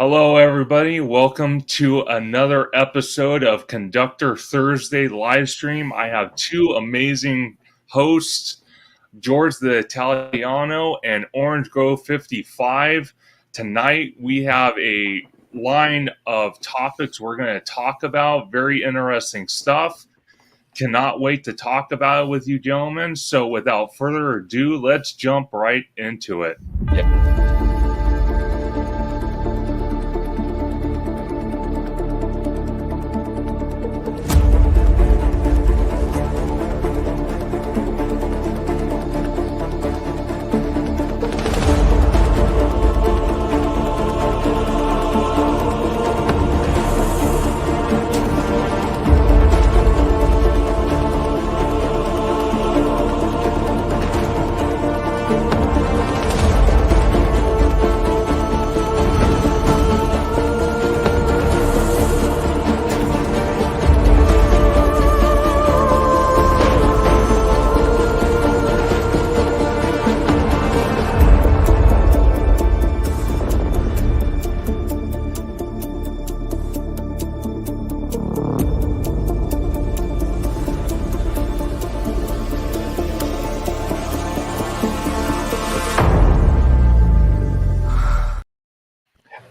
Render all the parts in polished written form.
Hello, everybody. Welcome to another episode of Conductor Thursday Livestream. I have two amazing hosts, George the Italiano and Orange Grove 55. Tonight, we have a line of topics we're going to talk about. Very interesting stuff. Cannot wait to talk about it with you, gentlemen. So without further ado, let's jump right into it.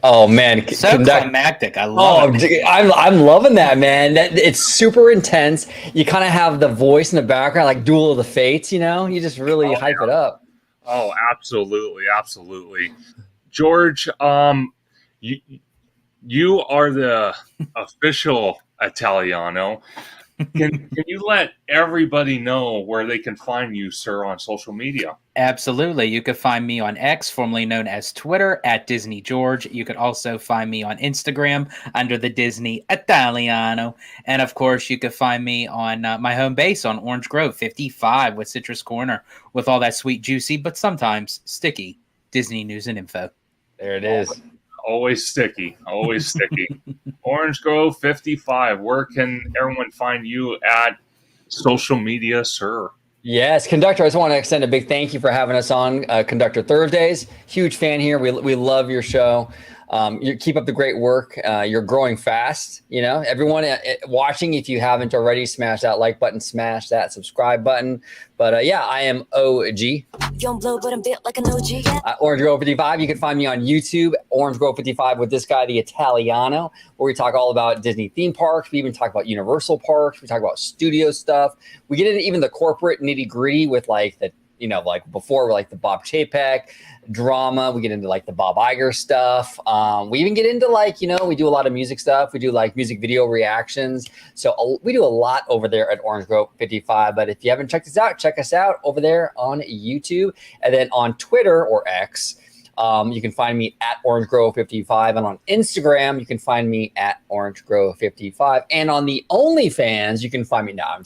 Oh man, so climactic! I love it. I'm loving that, man. It's super intense. You kind of have the voice in the background, like Duel of the Fates. You know, you just really hype it up. Oh, absolutely, absolutely. George, you are the official Italiano. Can you let everybody know where they can find you, sir, on social media? Absolutely. You can find me on X, formerly known as Twitter, at Disney George. You can also find me on Instagram under the Disney Italiano. And of course, you can find me on my home base on Orange Grove 55 with Citrus Corner with all that sweet, juicy, but sometimes sticky Disney news and info. There it is. Always sticky. Always sticky. Orange Grove 55. Where can everyone find you at social media, sir? Yes, Conductor, I just want to extend a big thank you for having us on Conductor Thursdays. Huge fan here. We love your show. You keep up the great work. You're growing fast. You know, everyone watching, if you haven't already, smash that like button, smash that subscribe button. But yeah, I am OG. Young blow, but I'm built like an OG. Orange Grove 55. You can find me on YouTube, Orange Grove 55, with this guy, the Italiano, where we talk all about Disney theme parks. We even talk about Universal parks. We talk about studio stuff. We get into even the corporate nitty gritty with like the, you know, like before, like the Bob Chapek drama. We get into like the Bob Iger stuff. We even get into like, you know, we do a lot of music stuff. We do like music video reactions. So we do a lot over there at Orange Grove 55. But if you haven't checked us out, check us out over there on YouTube. And then on Twitter or X, you can find me at Orange Grove 55. And on Instagram, you can find me at Orange Grove 55. And on the OnlyFans, you can find me now.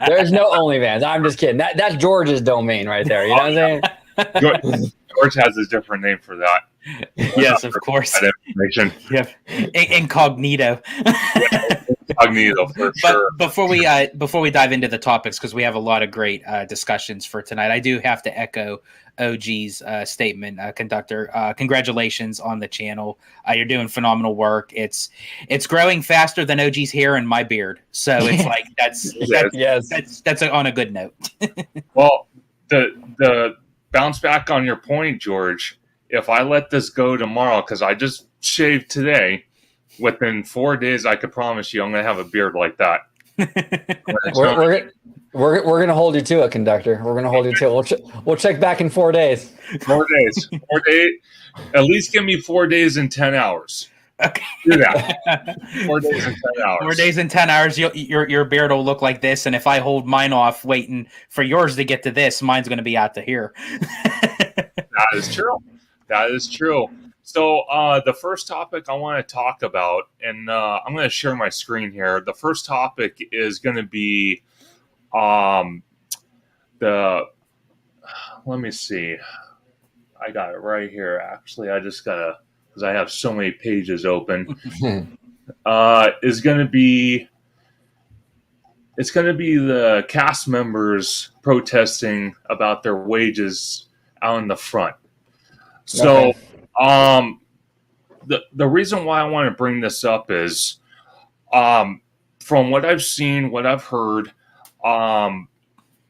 There's no OnlyFans. I'm just kidding. That's George's domain right there. You know what I'm saying? George has a different name for that. Yes, of course. That information. Yep. Incognito. Incognito for sure. Before we dive into the topics, because we have a lot of great discussions for tonight, I do have to echo OG's statement, Conductor. Congratulations on the channel. You're doing phenomenal work. It's growing faster than OG's hair and my beard. So it's like that's on a good note. Well, the bounce back on your point, George. If I let this go tomorrow, because I just shaved today, within 4 days, I could promise you I'm going to have a beard like that. We're gonna hold you to it, Conductor. We're gonna hold you to it. We'll check back in 4 days. 4 days. 4 days. At least give me 4 days and 10 hours. Okay. Do that. 4 days and 10 hours. 4 days and 10 hours, your beard will look like this. And if I hold mine off waiting for yours to get to this, mine's going to be out to here. That is true. That is true. So the first topic I want to talk about, and I'm going to share my screen here. The first topic is going to be let me see. I got it right here. Actually, I just got to, because I have so many pages open, is going to be, it's going to be the cast members protesting about their wages out in the front. So, the reason why I want to bring this up is, from what I've seen, what I've heard,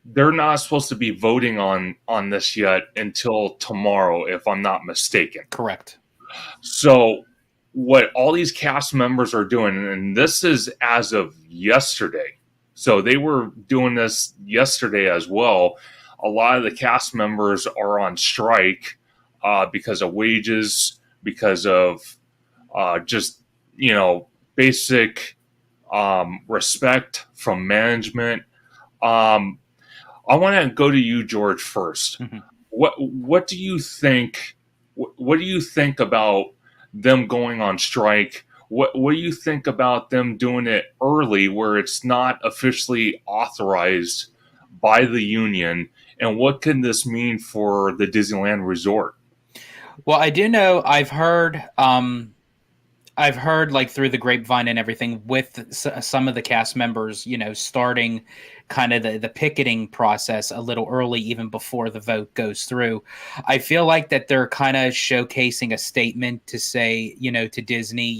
they're not supposed to be voting on this yet until tomorrow, if I'm not mistaken. Correct. So what all these cast members are doing, and this is as of yesterday, so they were doing this yesterday as well. A lot of the cast members are on strike because of wages, because of just, basic respect from management. I want to go to you, George, first. Mm-hmm. What do you think? What do you think about them going on strike? What do you think about them doing it early, where it's not officially authorized by the union? And what can this mean for the Disneyland Resort? Well, I do know I've heard like through the grapevine and everything with some of the cast members, starting kind of the picketing process a little early, even before the vote goes through. I feel like that they're kind of showcasing a statement to say, to Disney,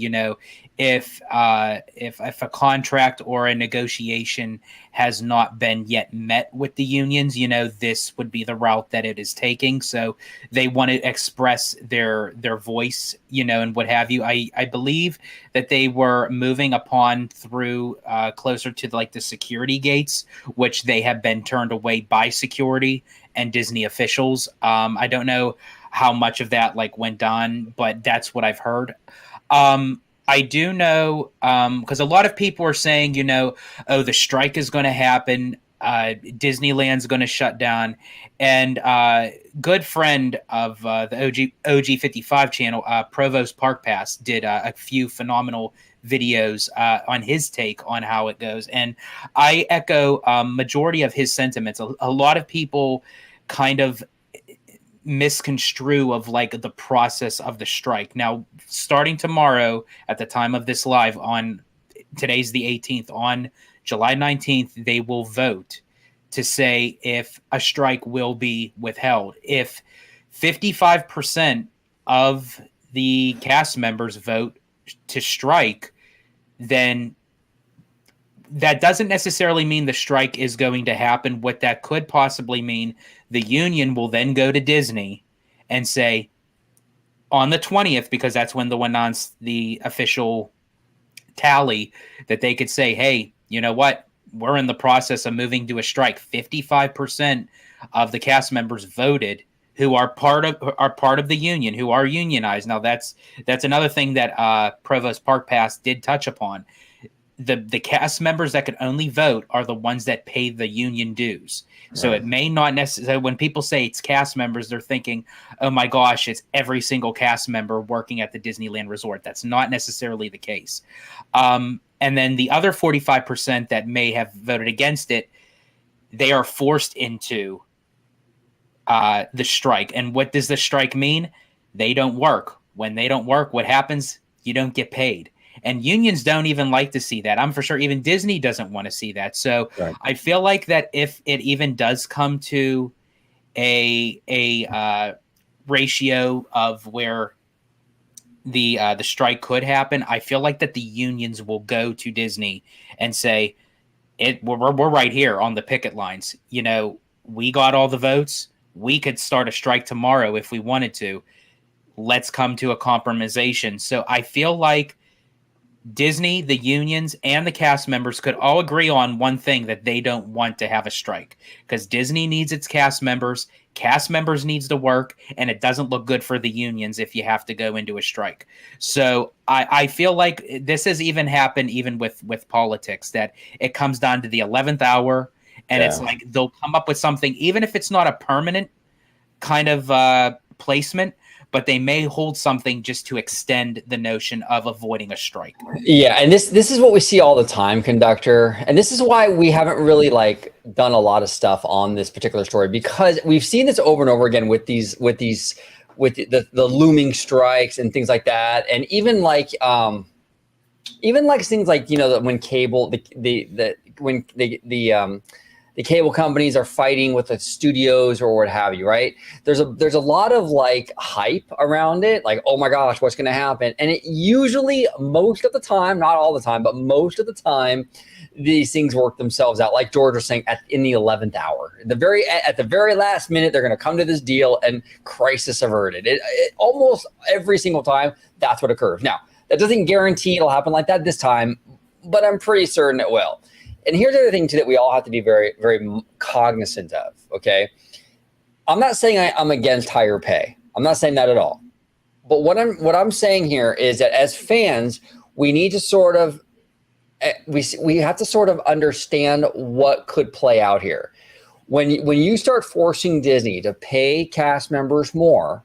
if a contract or a negotiation has not been yet met with the unions, this would be the route that it is taking. So they want to express their voice, and what have you. I believe that they were moving upon through closer to the security gates, which they have been turned away by security and Disney officials. I don't know how much of that went on, but that's what I've heard. I do know, because a lot of people are saying, the strike is going to happen. Disneyland's going to shut down. And good friend of the OG55 channel, Provost Park Pass, did a few phenomenal videos on his take on how it goes. And I echo majority of his sentiments. A lot of people kind of misconstrue of the process of the strike. Now, starting tomorrow at the time of this live, on today's the 18th, on July 19th, they will vote to say if a strike will be withheld. If 55% of the cast members vote to strike, then that doesn't necessarily mean the strike is going to happen. What that could possibly mean, the union will then go to Disney and say on the 20th, because that's when they'll announce the official tally, that they could say, hey, you know what? We're in the process of moving to a strike. 55% of the cast members voted who are part of the union, who are unionized. Now that's another thing that Provost Park Pass did touch upon. The cast members that can only vote are the ones that pay the union dues. So it may not necessarily, when people say it's cast members, they're thinking, oh my gosh, it's every single cast member working at the Disneyland Resort. That's not necessarily the case. And then the other 45% that may have voted against it, they are forced into the strike. And what does the strike mean? They don't work. When they don't work, what happens? You don't get paid. And unions don't even like to see that. I'm for sure even Disney doesn't want to see that. So right. I feel like that if it even does come to a ratio of where the strike could happen, I feel like that the unions will go to Disney and say, we're right here on the picket lines. We got all the votes. We could start a strike tomorrow if we wanted to. Let's come to a compromisation. So I feel like Disney, the unions, and the cast members could all agree on one thing, that they don't want to have a strike, because Disney needs its cast members needs to work, and it doesn't look good for the unions if you have to go into a strike. So I feel like this has even happened even with politics, that it comes down to the 11th hour, and it's like they'll come up with something, even if it's not a permanent kind of placement, but they may hold something just to extend the notion of avoiding a strike. Yeah, and this is what we see all the time, Conductor. And this is why we haven't really done a lot of stuff on this particular story, because we've seen this over and over again with the looming strikes and things like that. And even things like, when cable, The cable companies are fighting with the studios or what have you, right? There's a lot of like hype around it, like, oh my gosh, what's going to happen? And it usually, most of the time, not all the time, but most of the time, these things work themselves out. Like George was saying, in the 11th hour, at the very last minute, they're going to come to this deal and crisis averted. It almost every single time, that's what occurs. Now, that doesn't guarantee it'll happen like that this time, but I'm pretty certain it will. And here's the other thing too that we all have to be very, very cognizant of. Okay, I'm not saying I'm against higher pay. I'm not saying that at all. But what I'm saying here is that as fans, we need to sort of we have to sort of understand what could play out here. When you start forcing Disney to pay cast members more,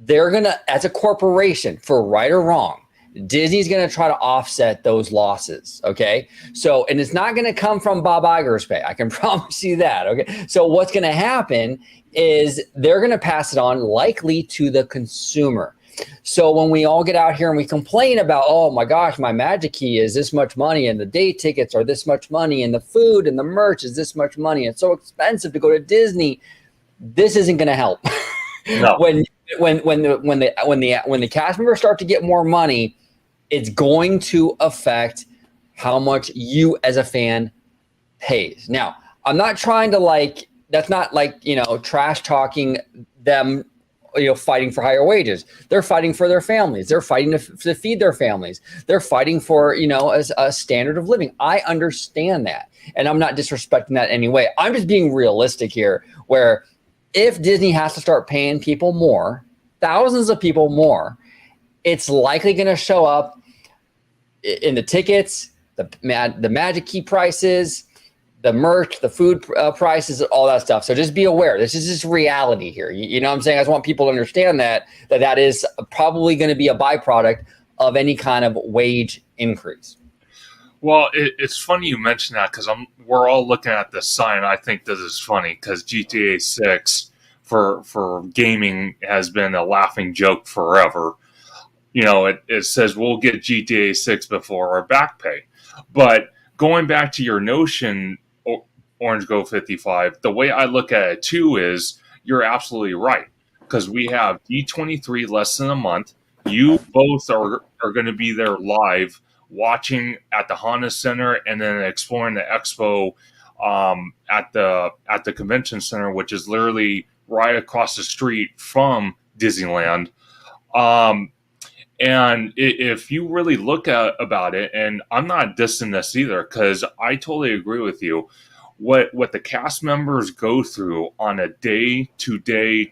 they're gonna, as a corporation, for right or wrong, Disney's gonna try to offset those losses. Okay, so and it's not gonna come from Bob Iger's pay. I can promise you that. Okay, so what's gonna happen is they're gonna pass it on likely to the consumer. So when we all get out here and we complain about, oh my gosh, my Magic Key is this much money and the day tickets are this much money and the food and the merch is this much money, it's so expensive to go to Disney, this isn't going to help. No. When the cast members start to get more money, it's going to affect how much you as a fan pays. Now, I'm not trying to that's not trash talking them, fighting for higher wages. They're fighting for their families. They're fighting to feed their families. They're fighting for, a standard of living. I understand that. And I'm not disrespecting that in any way. I'm just being realistic here, where if Disney has to start paying people more, thousands of people more, it's likely going to show up in the tickets, the Magic Key prices, the merch, the food prices, all that stuff. So just be aware. This is just reality here. You know what I'm saying? I just want people to understand that is probably going to be a byproduct of any kind of wage increase. Well, it's funny you mention that because we're all looking at this sign. I think this is funny because GTA 6 for gaming has been a laughing joke forever. It says we'll get GTA 6 before our back pay. But going back to your notion, Orange Go 55, the way I look at it too is you're absolutely right, because we have D23 less than a month. You both are going to be there live watching at the Honda Center and then exploring the expo at the convention center, which is literally right across the street from Disneyland. And if you really look about it, and I'm not dissing this either, because I totally agree with you. What the cast members go through on a day-to-day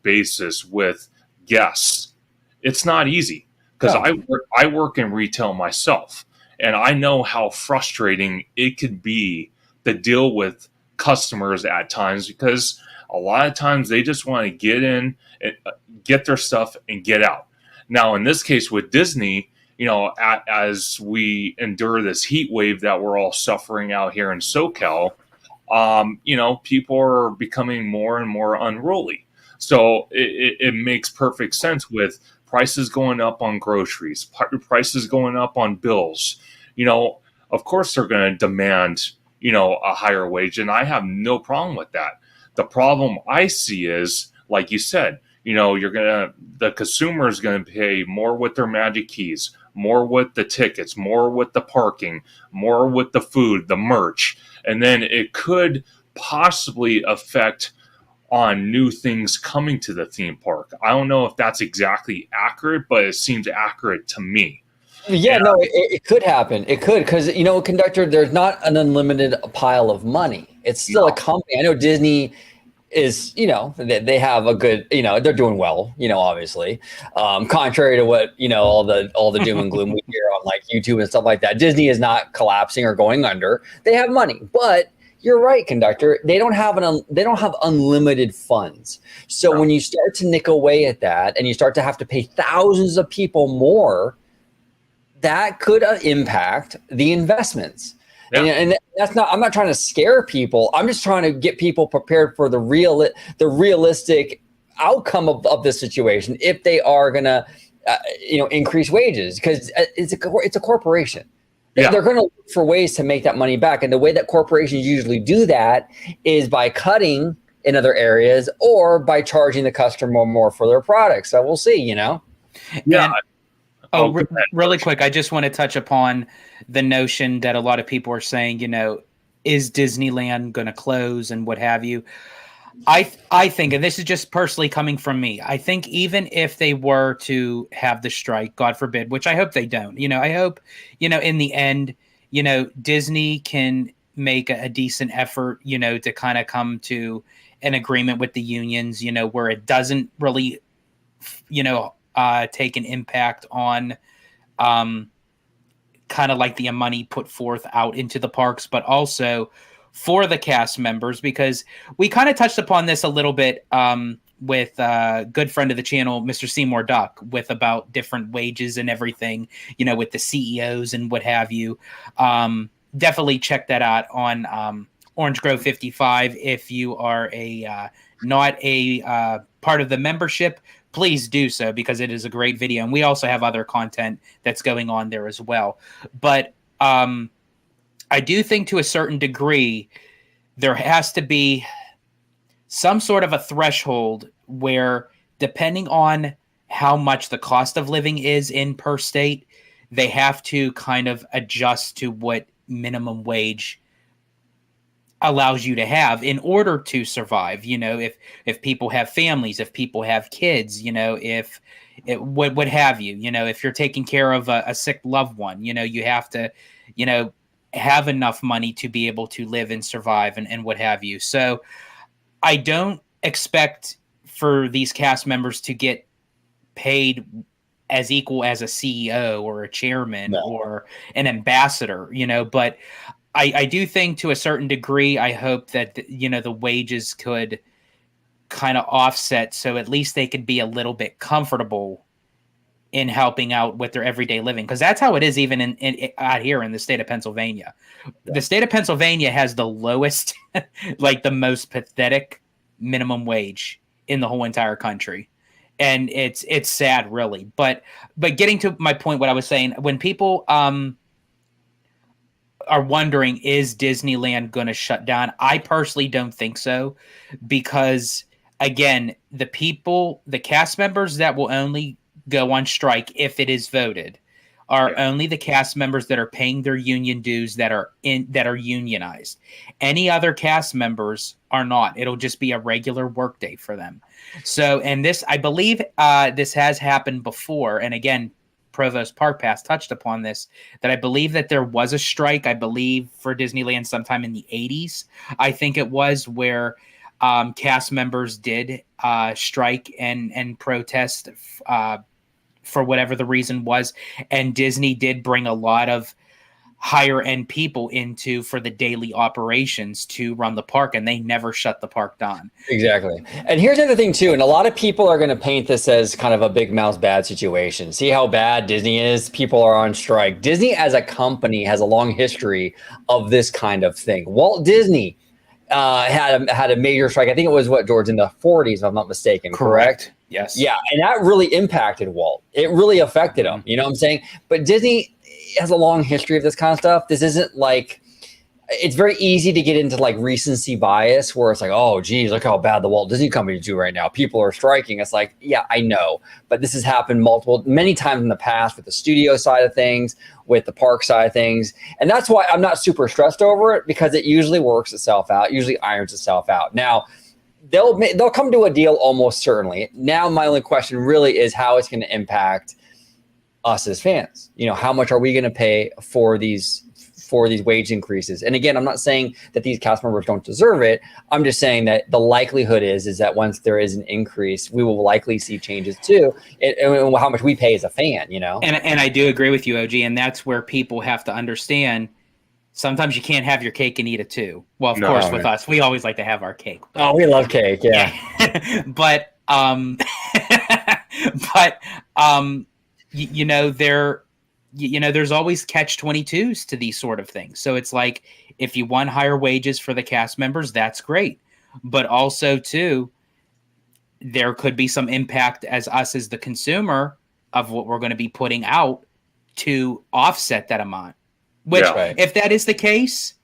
basis with guests, it's not easy. Because I work in retail myself, and I know how frustrating it could be to deal with customers at times, because a lot of times they just want to get in, and get their stuff, and get out. Now, in this case with Disney, as we endure this heat wave that we're all suffering out here in SoCal, people are becoming more and more unruly. So it makes perfect sense with prices going up on groceries, prices going up on bills. Of course they're going to demand, a higher wage, and I have no problem with that. The problem I see is, like you said, the consumer is going to pay more with their Magic Keys, more with the tickets, more with the parking, more with the food, the merch. And then it could possibly affect on new things coming to the theme park. I don't know if that's exactly accurate, but it seems accurate to me. Yeah, no, it could happen. It could, because, Conductor, there's not an unlimited pile of money. It's still a company. I know Disney is, they have a good, they're doing well, obviously, contrary to what, all the doom and gloom we hear on YouTube and stuff like that. Disney is not collapsing or going under. They have money, but you're right, Conductor. They don't have unlimited funds. So when you start to nick away at that and you start to have to pay thousands of people more, that could impact the investments. Yeah. And that's not, I'm not trying to scare people. I'm just trying to get people prepared for the realistic outcome of this situation if they are going to, increase wages, because it's a corporation. Yeah. They're going to look for ways to make that money back. And the way that corporations usually do that is by cutting in other areas or by charging the customer more for their products. So we'll see, Yeah. And, really quick, I just want to touch upon the notion that a lot of people are saying, is Disneyland going to close and what have you? I think, and this is just personally coming from me, I think even if they were to have the strike, God forbid, which I hope they don't, I hope, in the end, Disney can make a decent effort, to kind of come to an agreement with the unions, where it doesn't really, take an impact on kind of like the money put forth out into the parks, but also for the cast members, because we kind of touched upon this a little bit with a good friend of the channel, Mr. Seymour Duck, with about different wages and everything, with the CEOs and what have you. Definitely check that out on Orange Grove 55. If you are not a part of the membership, please do so, because it is a great video. And we also have other content that's going on there as well. But I do think to a certain degree, there has to be some sort of a threshold where, depending on how much the cost of living is in per state, they have to kind of adjust to what minimum wage allows you to have in order to survive. If people have families, if people have kids, if it what have you, if you're taking care of a sick loved one, you have to, have enough money to be able to live and survive and what have you. So I don't expect for these cast members to get paid as equal as a CEO or a chairman or an ambassador, but I do think to a certain degree, I hope that, the wages could kind of offset, so at least they could be a little bit comfortable in helping out with their everyday living. Because that's how it is even in out here in the state of Pennsylvania. Yeah. The state of Pennsylvania has the lowest, like the most pathetic minimum wage in the whole entire country. And it's sad, really. But getting to my point, what I was saying, when people are wondering, is Disneyland going to shut down? I personally don't think so, because again, the cast members that will only go on strike if it is voted are only the cast members that are paying their union dues that are unionized. Any other cast members are not. It'll just be a regular workday for them. So, and this, I believe, this has happened before. And again, Provost Park Pass touched upon this, that I believe that there was a strike, I believe, for Disneyland sometime in the 80s. I think it was, where cast members did strike and protest for whatever the reason was. And Disney did bring a lot of higher end people into for the daily operations to run the park, and they never shut the park down. Exactly. And here's the other thing too, and a lot of people are going to paint this as kind of a big mouth bad situation. See how bad Disney is? People are on strike. Disney as a company has a long history of this kind of thing. Walt Disney had a major strike. I think it was, George, in the 40s, if I'm not mistaken. Correct? Yes. Yeah, and that really impacted Walt. It really affected him. You know what I'm saying? But Disney has a long history of this kind of stuff. This isn't like, it's very easy to get into like recency bias, where it's like, oh, geez, look how bad the Walt Disney Company do right now. People are striking. It's like, yeah, I know, but this has happened many times in the past with the studio side of things, with the park side of things. And that's why I'm not super stressed over it, because it usually works itself out, usually irons itself out. Now, they'll come to a deal almost certainly. Now, my only question really is how it's going to impact us as fans. How much are we going to pay for these wage increases? And again, I'm not saying that these cast members don't deserve it. I'm just saying that the likelihood is that once there is an increase, we will likely see changes too, and how much we pay as a fan. And I do agree with you, OG, and that's where people have to understand. Sometimes you can't have your cake and eat it too. Well, of course, with us, we always like to have our cake. Oh, we love cake, yeah. But there's always catch-22s to these sort of things. So it's like, if you want higher wages for the cast members, that's great. But also too, there could be some impact as the consumer of what we're going to be putting out to offset that amount. Which, Yeah. if that is the case,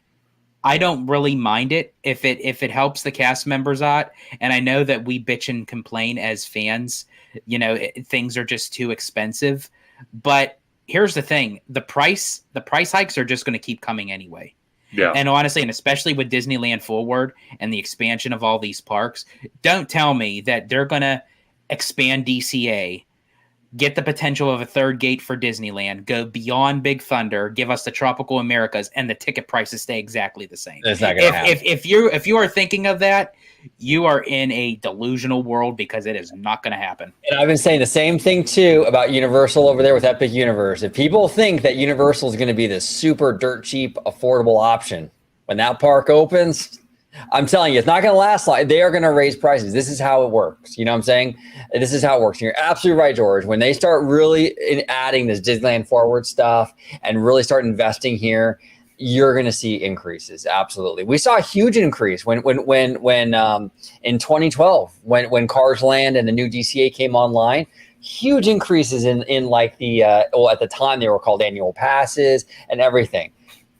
I don't really mind it if it helps the cast members out. And I know that we bitch and complain as fans, things are just too expensive. But here's the thing: the price hikes are just going to keep coming anyway. Yeah. And honestly, and especially with Disneyland Forward and the expansion of all these parks, don't tell me that they're going to expand DCA, get the potential of a third gate for Disneyland, go beyond Big Thunder, give us the Tropical Americas, and the ticket prices stay exactly the same. It's not going to happen. If you are thinking of that, you are in a delusional world, because it is not going to happen. And I've been saying the same thing too about Universal over there with Epic Universe. If people think that Universal is going to be this super dirt cheap, affordable option when that park opens, I'm telling you, it's not going to last long. They are going to raise prices. This is how it works. You know what I'm saying? This is how it works. And you're absolutely right, George. When they start really adding this Disneyland Forward stuff and really start investing here, you're going to see increases. Absolutely. We saw a huge increase when in 2012, when Cars Land and the new DCA came online. Huge increases in like the at the time they were called annual passes and everything.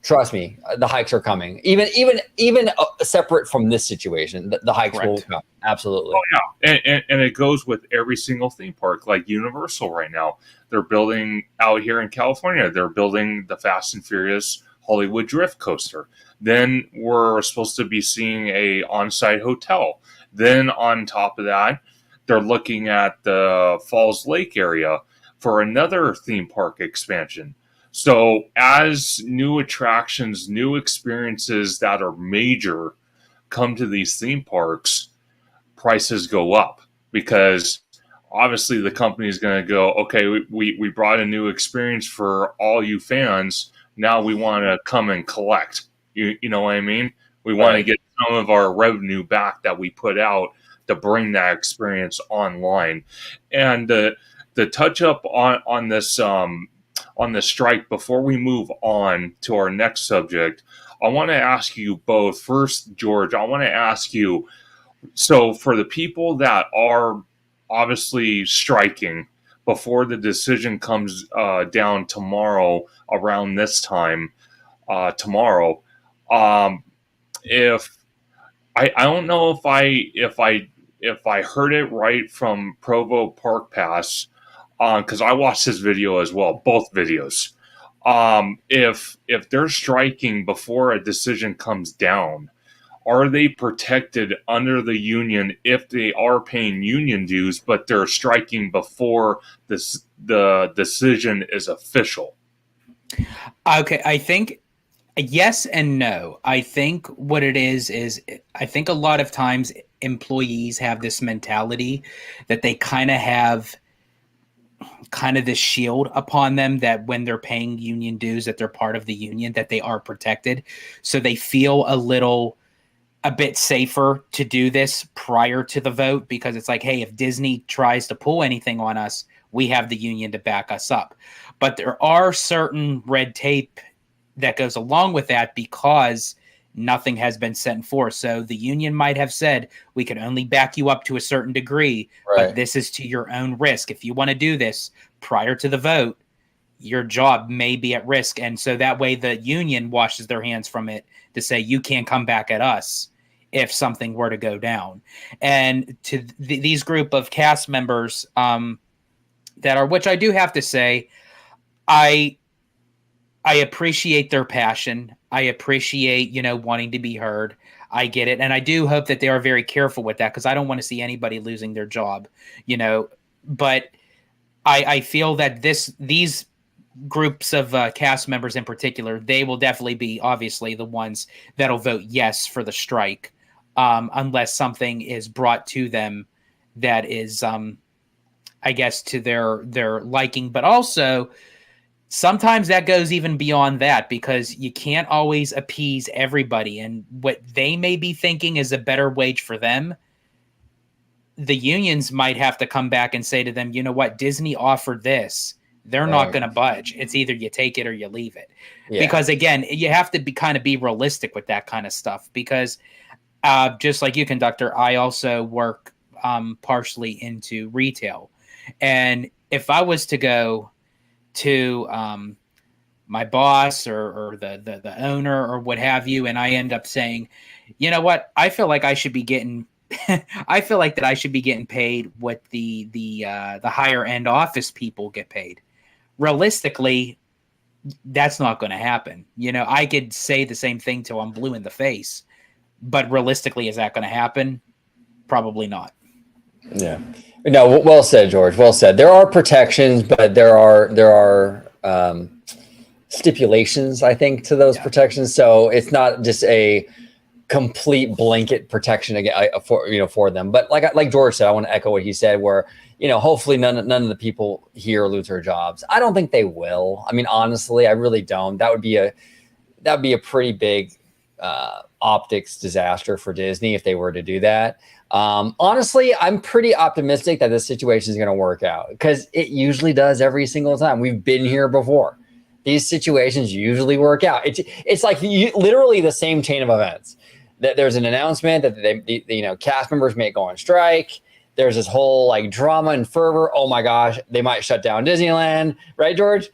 Trust me, the hikes are coming. Even separate from this situation, the hikes Correct. will come. Absolutely. Oh yeah, and it goes with every single theme park. Like Universal right now, they're building out here in California. They're building the Fast and Furious Hollywood Drift coaster. Then we're supposed to be seeing a on-site hotel. Then on top of that, they're looking at the Falls Lake area for another theme park expansion. So as new attractions, new experiences that are major come to these theme parks, prices go up, because obviously the company is going to go, okay, we brought a new experience for all you fans. Now we want to come and collect. You know what I mean? We want to get some of our revenue back that we put out to bring that experience online. And the touch up on this on the strike, before we move on to our next subject, I want to ask you both. First, George, I want to ask you, so for the people that are obviously striking before the decision comes down tomorrow around this time tomorrow, if I don't know if I heard it right from Provo Park Pass, because I watched this video as well, both videos. If they're striking before a decision comes down, are they protected under the union if they are paying union dues, but they're striking before the decision is official? Okay, I think yes and no. I think what it is I think a lot of times employees have this mentality that they kind of have this shield upon them, that when they're paying union dues, that they're part of the union, that they are protected. So they feel a bit safer to do this prior to the vote, because it's like, hey, if Disney tries to pull anything on us, we have the union to back us up. But there are certain red tape that goes along with that, because nothing has been set in force. So the union might have said, we can only back you up to a certain degree, but this is to your own risk. If you want to do this prior to the vote, your job may be at risk. And so that way the union washes their hands from it to say, you can't come back at us if something were to go down. And to these group of cast members that are, which I do have to say, I appreciate their passion. I appreciate, wanting to be heard. I get it. And I do hope that they are very careful with that, because I don't want to see anybody losing their job, but I feel that these groups of cast members in particular, they will definitely be obviously the ones that'll vote yes for the strike, unless something is brought to them that is, I guess, to their liking. But also, sometimes that goes even beyond that, because you can't always appease everybody. And what they may be thinking is a better wage for them, the unions might have to come back and say to them, you know what, Disney offered this. They're not going to budge. It's either you take it or you leave it. Yeah. Because again, you have to be realistic with that kind of stuff, because just like you, Conductor, I also work partially into retail. And if I was to go to my boss or the owner or what have you, and I end up saying, you know what, I feel like I should be getting I feel like that I should be getting paid what the higher end office people get paid. Realistically, that's not going to happen. I could say the same thing till I'm blue in the face, but realistically, is that going to happen? Probably not. Yeah. No, well said, George. Well said. There are protections, but there are stipulations, I think, to those protections. So it's not just a complete blanket protection again for them. But like George said, I want to echo what he said, where hopefully none of the people here lose their jobs. I don't think they will. I mean, honestly, I really don't. That would be a pretty big optics disaster for Disney if they were to do that. Honestly, I'm pretty optimistic that this situation is going to work out, because it usually does every single time. We've been here before. These situations usually work out. It's like literally the same chain of events. That there's an announcement that cast members may go on strike. There's this whole like drama and fervor. Oh my gosh, they might shut down Disneyland, right, George?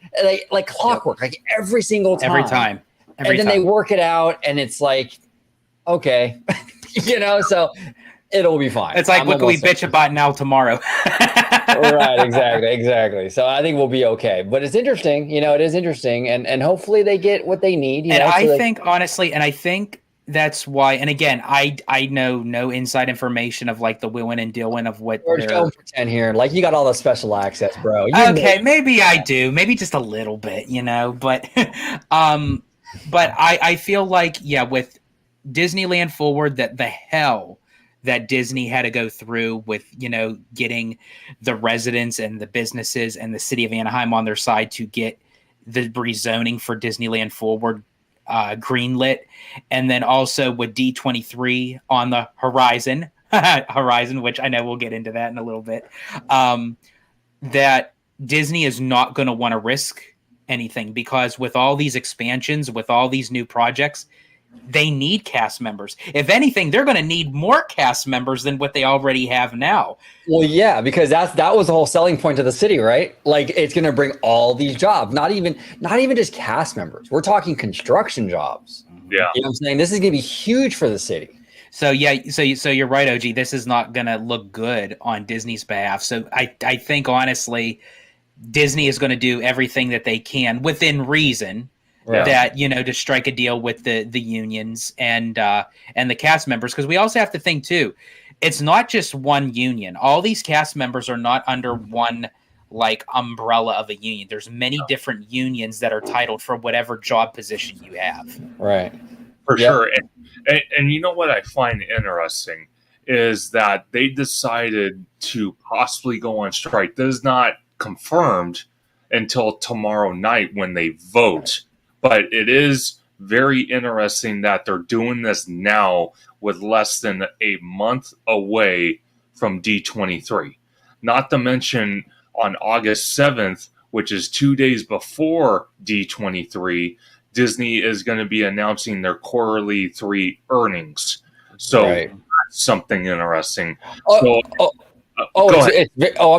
Like clockwork, like every single time. Every time. And then they work it out, and it's like, okay, so it'll be fine. It's like, what can we bitch about now tomorrow? Right, exactly. So I think we'll be okay. But it's interesting, it is interesting, and hopefully they get what they need. And I think honestly, and I think that's why. And again, I know no inside information of like the wheeling and dealing of what. George, don't pretend here like you got all the special access, bro. Okay, maybe I do, maybe just a little bit, but but I feel like with Disneyland Forward, that the hell that Disney had to go through with, getting the residents and the businesses and the city of Anaheim on their side to get the rezoning for Disneyland Forward greenlit. And then also with D23 on the horizon, which I know we'll get into that in a little bit, that Disney is not going to want to risk anything, because with all these expansions, with all these new projects, they need cast members. If anything, they're going to need more cast members than what they already have now. Well, yeah, because that was the whole selling point of the city, right? Like, it's going to bring all these jobs, not even just cast members. We're talking construction jobs. Yeah. You know what I'm saying? This is going to be huge for the city. So you're right, OG. This is not going to look good on Disney's behalf. So I think honestly, Disney is going to do everything that they can within reason. Right. That to strike a deal with the unions and the cast members, because we also have to think too, it's not just one union. All these cast members are not under one like umbrella of a union. There's many different unions that are titled for whatever job position you have. Right, for sure. And you know what I find interesting is that they decided to possibly go on strike. That is not confirmed until tomorrow night when they vote. But it is very interesting that they're doing this now with less than a month away from D23. Not to mention on August 7th, which is 2 days before D23, Disney is going to be announcing their quarterly 3 earnings. So that's something interesting. I'm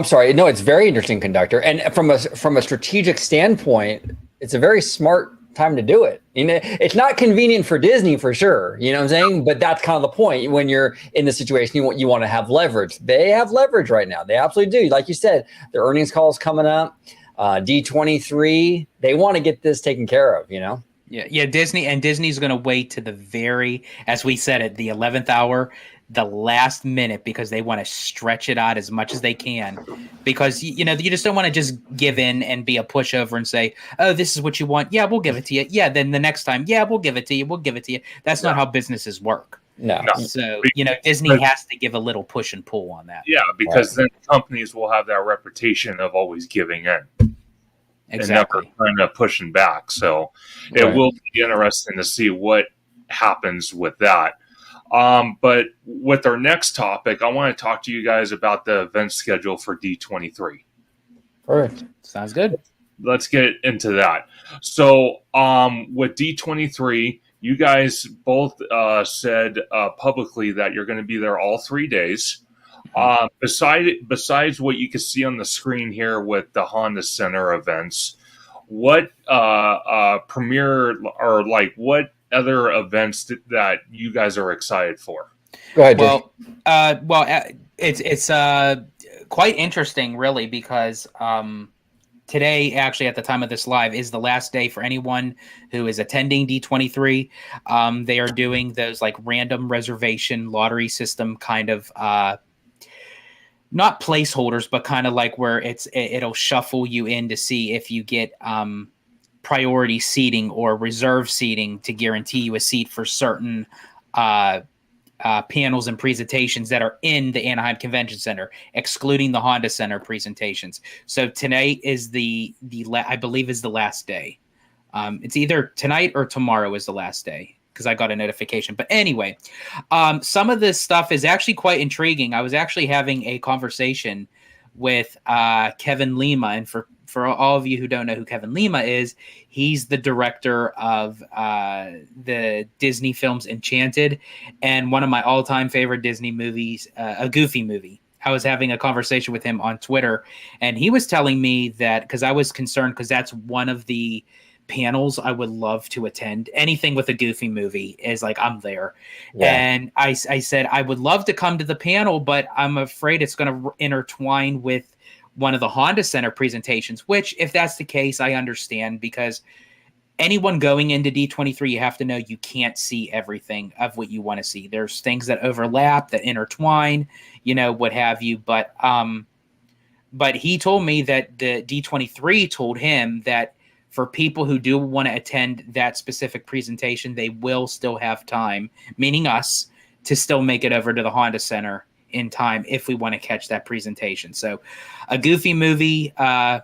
sorry. No, it's very interesting, Conductor. And from a strategic standpoint, it's a very smart time to do it. It's not convenient for Disney for sure. You know what I'm saying? But that's kind of the point. When you're in the situation, you want to have leverage. They have leverage right now. They absolutely do. Like you said, their earnings call is coming up. D23, they want to get this taken care of, Yeah, Disney's going to wait to the very, as we said, at the 11th hour, the last minute, because they want to stretch it out as much as they can, because you just don't want to just give in and be a pushover and say, oh, this is what you want, yeah, we'll give it to you, yeah, then the next time, yeah, we'll give it to you. That's not how businesses work. No. So Disney has to give a little push and pull on that. Yeah, because then companies will have that reputation of always giving in. Exactly. And never kind of pushing back. So it will be interesting to see what happens with that. But with our next topic, I want to talk to you guys about the event schedule for D23. Perfect. Sounds good. Let's get into that. So with D23, you guys both said publicly that you're going to be there all 3 days. Besides what you can see on the screen here with the Honda Center events, what premiere or like what other events that you guys are excited for? Go ahead, George. It's quite interesting, really, because today, actually, at the time of this live, is the last day for anyone who is attending D23. They are doing those like random reservation lottery system kind of not placeholders, but kind of like where it'll shuffle you in to see if you get priority seating or reserve seating to guarantee you a seat for certain panels and presentations that are in the Anaheim Convention Center, excluding the Honda Center presentations. So tonight is I believe is the last day. It's either tonight or tomorrow is the last day, because I got a notification. But anyway, some of this stuff is actually quite intriguing. I was actually having a conversation with Kevin Lima, and for all of you who don't know who Kevin Lima is, he's the director of the Disney films Enchanted and one of my all-time favorite Disney movies, a Goofy movie. I was having a conversation with him on Twitter, and he was telling me that, because I was concerned, because that's one of the panels I would love to attend. Anything with a Goofy movie is like, I'm there. Yeah. And I said, I would love to come to the panel, but I'm afraid it's going to intertwine with one of the Honda Center presentations, which, if that's the case, I understand, because anyone going into D23, you have to know you can't see everything of what you want to see. There's things that overlap, that intertwine, what have you. But he told me that the D23 told him that for people who do want to attend that specific presentation, they will still have time, meaning us, to still make it over to the Honda Center in time if we want to catch that presentation. So a Goofy movie, I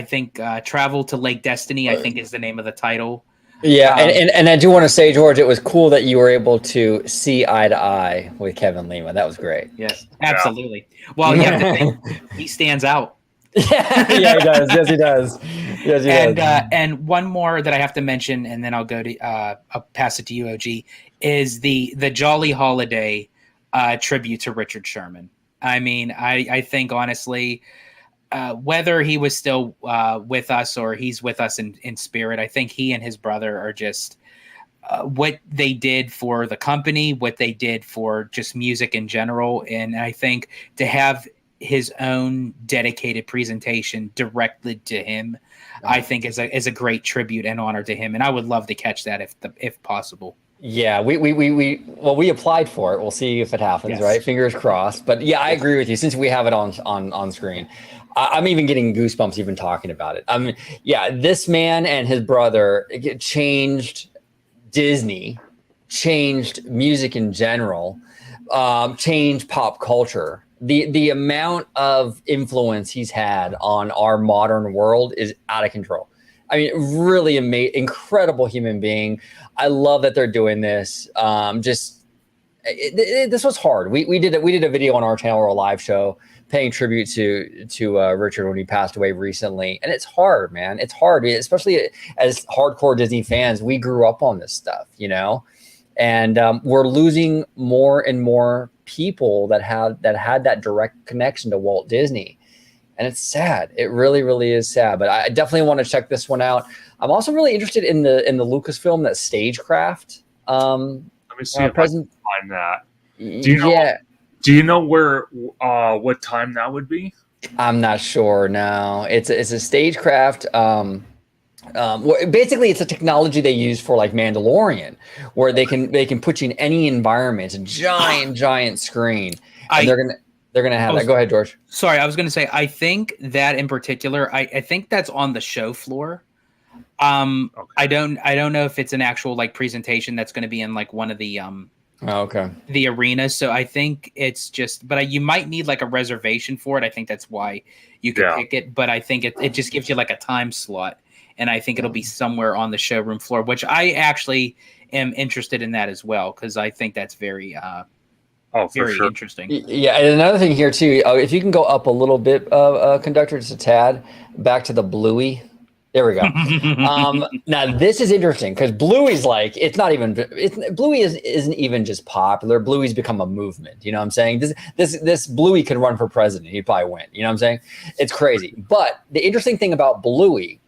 think Travel to Lake Destiny, I think is the name of the title. Yeah, and I do want to say, George, it was cool that you were able to see eye to eye with Kevin Lima. That was great. Yes, absolutely. Yeah. Well, you have to think he stands out. Yeah, he does. Yes, he does. Yes, he does. And one more that I have to mention, and then I'll go to I'll pass it to you, OG, is the Jolly Holiday tribute to Richard Sherman. I mean, I think honestly, whether he was still with us or he's with us in spirit, I think he and his brother are just what they did for the company, what they did for just music in general, and I think to have his own dedicated presentation directly to him, I think is a great tribute and honor to him, and I would love to catch that if possible. Yeah, we applied for it. We'll see if it happens, yes. Right? Fingers crossed. But yeah, I agree with you. Since we have it on screen, I'm even getting goosebumps even talking about it. I mean, yeah, this man and his brother changed Disney, changed music in general, changed pop culture. The amount of influence he's had on our modern world is out of control. I mean, really incredible human being. I love that they're doing this. This was hard. We did a video on our channel or a live show paying tribute to Richard when he passed away recently, and it's hard, man. It's hard, especially as hardcore Disney fans. We grew up on this stuff, and we're losing more and more people that had that direct connection to Walt Disney. And it's sad. It really, really is sad. But I definitely want to check this one out. I'm also really interested in the Lucasfilm, that Stagecraft. Let me see if I can find that. Do you know where what time that would be? I'm not sure. No, it's a Stagecraft. Basically, it's a technology they use for like Mandalorian, where they can put you in any environment. It's a giant screen, and they're gonna have that. Go ahead, George. Sorry, I was gonna say, I think that in particular, I think that's on the show floor. Okay. I don't know if it's an actual like presentation that's going to be in like one of the the arenas. So I think it's just, but you might need like a reservation for it. I think that's why you could pick it. But I think it just gives you like a time slot, and I think it'll be somewhere on the showroom floor, which I actually am interested in that as well, because I think that's very very interesting. Yeah, and another thing here too, if you can go up a little bit, Conductor, just a tad, back to the Bluey There we go. Now this is interesting because Bluey's like, Bluey isn't even just popular. Bluey's become a movement. You know what I'm saying? This Bluey could run for president. He'd probably win. You know what I'm saying? It's crazy. But the interesting thing about Bluey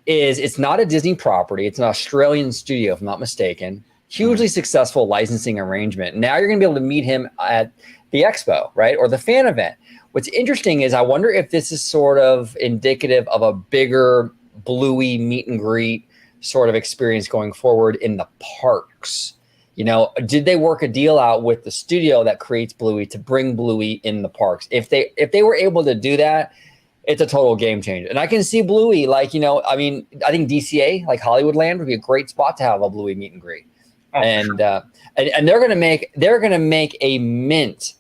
is it's not a Disney property. It's an Australian studio, if I'm not mistaken. Hugely successful licensing arrangement. Now you're going to be able to meet him at the expo, right? Or the fan event. What's interesting is I wonder if this is sort of indicative of a bigger Bluey meet and greet sort of experience going forward in the parks. You know, did they work a deal out with the studio that creates Bluey to bring Bluey in the parks? If they were able to do that, it's a total game changer. And I can see Bluey, like, you know, I mean, I think DCA, like Hollywoodland, would be a great spot to have a Bluey meet and greet. Oh, and they're gonna make a mint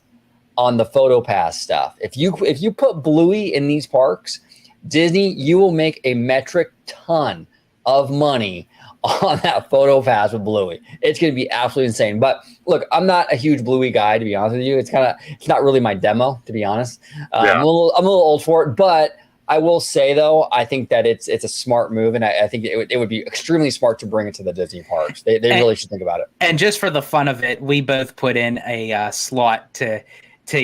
on the PhotoPass stuff. If you put Bluey in these parks, Disney, you will make a metric ton of money on that PhotoPass with Bluey. It's going to be absolutely insane. But look, I'm not a huge Bluey guy, to be honest with you. It's not really my demo, to be honest. I'm a little old for it, but I will say though, I think that it's a smart move, and I think it would be extremely smart to bring it to the Disney parks. They really should think about it. And just for the fun of it, we both put in a slot to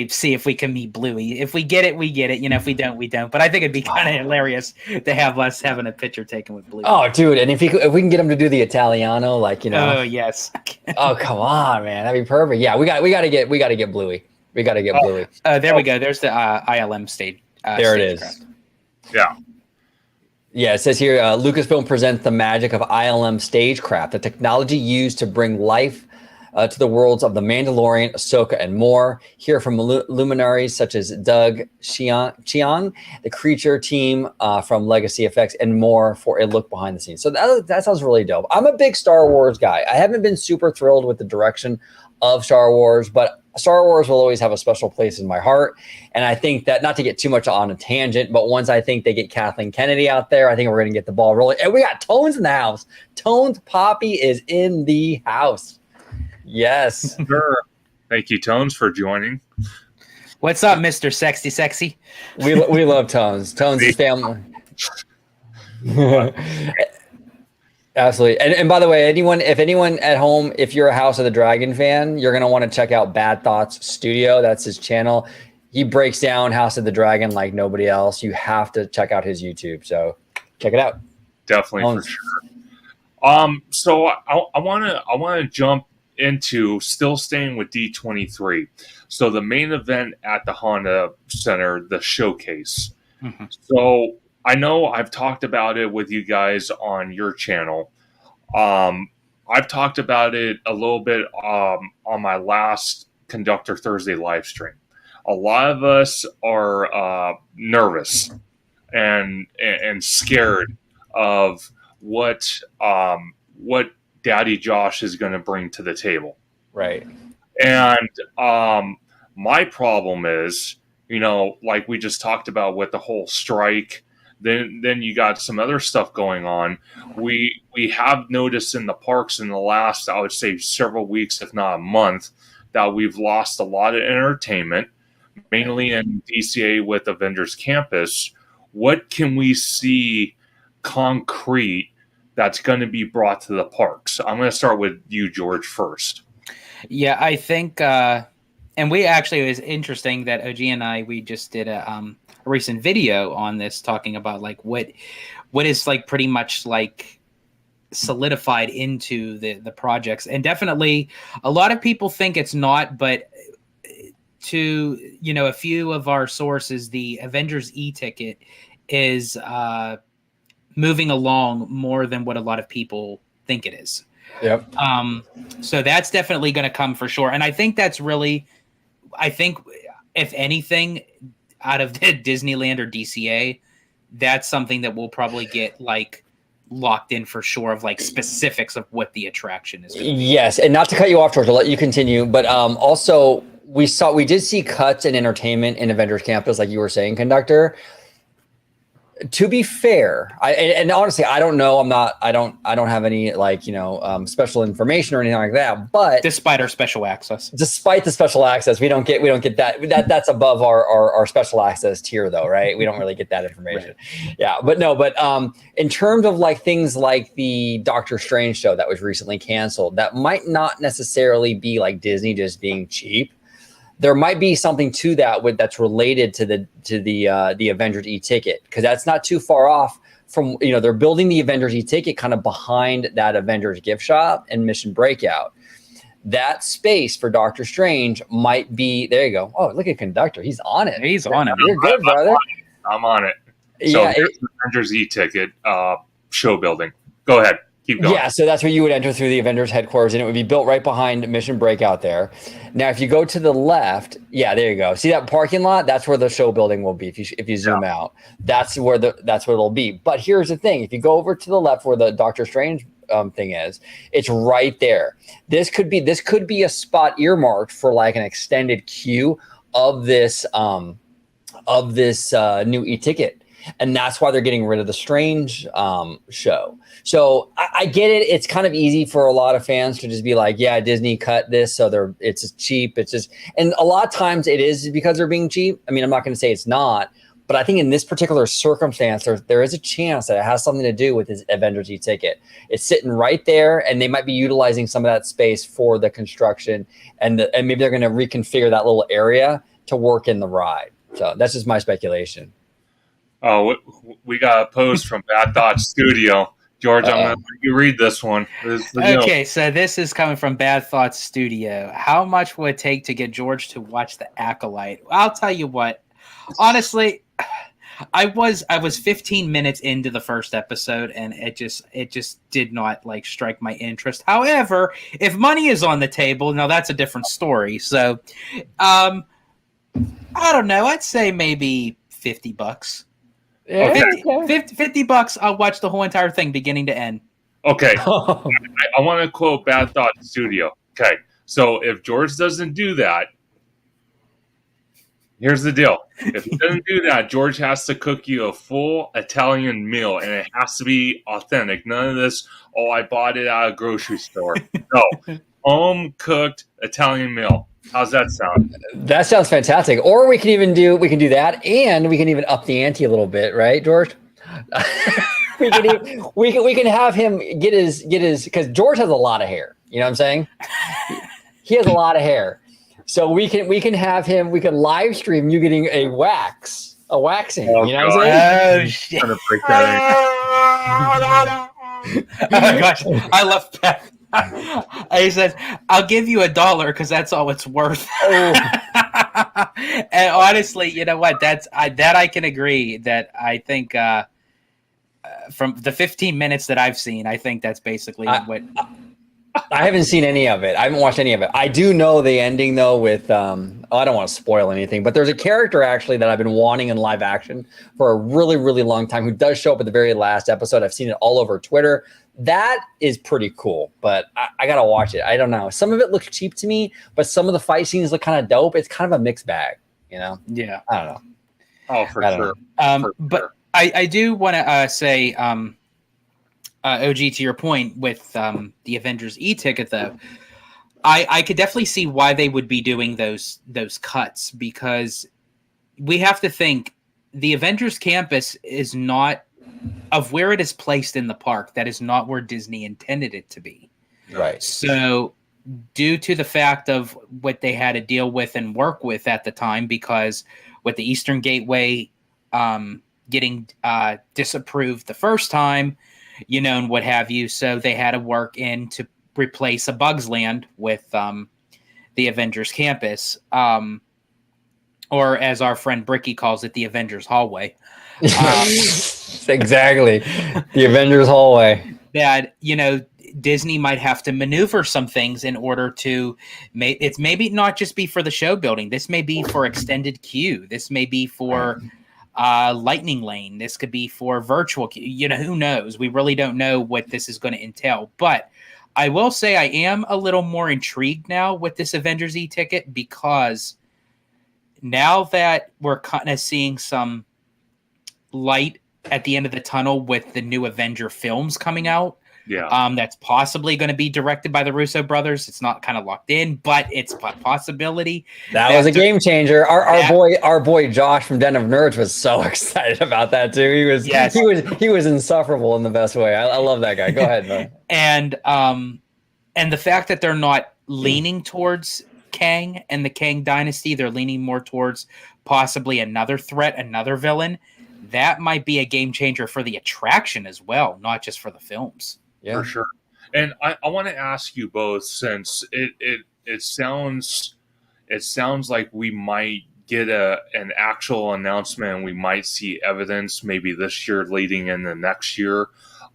see if we can meet Bluey. If we get it, we get it. You know, if we don't, we don't. But I think it'd be kind of hilarious to have us having a picture taken with Bluey. Oh, dude! And if we can get him to do the Italiano, like, you know. Oh yes. Oh, come on, man! That'd be perfect. Yeah, we got to get Bluey. We got to get Bluey. There we go. There's the ILM stage. There it is. Craft. Yeah. Yeah, it says here, Lucasfilm presents the magic of ILM stagecraft, the technology used to bring life to the worlds of The Mandalorian, Ahsoka, and more. Hear from luminaries such as Doug Chiang, the creature team from Legacy Effects, and more for a look behind the scenes. So that sounds really dope. I'm a big Star Wars guy. I haven't been super thrilled with the direction of Star Wars, but Star Wars will always have a special place in my heart. And I think that, not to get too much on a tangent, but once I think they get Kathleen Kennedy out there, I think we're going to get the ball rolling. And we got Tones in the house. Tones Poppy is in the house. Yes. Sure. Thank you, Tones, for joining. What's up, Mr. Sexy? We love Tones. Tones is family. Absolutely. And by the way, if anyone at home, if you're a House of the Dragon fan, you're going to want to check out Bad Thoughts Studio. That's his channel. He breaks down House of the Dragon like nobody else. You have to check out his YouTube. So check it out. Definitely, for sure. So I want to jump into still staying with D23. So the main event at the Honda Center, the showcase. Mm-hmm. So I know I've talked about it with you guys on your channel. I've talked about it a little bit on my last Conductor Thursday live stream. A lot of us are nervous and scared of what Daddy Josh is going to bring to the table. Right. And my problem is, you know, like we just talked about with the whole strike, then you got some other stuff going on. We have noticed in the parks in the last, I would say, several weeks, if not a month, that we've lost a lot of entertainment, mainly in DCA with Avengers Campus. What can we see concrete that's going to be brought to the parks? I'm going to start with you, George, first. Yeah, I think, and we actually, it was interesting that OG and I, we just did a recent video on this, talking about like what is like pretty much like solidified into the projects. And definitely a lot of people think it's not, but to, you know, a few of our sources, the Avengers e-ticket is moving along more than what a lot of people think it is. Yep. So that's definitely going to come for sure. And I think that's really, I think if anything out of the Disneyland or DCA, that's something that we'll probably get like locked in for sure, of like specifics of what the attraction is. Yes. And not to cut you off, George, I'll let you continue, but also we did see cuts in entertainment in Avengers Campus, like you were saying, Conductor. To be fair, and honestly, I don't know. I don't have any special information or anything like that. But despite our special access, despite the special access, we don't get that. That's above our special access tier, though, right? We don't really get that information. Right. Yeah, but in terms of like things like the Doctor Strange show that was recently canceled, that might not necessarily be like Disney just being cheap. There might be something to that that's related to the Avengers e-ticket, because that's not too far off from, they're building the Avengers e-ticket kind of behind that Avengers gift shop and Mission Breakout. That space for Doctor Strange might be, there you go. Oh, look at Conductor. He's on it. He's on it. You're good, brother. I'm on it. So yeah, here's the Avengers e-ticket show building. Go ahead. Keep going. Yeah, so that's where you would enter through the Avengers headquarters, and it would be built right behind Mission Breakout there. Now, if you go to the left, yeah, there you go. See that parking lot? That's where the show building will be. If you zoom out, that's where it'll be. But here's the thing: if you go over to the left where the Doctor Strange thing is, it's right there. This could be a spot earmarked for like an extended queue of this new e-ticket. And that's why they're getting rid of the Strange show. So I get it. It's kind of easy for a lot of fans to just be like, yeah, Disney cut this, so it's cheap. It's just, and a lot of times it is because they're being cheap. I mean, I'm not going to say it's not, but I think in this particular circumstance, there is a chance that it has something to do with this Avengers e-ticket. It's sitting right there, and they might be utilizing some of that space for the construction, and maybe they're going to reconfigure that little area to work in the ride. So that's just my speculation. Oh, we got a post from Bad Thoughts Studio. George, I'm going to let you read this one. Okay, so this is coming from Bad Thoughts Studio. How much would it take to get George to watch The Acolyte? I'll tell you what. Honestly, I was 15 minutes into the first episode, and it just did not like strike my interest. However, if money is on the table, now that's a different story. So, I don't know. I'd say maybe $50. Yeah, $50, I'll watch the whole entire thing beginning to end. Okay. I want to quote Bad Thought Studio. Okay. So if George doesn't do that, here's the deal. If he doesn't do that, George has to cook you a full Italian meal, and it has to be authentic. None of this, I bought it at a grocery store. No. Home-cooked Italian meal. How's that sound? That sounds fantastic. Or we can do that, and we can even up the ante a little bit, right, George? we can have him get his because George has a lot of hair. You know what I'm saying? He has a lot of hair, so we can have him. We can live stream you getting a waxing. Oh, you know what I'm saying? Oh shit! Oh my gosh, I love that. He says, "I'll give you $1 because that's all it's worth." Oh. And honestly, you know what? I can agree. That I think from the 15 minutes that I've seen, I think that's basically what. I haven't seen any of it. I haven't watched any of it. I do know the ending though with I don't want to spoil anything, but there's a character actually that I've been wanting in live action for a really, really long time who does show up at the very last episode. I've seen it all over Twitter. That is pretty cool, but I gotta watch it. I don't know. Some of it looks cheap to me, but some of the fight scenes look kind of dope. It's kind of a mixed bag, you know? Yeah. I don't know. Oh, for sure. But I do want to say, OG, to your point with the Avengers e-ticket, though, I could definitely see why they would be doing those cuts, because we have to think the Avengers campus is not, of where it is placed in the park, that is not where Disney intended it to be. Right. So due to the fact of what they had to deal with and work with at the time, because with the Eastern Gateway getting disapproved the first time, you know, and what have you, so they had to work in to replace a Bugs Land with the Avengers campus, or as our friend Bricky calls it, the Avengers hallway. Exactly. The Avengers hallway. That, you know, Disney might have to maneuver some things in order to it's maybe not just be for the show building. This may be for extended queue. This may be for lightning lane. This could be for virtual queue. You know, who knows? We really don't know what this is going to entail. But I will say I am a little more intrigued now with this Avengers e-ticket, because now that we're kind of seeing some light at the end of the tunnel with the new Avenger films coming out. Yeah. That's possibly going to be directed by the Russo brothers. It's not kind of locked in, but it's a possibility. That was a game changer. Our boy Josh from Den of Nerds was so excited about that too. He was insufferable in the best way. I love that guy. Go ahead, man. And the fact that they're not leaning towards Kang and the Kang dynasty, they're leaning more towards possibly another threat, another villain. That might be a game changer for the attraction as well, not just for the films. Yeah. For sure. And I want to ask you both, since it sounds like we might get an actual announcement and we might see evidence maybe this year leading into next year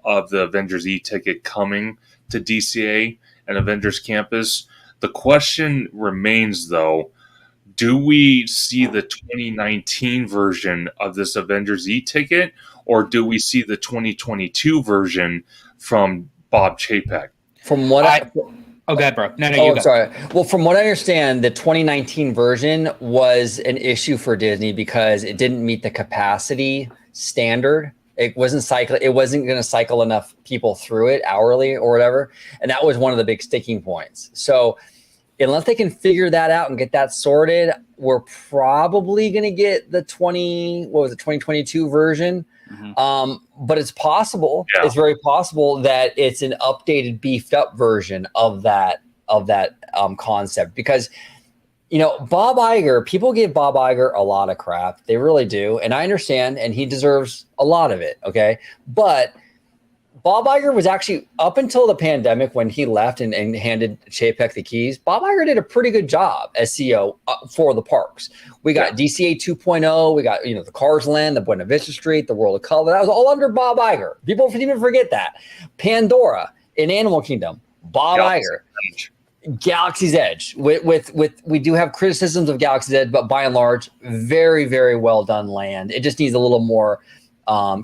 of the Avengers e-ticket coming to DCA and Avengers Campus. The question remains, though, do we see the 2019 version of this Avengers e-ticket, or do we see the 2022 version from Bob Chapek? From what go ahead, bro. No, you go. Sorry. Well, from what I understand, the 2019 version was an issue for Disney because it didn't meet the capacity standard. It wasn't going to cycle enough people through it hourly or whatever, and that was one of the big sticking points. So, unless they can figure that out and get that sorted, we're probably going to get the 2022 version. Mm-hmm. But it's possible. Yeah. It's very possible that it's an updated, beefed up version of that concept, because Bob Iger, people give Bob Iger a lot of crap. They really do, and I understand, and he deserves a lot of it. Okay, but Bob Iger was actually, up until the pandemic when he left and handed Chapek the keys, Bob Iger did a pretty good job as CEO for the parks. We got DCA 2.0, we got the Cars Land, the Buena Vista Street, the World of Color. That was all under Bob Iger. People even forget that. Pandora in Animal Kingdom, Bob Iger. Galaxy's Edge. We do have criticisms of Galaxy's Edge, but by and large, very, very well done land. It just needs a little more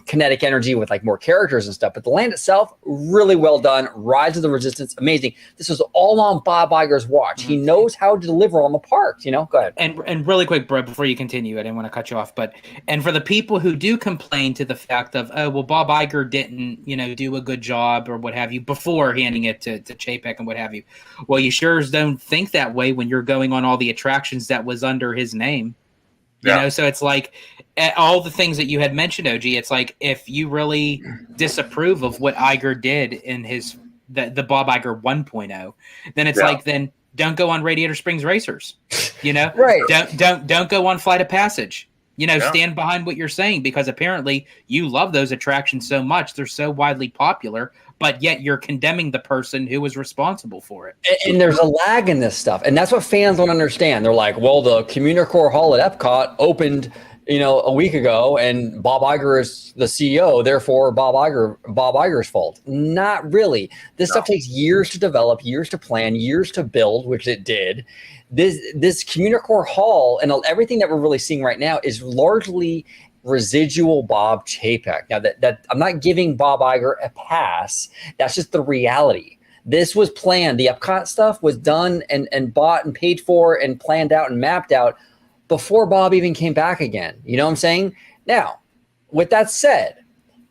kinetic energy with more characters and stuff. But the land itself, really well done. Rise of the Resistance, amazing. This was all on Bob Iger's watch. Mm-hmm. He knows how to deliver on the parks. Go ahead. And really quick, bro, before you continue, I didn't want to cut you off, and for the people who do complain to the fact of, oh, well, Bob Iger didn't, do a good job or what have you before handing it to Chapek and what have you. Well, you sure don't think that way when you're going on all the attractions that was under his name. So it's like all the things that you had mentioned, OG. It's like, if you really disapprove of what Iger did in the Bob Iger 1.0, then it's then don't go on Radiator Springs Racers. Right? Don't go on Flight of Passage. Stand behind what you're saying, because apparently you love those attractions so much. They're so widely popular, but yet you're condemning the person who was responsible for it. And there's a lag in this stuff. And that's what fans don't understand. They're like, well, the Communicore Hall at Epcot opened, a week ago, and Bob Iger is the CEO, therefore Bob Iger's fault. Not really. This stuff takes years to develop, years to plan, years to build, which it did. This Communicore Hall and everything that we're really seeing right now is largely residual Bob Chapek. Now that I'm not giving Bob Iger a pass. That's just the reality. This was planned. The Epcot stuff was done and bought and paid for and planned out and mapped out before Bob even came back again. You know what I'm saying? Now, with that said,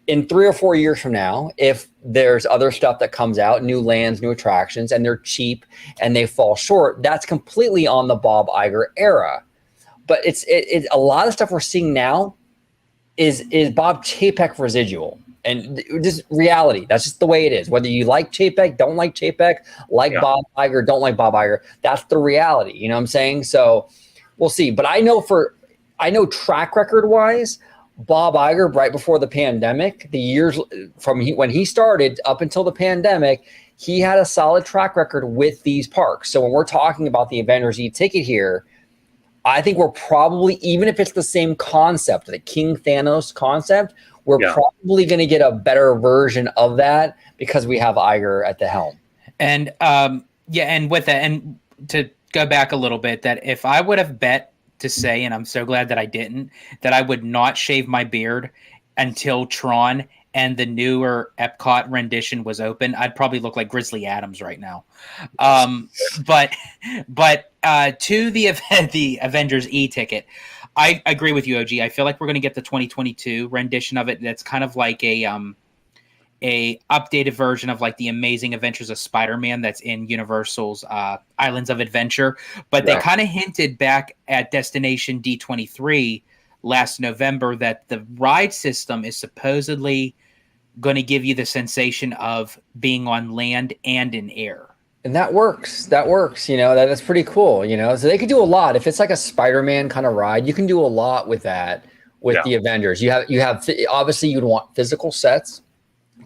in 3 or 4 years from now, if there's other stuff that comes out, new lands, new attractions, and they're cheap and they fall short, that's completely on the Bob Iger era. But it's a lot of stuff we're seeing now is Bob Chapek residual. And just reality. That's just the way it is. Whether you like Chapek, don't like Chapek, Bob Iger, don't like Bob Iger, that's the reality. You know what I'm saying? So we'll see. But I know track record wise, Bob Iger, right before the pandemic, the years from when he started up until the pandemic, he had a solid track record with these parks. So when we're talking about the Avengers e-ticket here, I think we're probably, even if it's the same concept, the King Thanos concept, we're probably going to get a better version of that because we have Iger at the helm. And and with that, and to go back a little bit, that if I would have bet to say, and I'm so glad that I didn't, that I would not shave my beard until Tron and the newer Epcot rendition was open, I'd probably look like Grizzly Adams right now. But to the Avengers e-ticket, I agree with you, OG. I feel like we're going to get the 2022 rendition of it. That's kind of like a updated version of like the Amazing Adventures of Spider-Man that's in Universal's Islands of Adventure. But they kind of hinted back at Destination D23 last November that the ride system is supposedly going to give you the sensation of being on land and in air. And that works. That's pretty cool, So they could do a lot. If it's like a Spider-Man kind of ride, you can do a lot with that with the Avengers. You have obviously you'd want physical sets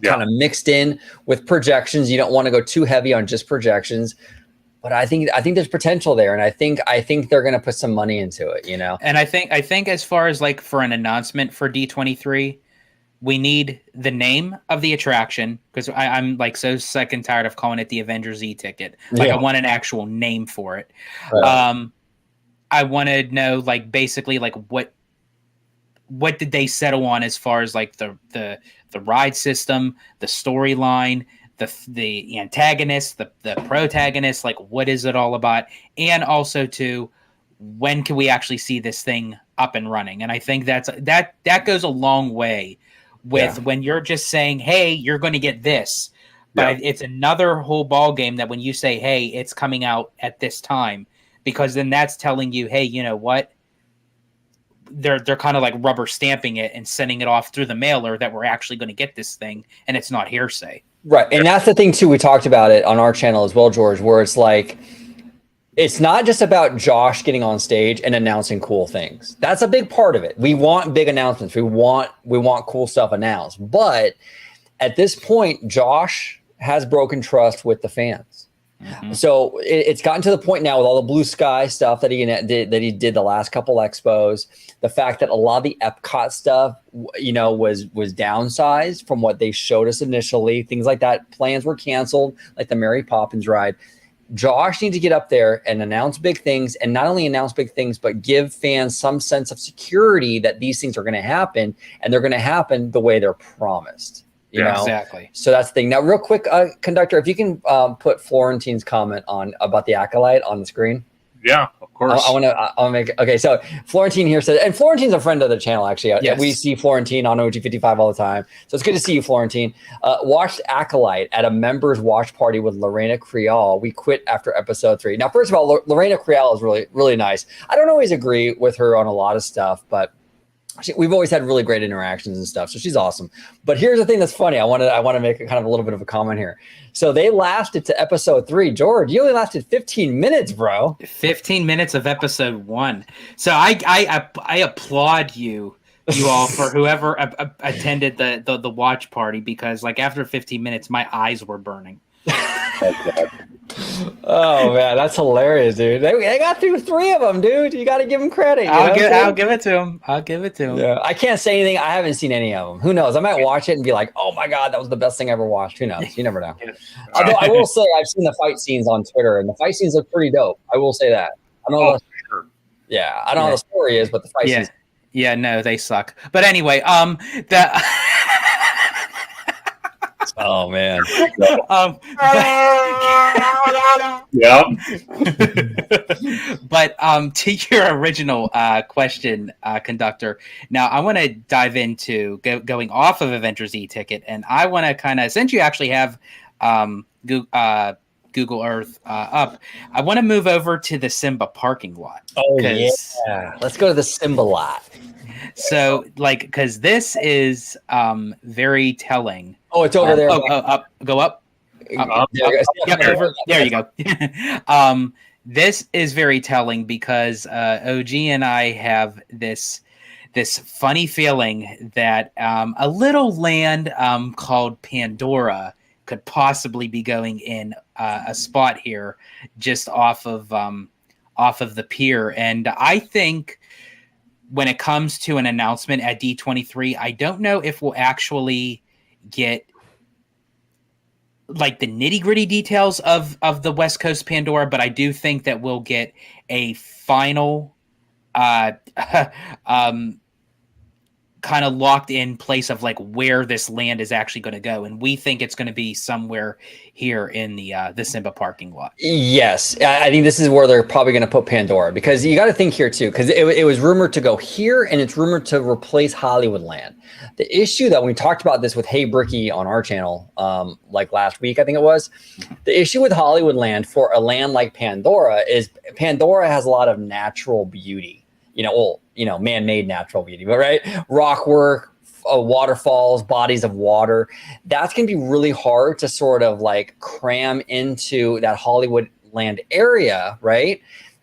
kind of mixed in with projections. You don't want to go too heavy on just projections. But I think there's potential there, and I think they're going to put some money into it, And I think as far as like for an announcement for D23, we need the name of the attraction, because I'm like so sick and tired of calling it the Avengers E-ticket. Like I want an actual name for it. Right. I want to know like basically like what did they settle on as far as like the ride system, the storyline, the antagonist, the protagonist, like what is it all about? And also to when can we actually see this thing up and running? And I think that goes a long way with when you're just saying, hey, you're going to get this, but it's another whole ball game that when you say, hey, it's coming out at this time, because then that's telling you, hey, you know what? They're kind of like rubber stamping it and sending it off through the mailer that we're actually going to get this thing, and it's not hearsay. Right. And that's the thing too. We talked about it on our channel as well, George, where it's like, it's not just about Josh getting on stage and announcing cool things. That's a big part of it. We want big announcements. We want cool stuff announced. But at this point, Josh has broken trust with the fans. Mm-hmm. So it's gotten to the point now with all the blue sky stuff that he did the last couple expos, the fact that a lot of the Epcot stuff, was downsized from what they showed us initially. Things like that, plans were canceled, like the Mary Poppins ride. Josh needs to get up there and announce big things, and not only announce big things, but give fans some sense of security that these things are going to happen, and they're going to happen the way they're promised. You know? Exactly. So that's the thing. Now, real quick, Conductor, if you can put Florentine's comment about the Acolyte on the screen. Yeah, of course. I'll make it. Okay, so Florentine here says, and Florentine's a friend of the channel, actually. Yes. We see Florentine on OG55 all the time. So it's good to see you, Florentine. Watched Acolyte at a members watch party with Lorena Creole. We quit after episode 3. Now, first of all, Lorena Creole is really, really nice. I don't always agree with her on a lot of stuff, but we've always had really great interactions and stuff. So she's awesome. But here's the thing that's funny. I want to make a kind of a little bit of a comment here. So they lasted to episode 3. George, you only lasted 15 minutes, bro. 15 minutes of episode 1. So I applaud you all for whoever attended the watch party, because like after 15 minutes, my eyes were burning. Oh man, that's hilarious, dude. They got through 3 of them, dude. You got to give them credit. I'll give it to them. Yeah, I can't say anything. I haven't seen any of them. Who knows? I might watch it and be like, "Oh my god, that was the best thing I ever watched." Who knows? You never know. Although I will say, I've seen the fight scenes on Twitter, and the fight scenes look pretty dope. I will say that. I don't know. Yeah, I don't know what the story is, but the fight scenes. Yeah, no, they suck. But anyway, Oh man. Yeah. But to your original question, Conductor. Now I want to dive into going off of Avengers E-ticket, and I want to kind of, since you actually have Google Earth up, I want to move over to the Simba parking lot. Oh yeah, let's go to the Simba lot. So, because this is very telling. Oh, it's over there. Up, go up. Up. Yep, over. There you go. This is very telling because OG and I have this funny feeling that a little land called Pandora could possibly be going in a spot here just off of the pier. And I think when it comes to an announcement at D23, I don't know if we'll actually get like the nitty-gritty details of the West Coast Pandora, but I do think that we'll get a final kind of locked in place of like where this land is actually going to go, and we think it's going to be somewhere here in the Simba parking lot. Yes, I think this is where they're probably going to put Pandora, because you got to think here too, because it was rumored to go here, and it's rumored to replace Hollywoodland. The issue that we talked about this with Hey Bricky on our channel, like last week, I think it was, the issue with Hollywoodland for a land like Pandora is Pandora has a lot of natural beauty, man-made natural beauty, but right, rock work, waterfalls, bodies of water. That's going to be really hard to sort of like cram into that Hollywoodland area, right?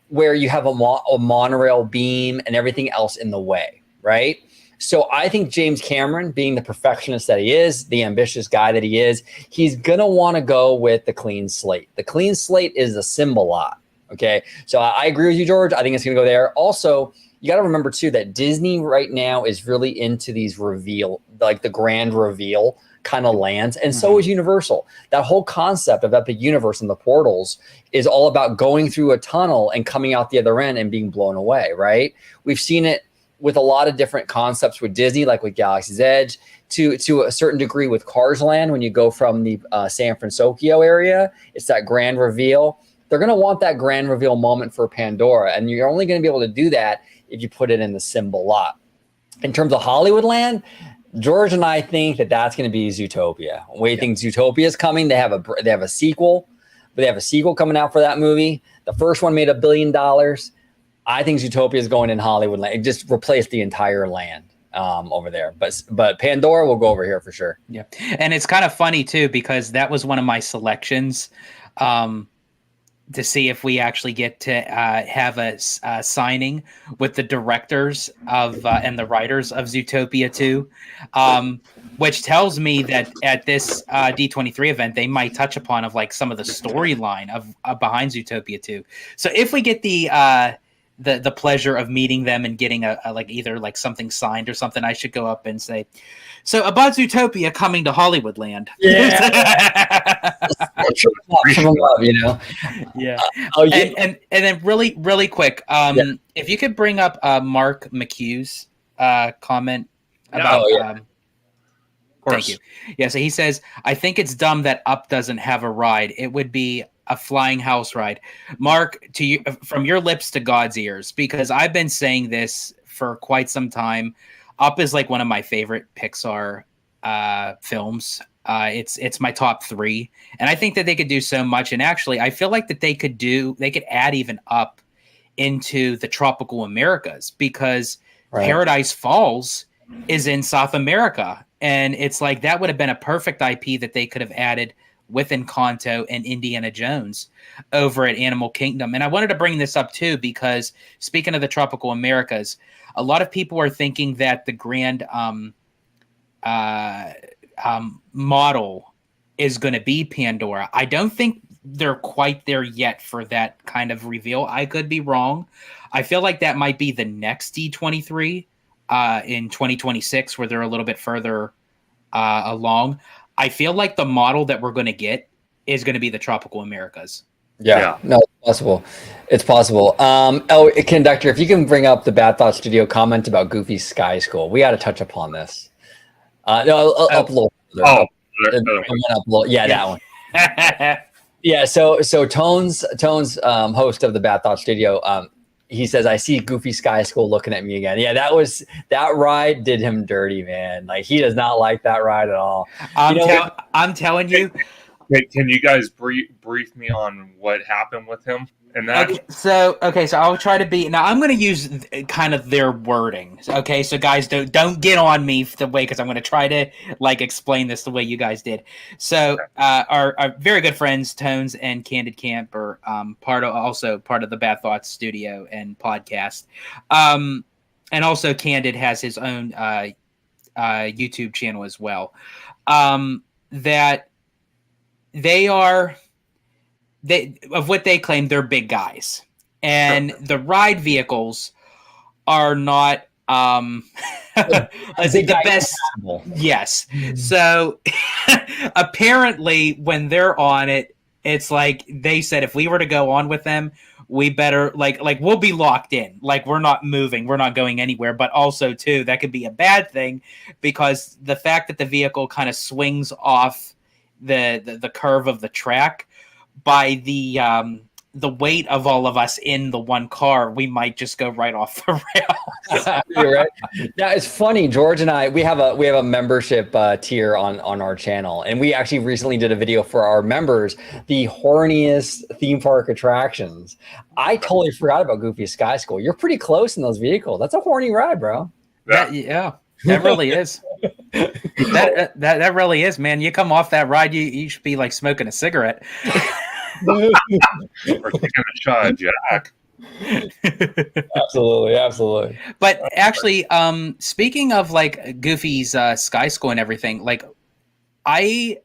Where you have a monorail beam and everything else in the way, right? So I think James Cameron, being the perfectionist that he is, the ambitious guy that he is, he's going to want to go with the clean slate. The clean slate is a Simba lot. Okay. So I agree with you, George. I think it's going to go there. Also, you got to remember too that Disney right now is really into these reveal, like the grand reveal kind of lands. And so is Universal. That whole concept of Epic Universe and the portals is all about going through a tunnel and coming out the other end and being blown away, right? We've seen it with a lot of different concepts with Disney, like with Galaxy's Edge, to a certain degree with Cars Land. When you go from the San Francisco area, it's that grand reveal. They're going to want that grand reveal moment for Pandora, and you're only going to be able to do that if you put it in the Simba lot. In terms of Hollywoodland, George and I think that that's going to be Zootopia. We think Zootopia is coming. They have a sequel, but they have a sequel coming out for that movie. The first one made $1 billion. I think Zootopia is going in Hollywoodland. It just replaced the entire land over there. But Pandora will go over here for sure. Yeah, and it's kind of funny too, because that was one of my selections. To see if we actually get to have a signing with the directors of and the writers of Zootopia 2, which tells me that at this D23 event, they might touch upon of like some of the storyline of behind Zootopia 2. So if we get the pleasure of meeting them and getting a like either like something signed or something, I should go up and say, so about Zootopia coming to Hollywoodland. Yeah. Yeah. And then really quick, if you could bring up Mark McHugh's comment about of course. Thank you. Yeah, so he says, I think it's dumb that Up doesn't have a ride. It would be a flying house ride. Mark, to you, from your lips to God's ears, because I've been saying this for quite some time. Up is like one of my favorite Pixar films. It's my top 3, and I think that they could do so much. And actually, I feel like that they could add even Up into the tropical Americas, because Paradise Falls is in South America, and it's like that would have been a perfect IP that they could have added with Encanto and Indiana Jones over at Animal Kingdom. And I wanted to bring this up too, because speaking of the tropical Americas, a lot of people are thinking that the grand model is going to be Pandora. I don't think they're quite there yet for that kind of reveal. I could be wrong. I feel like that might be the next D23 in 2026, where they're a little bit further along. I feel like the model that we're going to get is going to be the tropical Americas. Yeah. No, it's possible. It's possible. Conductor, if you can bring up the Bad Thought Studio comment about Goofy's Sky School, we got to touch upon this. Up a little. That one. Yeah. So Tones, host of the Bad Thought Studio, he says, I see Goofy Sky School looking at me again. Yeah, that ride did him dirty, man. Like, he does not like that ride at all. I'm telling you. Can you guys brief me on what happened with him? And that. Okay, so I'll try to be. Now I'm going to use kind of their wording. Okay, so guys, don't get on me the way, because I'm going to try to like explain this the way you guys did. So our very good friends Tones and Candid Camp are part of the Bad Thoughts Studio and podcast, and also Candid has his own YouTube channel as well. That of what they claim, they're big guys, and the ride vehicles are not the best. Yes. So apparently when they're on it, it's like they said, if we were to go on with them, we better like we'll be locked in. Like we're not moving, we're not going anywhere. But also too, that could be a bad thing because the fact that the vehicle kind of swings off the curve of the track by the weight of all of us in the one car, we might just go right off the rails. You're right. Now it's funny, George and I, we have a membership tier on our channel, and we actually recently did a video for our members, the horniest theme park attractions. I totally forgot about Goofy Sky School. You're pretty close in those vehicles. That's a horny ride, bro. That really is. that really is, man. You come off that ride, you should be like smoking a cigarette. Or taking a shot of Jack. Absolutely. But actually, speaking of like Goofy's Sky School and everything, like I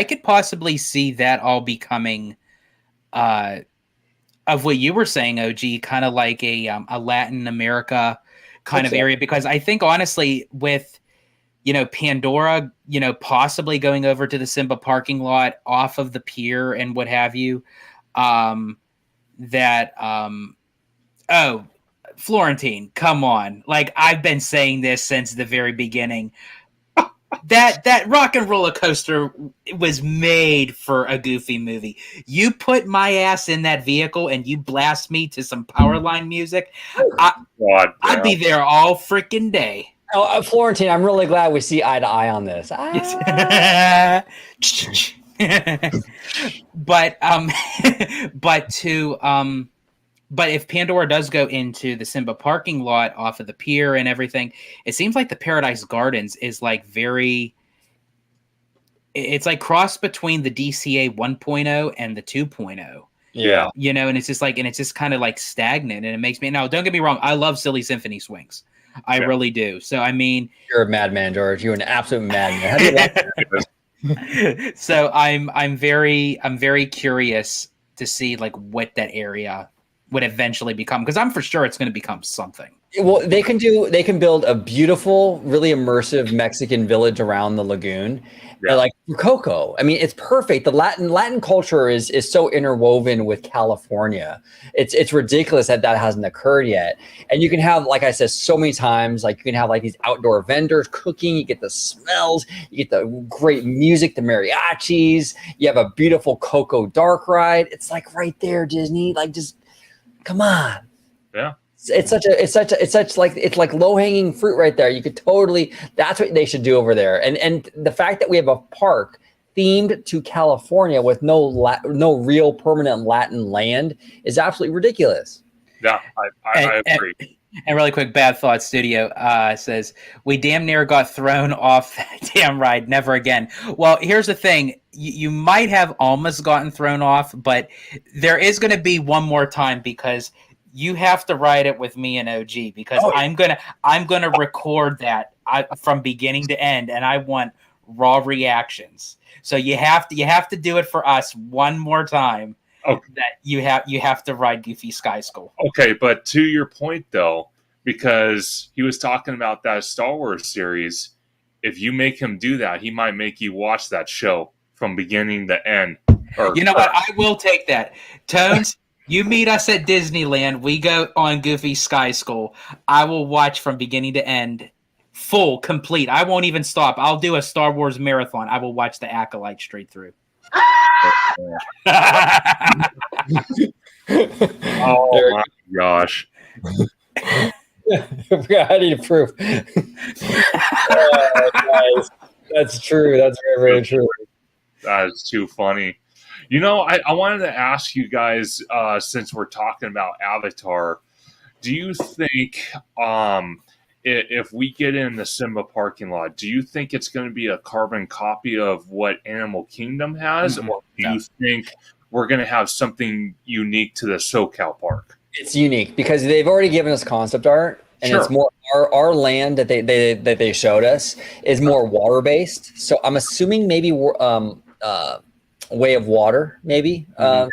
could possibly see that all becoming of what you were saying, OG, kind of like a Latin America kind of area, because I think honestly with Pandora, possibly going over to the Simba parking lot off of the pier and what have you, Florentine, come on. Like I've been saying this since the very beginning. That Rock and Roller Coaster was made for a Goofy movie. You put my ass in that vehicle and you blast me to some Powerline music, I'd be there all freaking day. Oh, Florentine, I'm really glad we see eye to eye on this. But if Pandora does go into the Simba parking lot off of the pier and everything, it seems like the Paradise Gardens is like it's like cross between the DCA 1.0 and the 2.0. Yeah. And it's just kind of like stagnant, and it makes me, now don't get me wrong, I love Silly Symphony Swings. I really do. So, I mean, you're a madman, George. You're an absolute madman. How do you like that? So I'm very curious to see like what that area would eventually become, because I'm for sure it's going to become something. Well, they can build a beautiful, really immersive Mexican village around the lagoon. Like Coco. I mean, it's perfect. The Latin culture is so interwoven with California. It's ridiculous that hasn't occurred yet. And you can have, like I said so many times, like you can have like these outdoor vendors cooking. You get the smells. You get the great music, the mariachis. You have a beautiful Coco dark ride. It's like right there, Disney. Like just come on. Yeah. It's like low-hanging fruit right there. You could totally, that's what they should do over there. And the fact that we have a park themed to California with no real permanent Latin land is absolutely ridiculous. Yeah, I agree. And really quick, Bad Thought Studio says, we damn near got thrown off that damn ride. Never again. Well, here's the thing. You might have almost gotten thrown off, but there is going to be one more time, because you have to ride it with me and OG, because I'm gonna record that from beginning to end, and I want raw reactions. So you have to do it for us one more time. Okay. That you have to ride Goofy Sky School. Okay, but to your point though, because he was talking about that Star Wars series, if you make him do that, he might make you watch that show from beginning to end. You know what? I will take that. Tones. You meet us at Disneyland. We go on Goofy Sky School. I will watch from beginning to end, full, complete. I won't even stop. I'll do a Star Wars marathon. I will watch the Acolyte straight through. Oh my gosh. I need proof. Nice. That's true. That's very, very true. That is too funny. I wanted to ask you guys, since we're talking about Avatar, do you think if we get in the Simba parking lot, do you think it's going to be a carbon copy of what Animal Kingdom has? Mm-hmm. Or do you think we're going to have something unique to the SoCal park? It's unique because they've already given us concept art. And it's more our land that they showed us is more water based. So I'm assuming maybe Way of Water, maybe. But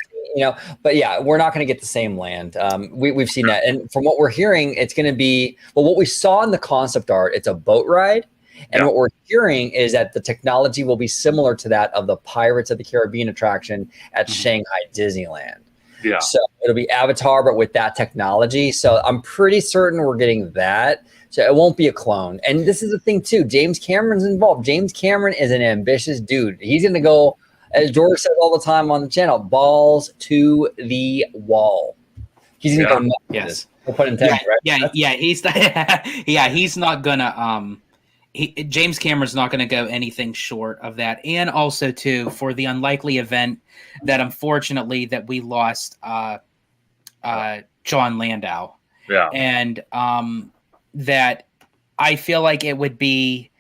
yeah, we're not going to get the same land. We've seen that, and from what we're hearing, it's going to be what we saw in the concept art. It's a boat ride, and what we're hearing is that the technology will be similar to that of the Pirates of the Caribbean attraction at Shanghai Disneyland. Yeah. So it'll be Avatar, but with that technology. So I'm pretty certain we're getting that. So it won't be a clone. And this is the thing too. James Cameron's involved. James Cameron is an ambitious dude. He's going to go, as George says all the time on the channel, balls to the wall. He's going to go nuts. Yes. We'll put intended, right? He's not gonna James Cameron's not gonna go anything short of that. And also too, for the unlikely event that unfortunately that we lost John Landau. Yeah. And that I feel like it would be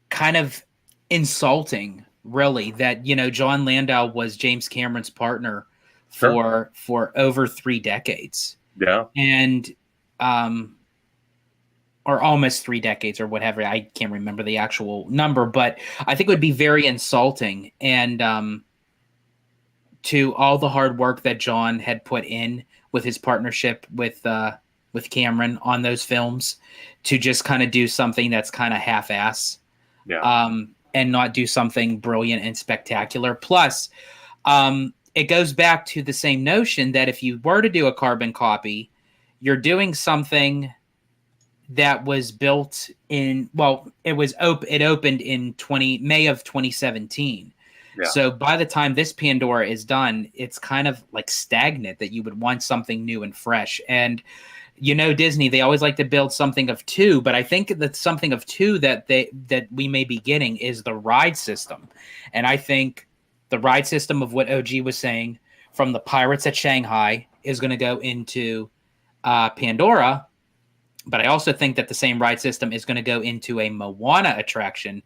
kind of insulting, really, that John Landau was James Cameron's partner for over 3 decades. Yeah. And or almost 3 decades or whatever. I can't remember the actual number, but I think it would be very insulting and to all the hard work that John had put in with his partnership with Cameron on those films, to just kind of do something that's kind of half-ass. Yeah. And not do something brilliant and spectacular. Plus, it goes back to the same notion that if you were to do a carbon copy, you're doing something that was built in, it opened in May of 2017. Yeah. So by the time this Pandora is done, it's kind of like stagnant, that you would want something new and fresh. And Disney, they always like to build something of 2, but I think that something of 2 that we may be getting is the ride system. And I think the ride system of what OG was saying from the Pirates at Shanghai is going to go into Pandora. But I also think that the same ride system is going to go into a Moana attraction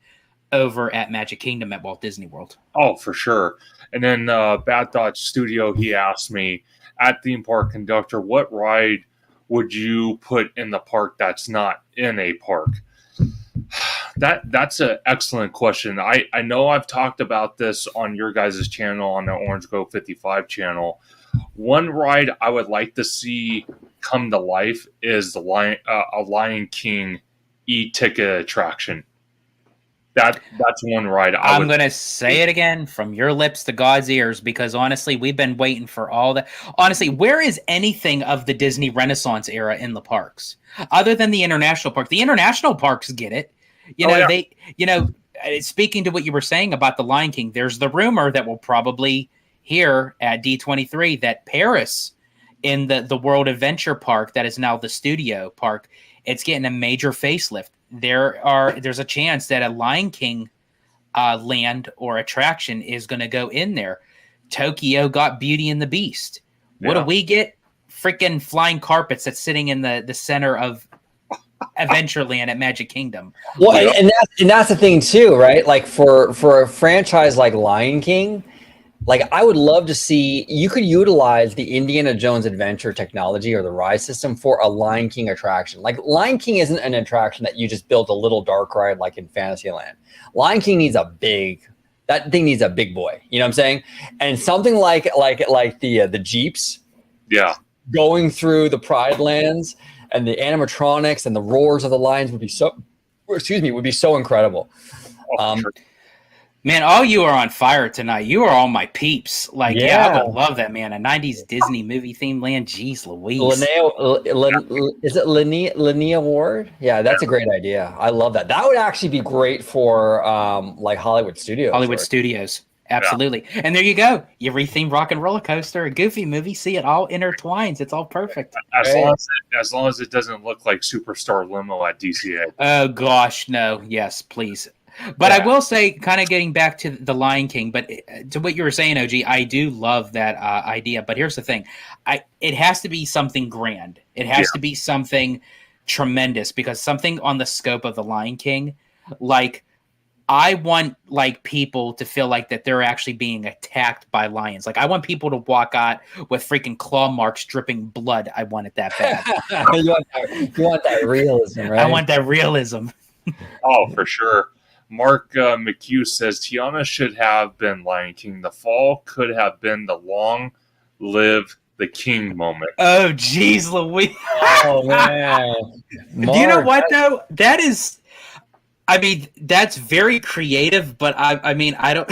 over at Magic Kingdom at Walt Disney World. Oh, for sure. And then Bad Thought Studio, he asked me, at Theme Park Conductor, what ride would you put in the park that's not in a park? That's an excellent question. I know I've talked about this on your guys' channel, on the Orange Grove 55 channel. One ride I would like to see come to life is a Lion King e-ticket attraction. That's one ride. I'm going to say it again from your lips to God's ears, because honestly, we've been waiting for all that. Honestly, where is anything of the Disney Renaissance era in the parks other than the international park? The international parks get it. Speaking to what you were saying about the Lion King, there's the rumor that we'll probably hear at D23 that Paris, in the World Adventure Park that is now the Studio Park, it's getting a major facelift. There's a chance that a Lion King land or attraction is going to go in there. Tokyo got Beauty and the Beast. What do we get? Freaking flying carpets that's sitting in the center of Adventureland at Magic Kingdom. Well, and that's the thing too, right? Like for a franchise like Lion King, like I would love to see, you could utilize the Indiana Jones Adventure technology or the ride system for a Lion King attraction. Like Lion King isn't an attraction that you just build a little dark ride like in Fantasyland. Lion King needs that thing needs a big boy. You know what I'm saying? And something like the Jeeps, going through the Pride Lands and the animatronics and the roars of the lions would be so incredible. Sure. Man, all you are on fire tonight. You are all my peeps. Like, I would love that, man. A 90s Disney movie themed land. Jeez Louise. Is it Linnea Ward? Yeah, that's a great idea. I love that. That would actually be great for like Hollywood Studios. Hollywood Studios. Absolutely. Yeah. And there you go. You retheme Rock and Roller Coaster, a Goofy movie. See, it all intertwines. It's all perfect. As long as it doesn't look like Superstar Limo at DCA. Oh, gosh, no. Yes, please. But I will say, kind of getting back to the Lion King, but to what you were saying, OG, I do love that idea. But here's the thing. It has to be something grand. It has to be something tremendous, because something on the scope of the Lion King, like, I want like people to feel like that they're actually being attacked by lions. Like I want people to walk out with freaking claw marks dripping blood. I want it that bad. you want that realism, right? I want that realism. Oh, for sure. Mark McHugh says Tiana should have been Lion King. The fall could have been the long live the king moment. Oh, geez, Louise. Oh, man. Do you know what, though? That is... I mean, that's very creative, but I mean, I don't...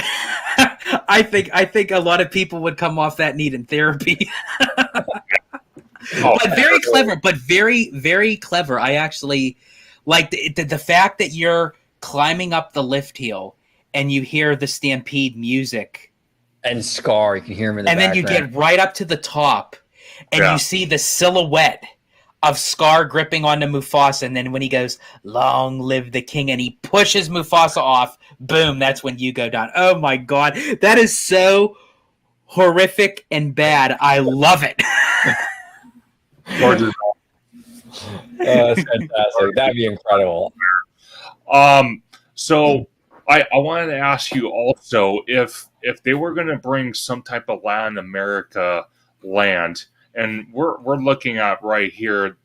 I think a lot of people would come off that needing therapy. But very clever, but very, very clever. I actually like the fact that you're climbing up the lift hill and you hear the Stampede music. And Scar, you can hear him in the background. And then you get right up to the top and you see the silhouette of Scar gripping onto Mufasa. And then when he goes, "Long live the king," and he pushes Mufasa off, boom, that's when you go down. Oh my God. That is so horrific and bad. I love it. That's fantastic. That'd be incredible. So I wanted to ask you also if they were going to bring some type of Latin America land, and we're looking at right here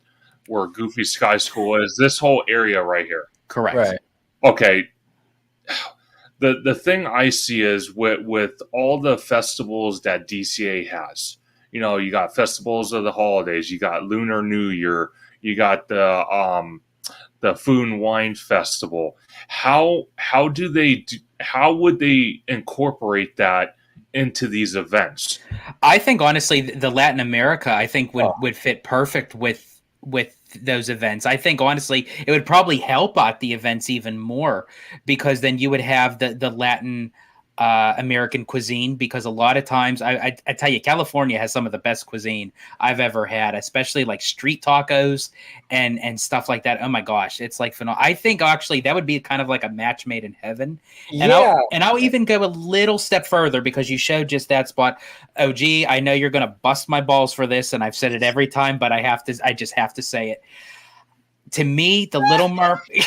where Goofy Sky School is, this whole area right here. Correct. Right. Okay. The thing I see is with all the festivals that DCA has, you know, you got festivals of the holidays, you got Lunar New Year, you got the Food and Wine Festival. How would they incorporate that into these events? I think honestly, the Latin America, I think would fit perfect with those events. I think honestly, it would probably help out the events even more, because then you would have the Latin American cuisine, because a lot of times I tell you, California has some of the best cuisine I've ever had, especially like street tacos and stuff like that. Oh my gosh, it's like phenomenal. I think actually that would be kind of like a match made in heaven. And I'll even go a little step further, because you showed just that spot. OG, I know you're gonna bust my balls for this, and I've said it every time, but I just have to say it. To me, the Little Mermaid.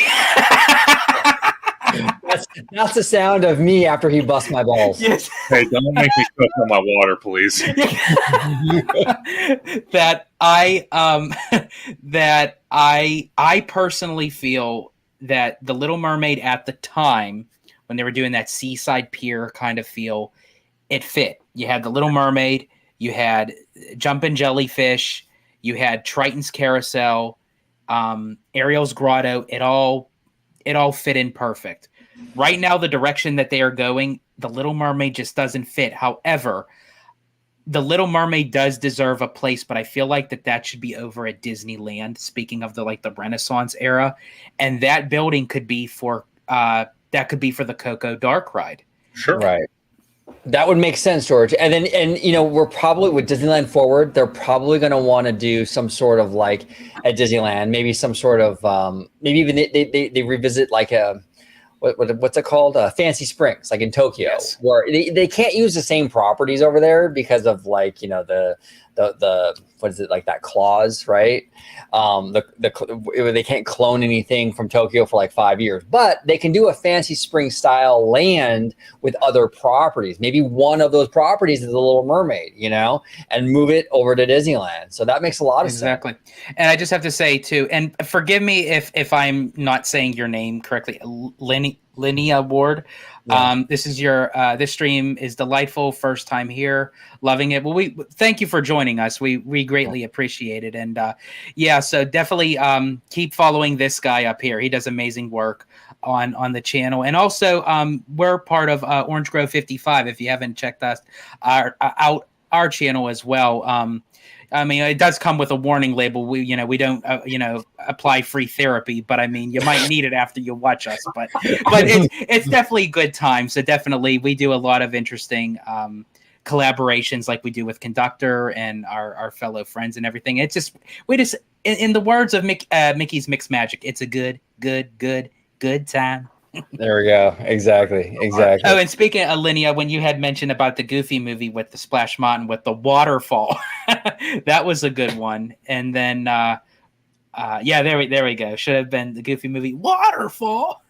That's the sound of me after he busts my balls. Yes. Hey, don't make me cook on my water, please. that I personally feel that the Little Mermaid at the time, when they were doing that seaside pier kind of feel, it fit. You had the Little Mermaid, you had Jumpin' Jellyfish, you had Triton's Carousel, Ariel's Grotto. It all fit in perfect. Right now, the direction that they are going, the Little Mermaid just doesn't fit. However, the Little Mermaid does deserve a place, but I feel like that should be over at Disneyland. Speaking of the Renaissance era, and that building could be for the Coco Dark ride. Sure, right. That would make sense, George. And you know, we're probably with Disneyland Forward, they're probably going to want to do some sort of like at Disneyland, maybe some sort of maybe even they revisit like a what's it called? Fancy Springs, like in Tokyo, yes. Where they can't use the same properties over there because of like, you know, the what is it, like that clause, right? They can't clone anything from Tokyo for like 5 years, but they can do a Fancy Spring style land with other properties. Maybe one of those properties is the Little Mermaid, you know, and move it over to Disneyland. So that makes a lot of sense. Exactly. And I just have to say too, and forgive me if I'm not saying your name correctly, Linnea Ward. Yeah. This stream is delightful. First time here, loving it. Well, we thank you for joining us. We greatly appreciate it. And so definitely keep following this guy up here. He does amazing work on the channel. And also we're part of Orange Grove 55. If you haven't checked us out our channel as well. I mean, it does come with a warning label. We don't, apply free therapy, but I mean, you might need it after you watch us. But it's definitely a good time. So definitely, we do a lot of interesting collaborations, like we do with Conductor and our fellow friends and everything. It's just in the words of Mickey's Mixed Magic, it's a good time. There we go. Exactly. Oh, and speaking of Linnea, when you had mentioned about the Goofy movie with the Splash Mountain with the waterfall, that was a good one. And then, there we go. Should have been the Goofy movie waterfall.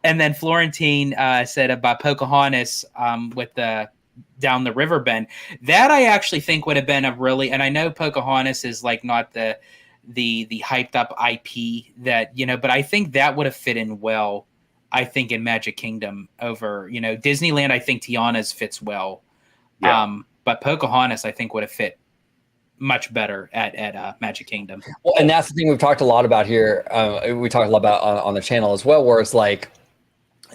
And then Florentine said about Pocahontas with the down the river bend. That I actually think would have been a really, and I know Pocahontas is like not the hyped up IP that, but I think that would have fit in well, I think, in Magic Kingdom over, Disneyland. I think Tiana's fits well. Yeah. But Pocahontas, I think, would have fit much better at Magic Kingdom. Well, and that's the thing we've talked a lot about here. We talked a lot about on the channel as well, where it's like,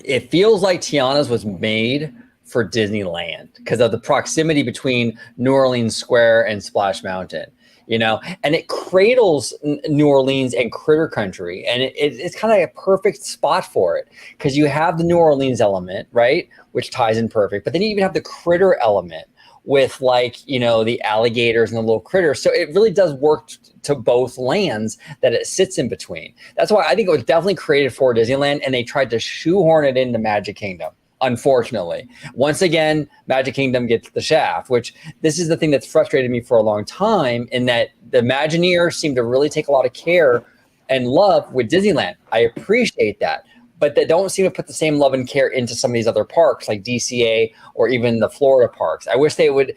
it feels like Tiana's was made for Disneyland because of the proximity between New Orleans Square and Splash Mountain. And it cradles New Orleans and Critter Country, and it's kind of a perfect spot for it because you have the New Orleans element, right, which ties in perfect, but then you even have the Critter element with the alligators and the little critters. So it really does work to both lands that it sits in between. That's why I think it was definitely created for Disneyland, and they tried to shoehorn it into Magic Kingdom. Unfortunately, once again, Magic Kingdom gets the shaft, which this is the thing that's frustrated me for a long time, in that the Imagineers seem to really take a lot of care and love with Disneyland. I appreciate that, but they don't seem to put the same love and care into some of these other parks like DCA or even the Florida parks. I wish they would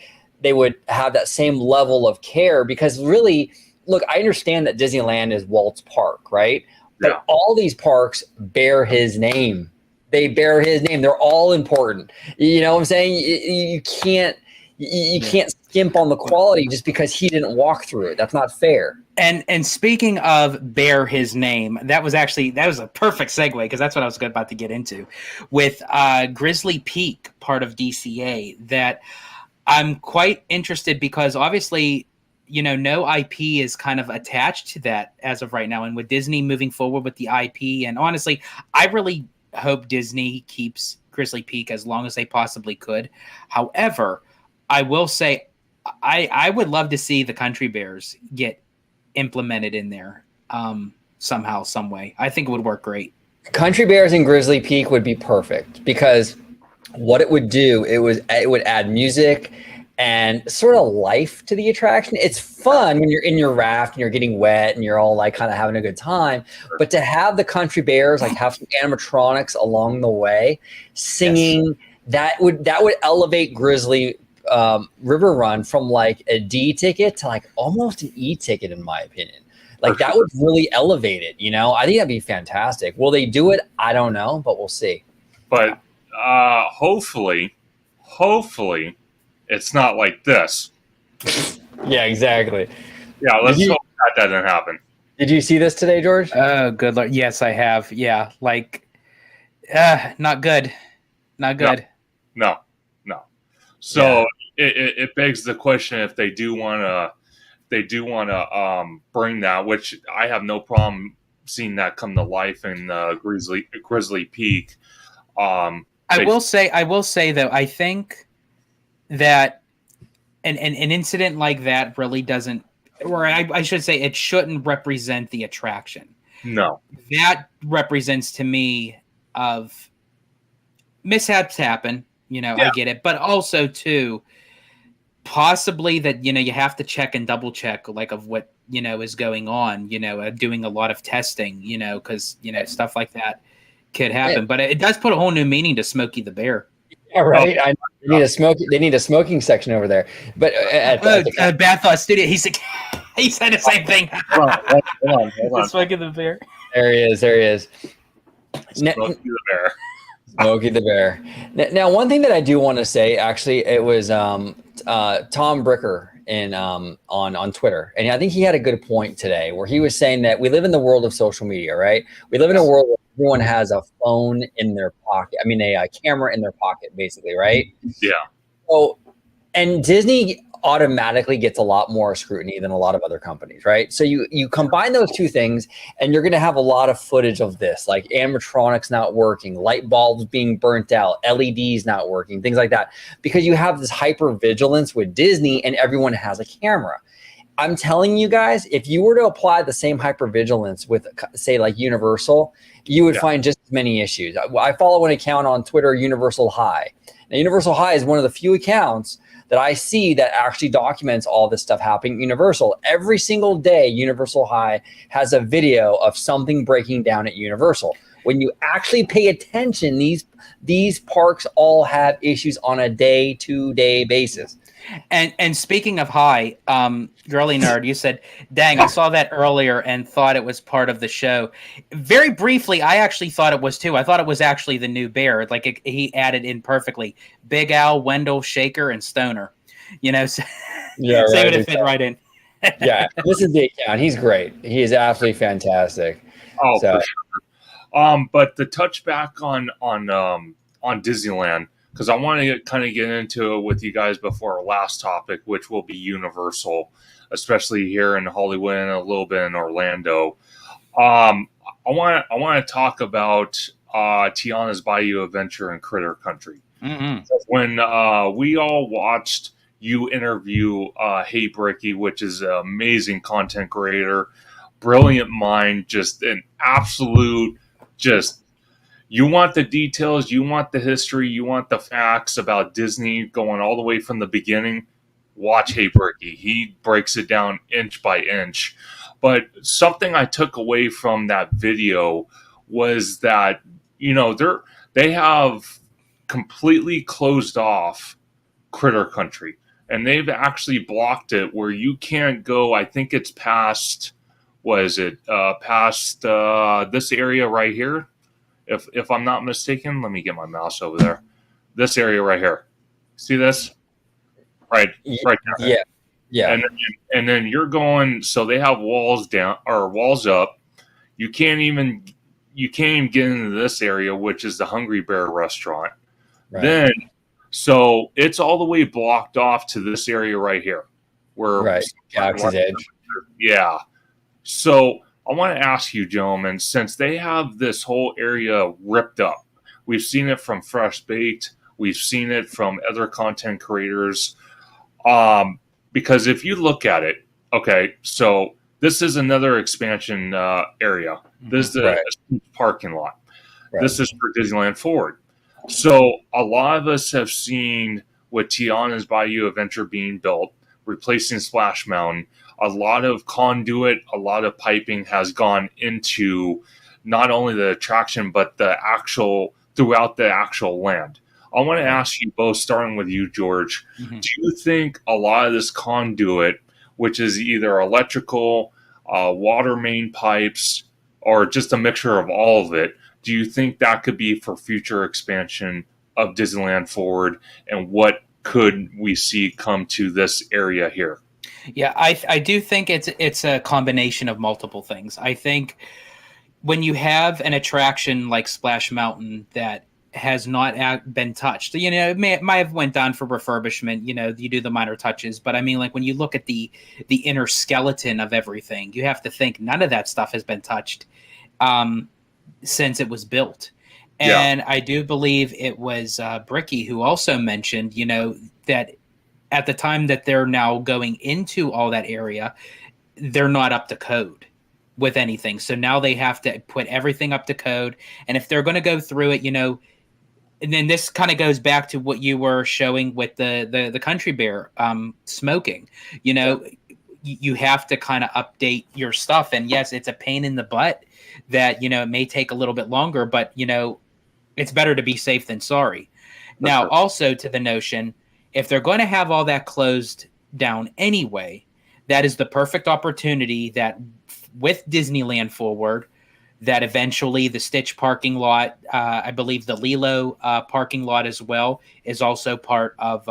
have that same level of care, because really, look, I understand that Disneyland is Walt's park, right? Yeah. But all these parks bear his name. They bear his name. They're all important. You know what I'm saying? You can't skimp on the quality just because he didn't walk through it. That's not fair. And speaking of bear his name, that was a perfect segue, because that's what I was about to get into with Grizzly Peak, part of DCA, that I'm quite interested, because obviously, no IP is kind of attached to that as of right now. And with Disney moving forward with the IP, and honestly, I really hope Disney keeps Grizzly Peak as long as they possibly could. However, I will say I would love to see the Country Bears get implemented in there somehow, some way. I think it would work great. Country Bears and Grizzly Peak would be perfect, because what it would do, it would add music and sort of life to the attraction. It's fun when you're in your raft and you're getting wet and you're all kind of having a good time. But to have the Country Bears have some animatronics along the way singing, yes, that would elevate Grizzly River Run from a D ticket to almost an E ticket, in my opinion. That would really elevate it. I think that'd be fantastic. Will they do it? I don't know, but we'll see. But hopefully it's not like this. Yeah, exactly. Yeah, let's hope that doesn't happen. Did you see this today, George? Oh, good Lord. Yes, I have. Yeah, not good. Not good. No. So it begs the question, if they do want to bring that, which I have no problem seeing that come to life in Grizzly Peak. I will say though, I think that an incident like that really doesn't, or I should say, it shouldn't represent the attraction. No, that represents to me of mishaps happen. I get it, but also too, possibly that you have to check and double check of what is going on. Doing a lot of testing. Because stuff like that could happen. But it does put a whole new meaning to Smokey the Bear. Yeah, right. I know. They need a smoking section over there. But Bad Thought Studio, he said the same thing. Hold on. Smokey the Bear. There he is. Smokey the Bear. Smokey the Bear. Now, one thing that I do want to say, actually, it was Tom Bricker on Twitter, and I think he had a good point today, where he was saying that we live in the world of social media, right? We live in a world where everyone has a phone in their pocket. I mean, a camera in their pocket, basically, right? Yeah. So, and Disney automatically gets a lot more scrutiny than a lot of other companies, right? So you combine those two things, and you're going to have a lot of footage of this, like animatronics not working, light bulbs being burnt out, LEDs not working, things like that, because you have this hyper vigilance with Disney, and everyone has a camera. I'm telling you guys, if you were to apply the same hyper vigilance with, say, Universal, you would find just as many issues. I follow an account on Twitter, Universal High. Now, Universal High is one of the few accounts that I see that actually documents all this stuff happening at Universal. Every single day, Universal High has a video of something breaking down at Universal. When you actually pay attention, these parks all have issues on a day-to-day basis. And speaking of High, girly nerd, you said, dang, I saw that earlier and thought it was part of the show. Very briefly, I actually thought it was too. I thought it was actually the new bear. He added in perfectly. Big Al, Wendell, Shaker, and Stoner. Yeah, so it would fit right in. Yeah, this is the account. He's great. He is absolutely fantastic. Oh, for sure. But the touchback on Disneyland, because I want to kind of get into it with you guys before our last topic, which will be Universal, especially here in Hollywood and a little bit in Orlando. I want to talk about Tiana's Bayou Adventure in Critter Country. Mm-hmm. When we all watched you interview Hey Bricky, which is an amazing content creator, brilliant mind, just an absolute, just, you want the details, you want the history, you want the facts about Disney going all the way from the beginning. Watch Hey Bricky. He breaks it down inch by inch. But something I took away from that video was that, they have completely closed off Critter Country, and they've actually blocked it where you can't go. I think it's past, past this area right here, if I'm not mistaken. Let me get my mouse over there. This area right here. See this? Right there. Yeah. And then you're going. So they have walls down or walls up. You can't even get into this area, which is the Hungry Bear restaurant. Right. Then, so it's all the way blocked off to this area right here, where Galaxy's Edge. Yeah. So I want to ask you, gentlemen, since they have this whole area ripped up, we've seen it from Fresh Baked, we've seen it from other content creators. Because if you look at it, okay, so this is another expansion area. This is the parking lot. Right. This is for Disneyland Forward. So a lot of us have seen with Tiana's Bayou Adventure being built, replacing Splash Mountain, a lot of conduit, a lot of piping has gone into not only the attraction, but throughout the actual land. I want to ask you both, starting with you, George, do you think a lot of this conduit, which is either electrical, water main pipes, or just a mixture of all of it, do you think that could be for future expansion of Disneyland Forward? And what could we see come to this area here? Yeah, I do think it's a combination of multiple things. I think when you have an attraction like Splash Mountain that has not been touched, it might have went down for refurbishment, you do the minor touches, but I mean, like, when you look at the inner skeleton of everything, you have to think none of that stuff has been touched since it was built. And I do believe it was Bricky who also mentioned, that at the time that they're now going into all that area, they're not up to code with anything. So now they have to put everything up to code. And if they're going to go through it, and then this kind of goes back to what you were showing with the Country Bear smoking, you have to kind of update your stuff. And yes, it's a pain in the butt that, it may take a little bit longer, but, it's better to be safe than sorry. Now, also to the notion, if they're going to have all that closed down anyway, that is the perfect opportunity that with Disneyland Forward, that eventually the Stitch parking lot, I believe the Lilo parking lot as well, is also part of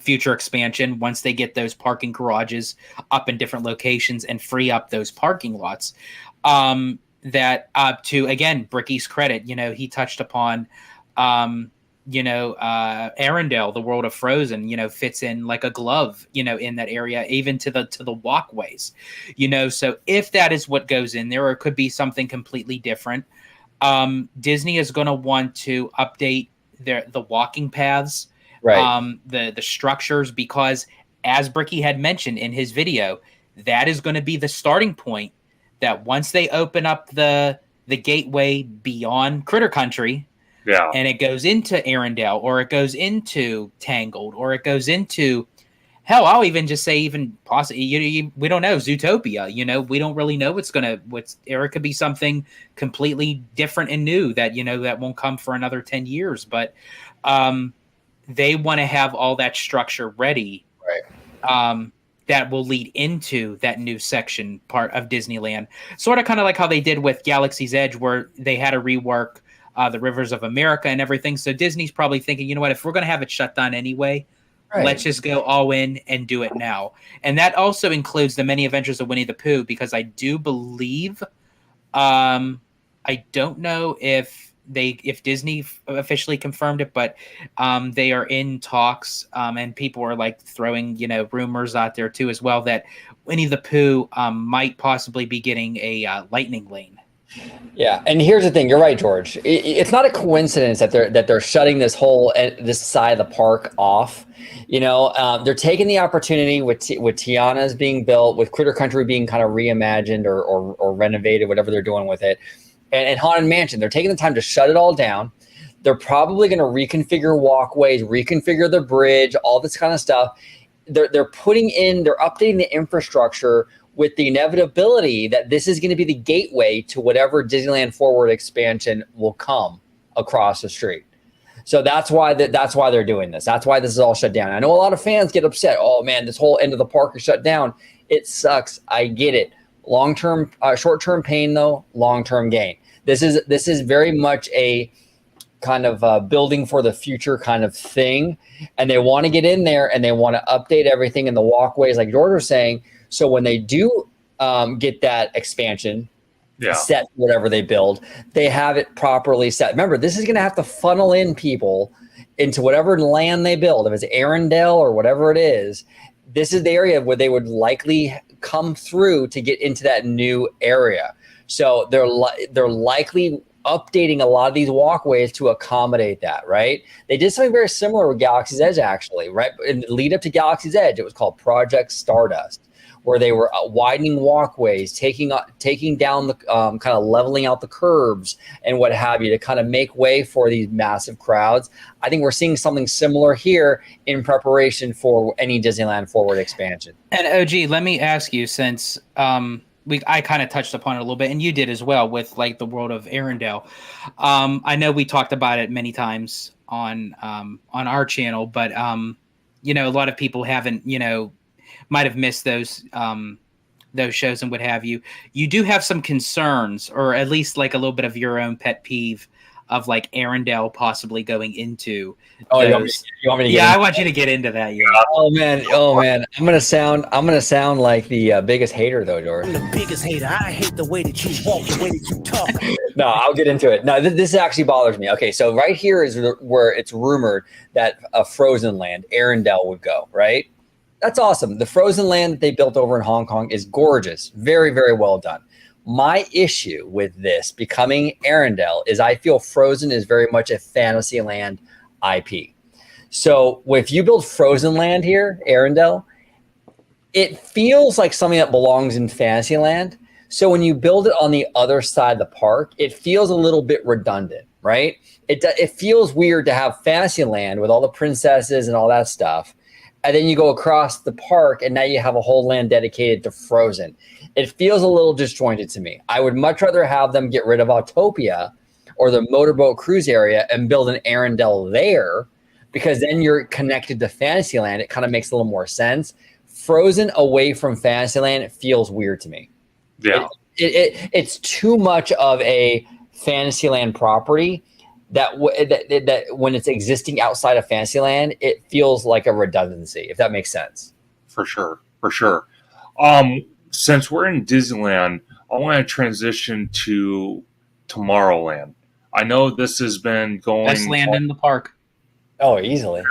future expansion once they get those parking garages up in different locations and free up those parking lots. That to, again, Bricky's credit, he touched upon, Arendelle, the world of Frozen, fits in like a glove, in that area, even to the walkways, so if that is what goes in there, or it could be something completely different. Disney is going to want to update the walking paths, the structures, because as Bricky had mentioned in his video, that is going to be the starting point, that once they open up the gateway beyond Critter Country, and it goes into Arendelle, or it goes into Tangled, or it goes into, hell, I'll even just say possibly, we don't know, Zootopia, we don't really know or it could be something completely different and new that, that won't come for another 10 years. But they want to have all that structure ready. That will lead into that new section part of Disneyland. Sort of kind of like how they did with Galaxy's Edge, where they had to rework the Rivers of America and everything. So Disney's probably thinking, you know what, if we're going to have it shut down anyway, let's just go all in and do it now. And that also includes the many adventures of Winnie the Pooh, because I do believe, I don't know if if Disney officially confirmed it, but they are in talks, and people are like throwing rumors out there too as well that Winnie the Pooh might possibly be getting a lightning lane. Yeah, and here's the thing. You're right, George. It's not a coincidence that they're shutting this side of the park off. They're taking the opportunity with Tiana's being built, with Critter Country being kind of reimagined or renovated, whatever they're doing with it, and Haunted Mansion. They're taking the time to shut it all down. They're probably going to reconfigure walkways, reconfigure the bridge, all this kind of stuff. They're updating the infrastructure with the inevitability that this is going to be the gateway to whatever Disneyland Forward expansion will come across the street. So that's why they're doing this. That's why this is all shut down. I know a lot of fans get upset. Oh man, this whole end of the park is shut down. It sucks. I get it. Short-term pain though, long-term gain. This is very much a kind of building for the future kind of thing. And they want to get in there and they want to update everything in the walkways, like George was saying. So when they do get that expansion set, whatever they build, they have it properly set. Remember, this is going to have to funnel in people into whatever land they build. If it's Arendelle or whatever it is, this is the area where they would likely come through to get into that new area. So they're likely updating a lot of these walkways to accommodate that, right? They did something very similar with Galaxy's Edge, actually, right? In the lead up to Galaxy's Edge, it was called Project Stardust, where they were widening walkways, taking down the kind of leveling out the curbs and what have you to kind of make way for these massive crowds. I think we're seeing something similar here in preparation for any Disneyland Forward expansion. And OG, let me ask you, since I kind of touched upon it a little bit, and you did as well with like the world of Arendelle. I know we talked about it many times on our channel, but a lot of people haven't, might have missed those shows and what have you. You do have some concerns, or at least like a little bit of your own pet peeve of like Arendelle possibly going into. Oh, those. You want me to yeah, I want you to get into that. Yeah. Oh man, I'm gonna sound like the biggest hater though, George. I'm the biggest hater. I hate the way that you walk, the way that you talk. No, I'll get into it. No, this actually bothers me. Okay, so right here is where it's rumored that a Frozen Land, Arendelle, would go, right? That's awesome. The Frozen Land that they built over in Hong Kong is gorgeous. Very, very well done. My issue with this becoming Arendelle is I feel Frozen is very much a Fantasyland IP. So if you build Frozen Land here, Arendelle, it feels like something that belongs in Fantasyland. So when you build it on the other side of the park, it feels a little bit redundant, right? It feels weird to have Fantasyland with all the princesses and all that stuff, and then you go across the park and now you have a whole land dedicated to Frozen. It feels a little disjointed to me. I would much rather have them get rid of Autopia or the motorboat cruise area and build an Arendelle there, because then you're connected to Fantasyland. It kind of makes a little more sense. Frozen away from Fantasyland, it feels weird to me. Yeah. It's too much of a Fantasyland property that when it's existing outside of Fantasyland, it feels like a redundancy, if that makes sense. For sure. Since we're in Disneyland, I want to transition to Tomorrowland. I know this has been going Best land in the park. Oh, easily. More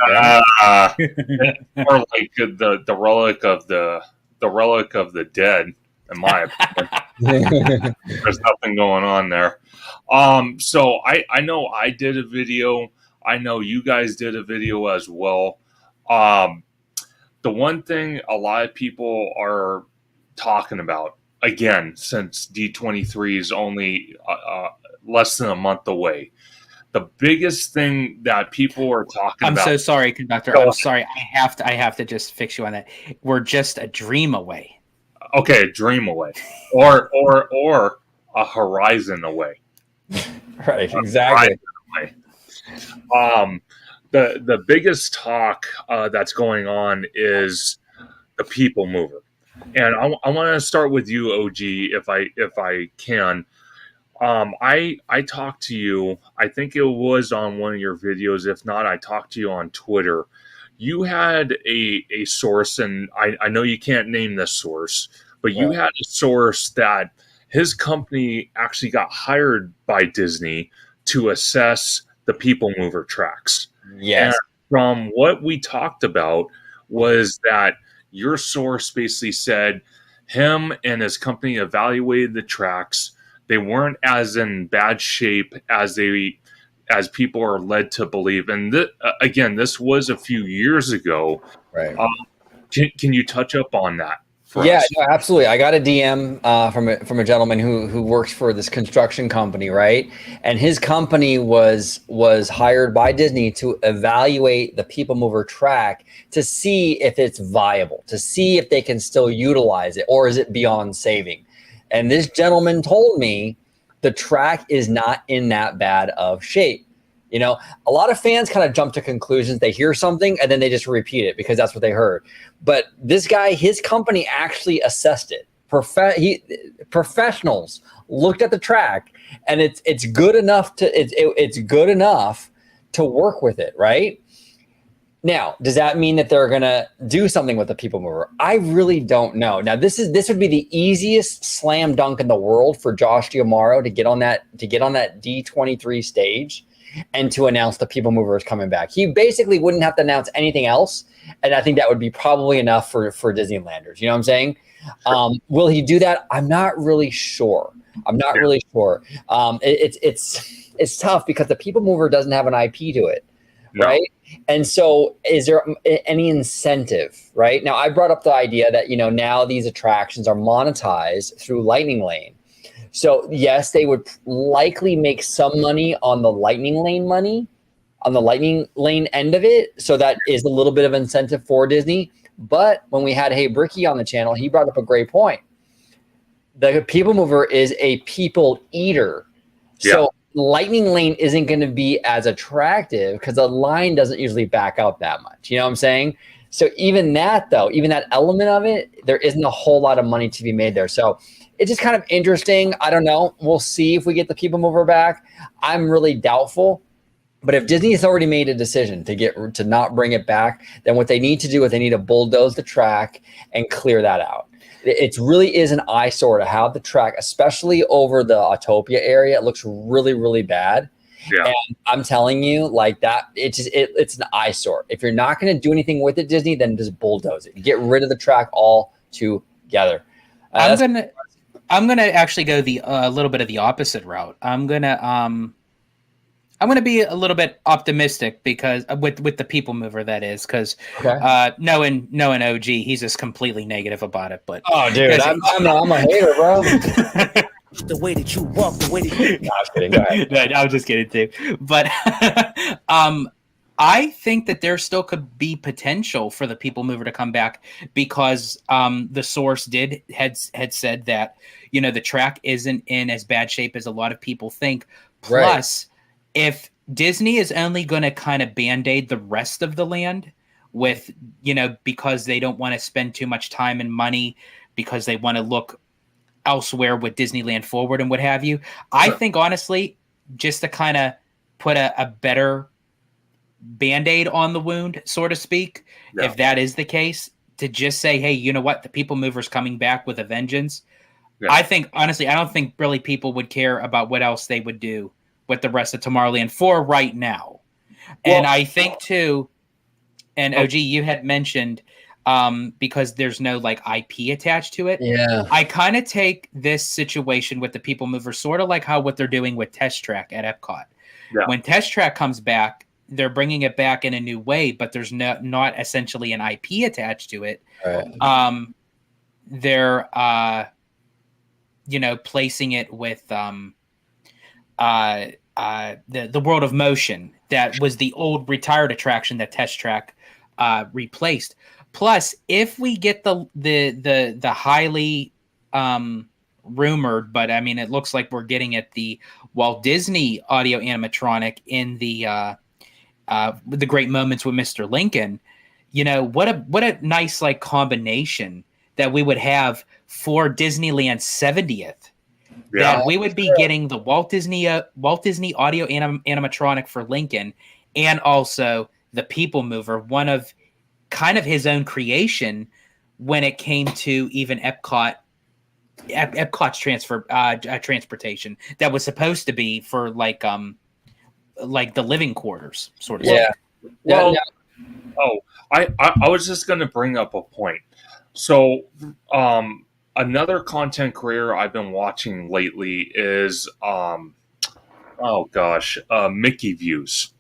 like the relic of the dead, in my opinion. There's nothing going on there. So I know I did a video. I know you guys did a video as well. The one thing a lot of people are talking about, again, since D23 is only less than a month away, the biggest thing that people are talking about. I'm so sorry, Conductor. I'm sorry. I have to just fix you on that. We're just a dream away. Okay, a dream away, or a horizon away. Right, exactly. The biggest talk that's going on is the people mover, and I want to start with you, OG, if I can. I talked to you. I think it was on one of your videos. If not, I talked to you on Twitter. You had a source, and I know you can't name this source, but you had a source that his company actually got hired by Disney to assess the People Mover tracks. Yes. And from what we talked about was that your source basically said him and his company evaluated the tracks. They weren't as in bad shape as people are led to believe. And again, this was a few years ago. Right. Can you touch up on that? Yeah, no, absolutely. I got a DM from a gentleman who works for this construction company, right? And his company was hired by Disney to evaluate the People Mover track to see if it's viable, to see if they can still utilize it, or is it beyond saving. And this gentleman told me the track is not in that bad of shape. You know, a lot of fans kind of jump to conclusions. They hear something and then they just repeat it because that's what they heard. But this guy, his company actually assessed it. Professionals looked at the track, and it's good enough it's good enough to work with it, right? Now, does that mean that they're gonna do something with the People Mover? I really don't know. Now, this would be the easiest slam dunk in the world for Josh Giamaro to get on that D23 stage and to announce the People Mover is coming back. He basically wouldn't have to announce anything else, and I think that would be probably enough for Disneylanders. You know what I'm saying? Will he do that? I'm not really sure. It's tough because the People Mover doesn't have an IP to it, right? And so is there any incentive, right? Now, I brought up the idea that, now these attractions are monetized through Lightning Lane. So yes, they would likely make some money on the Lightning Lane end of it. So that is a little bit of incentive for Disney. But when we had Hey Bricky on the channel, he brought up a great point. The People Mover is a people eater. Yeah. So Lightning Lane isn't going to be as attractive because the line doesn't usually back up that much. You know what I'm saying? So even that element of it, there isn't a whole lot of money to be made there. So it's just kind of interesting. I don't know. We'll see if we get the People Mover back. I'm really doubtful. But if Disney has already made a decision to not bring it back, then what they need to do is they need to bulldoze the track and clear that out. It really is an eyesore to have the track, especially over the Autopia area. It looks really, really bad. Yeah. And I'm telling you, like that, it's an eyesore. If you're not going to do anything with it, Disney, then just bulldoze it. Get rid of the track all together. I'm gonna actually go a little bit of the opposite route. I'm gonna be a little bit optimistic because with the People Mover, that is, because knowing OG, he's just completely negative about it. But dude, I'm a hater, bro. The way that you walk, the way that you... No, I was kidding. Go ahead. No, I was just kidding too. But I think that there still could be potential for the People Mover to come back because the source had said that the track isn't in as bad shape as a lot of people think. Plus, if Disney is only going to kind of band-aid the rest of the land with because they don't want to spend too much time and money because they want to look elsewhere with Disneyland Forward and what have you. I think honestly, just to kind of put a better Band-Aid on the wound, so to speak, if that is the case, to just say, hey, you know what, the People Mover's coming back with a vengeance. I think, honestly, I don't think really people would care about what else they would do with the rest of Tomorrowland for right now. And I think too, and OG, you had mentioned because there's no like IP attached to it. Yeah. I kind of take this situation with the People Mover sort of like what they're doing with Test Track at Epcot. Yeah. When Test Track comes back, they're bringing it back in a new way, but there's not essentially an IP attached to it. Right. They're placing it with the World of Motion. That was the old retired attraction that Test Track replaced. Plus, if we get the highly rumored, but I mean, it looks like we're getting at the Walt Disney audio animatronic in the Great Moments with Mr. Lincoln. What a nice like combination that we would have for Disneyland's 70th. Yeah. That we would be getting the Walt Disney audio animatronic for Lincoln, and also the People Mover, one of kind of his own creation when it came to even Epcot's transportation that was supposed to be for like like the living quarters, sort of. Yeah. Well, Yeah, I was just going to bring up a point. So, another content creator I've been watching lately is, Mickey Views.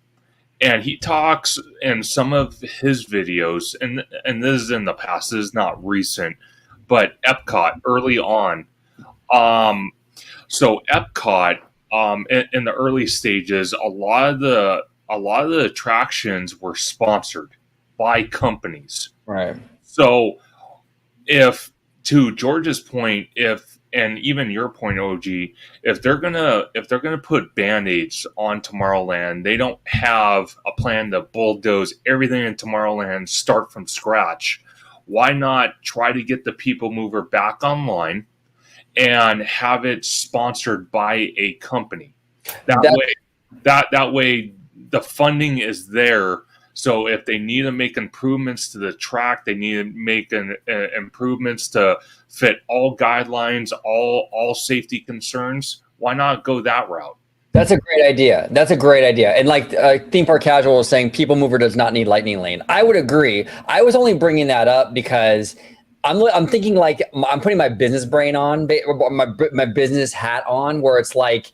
And he talks in some of his videos, and this is in the past, this is not recent, but Epcot early on. So Epcot, in the early stages, a lot of the attractions were sponsored by companies. right. So, if to George's point, and even your point, OG, if they're gonna put band-aids on Tomorrowland, they don't have a plan to bulldoze everything in Tomorrowland, start from scratch. Why not try to get the People Mover back online and have it sponsored by a company? That way the funding is there. So if they need to make improvements to the track, they need to make improvements to fit all guidelines, all safety concerns. Why not go that route? That's a great idea. That's a great idea. And like Theme Park Casual was saying, People Mover does not need lightning lane. I would agree. I was only bringing that up because I'm thinking like I'm putting my business brain on, my business hat on, where it's like,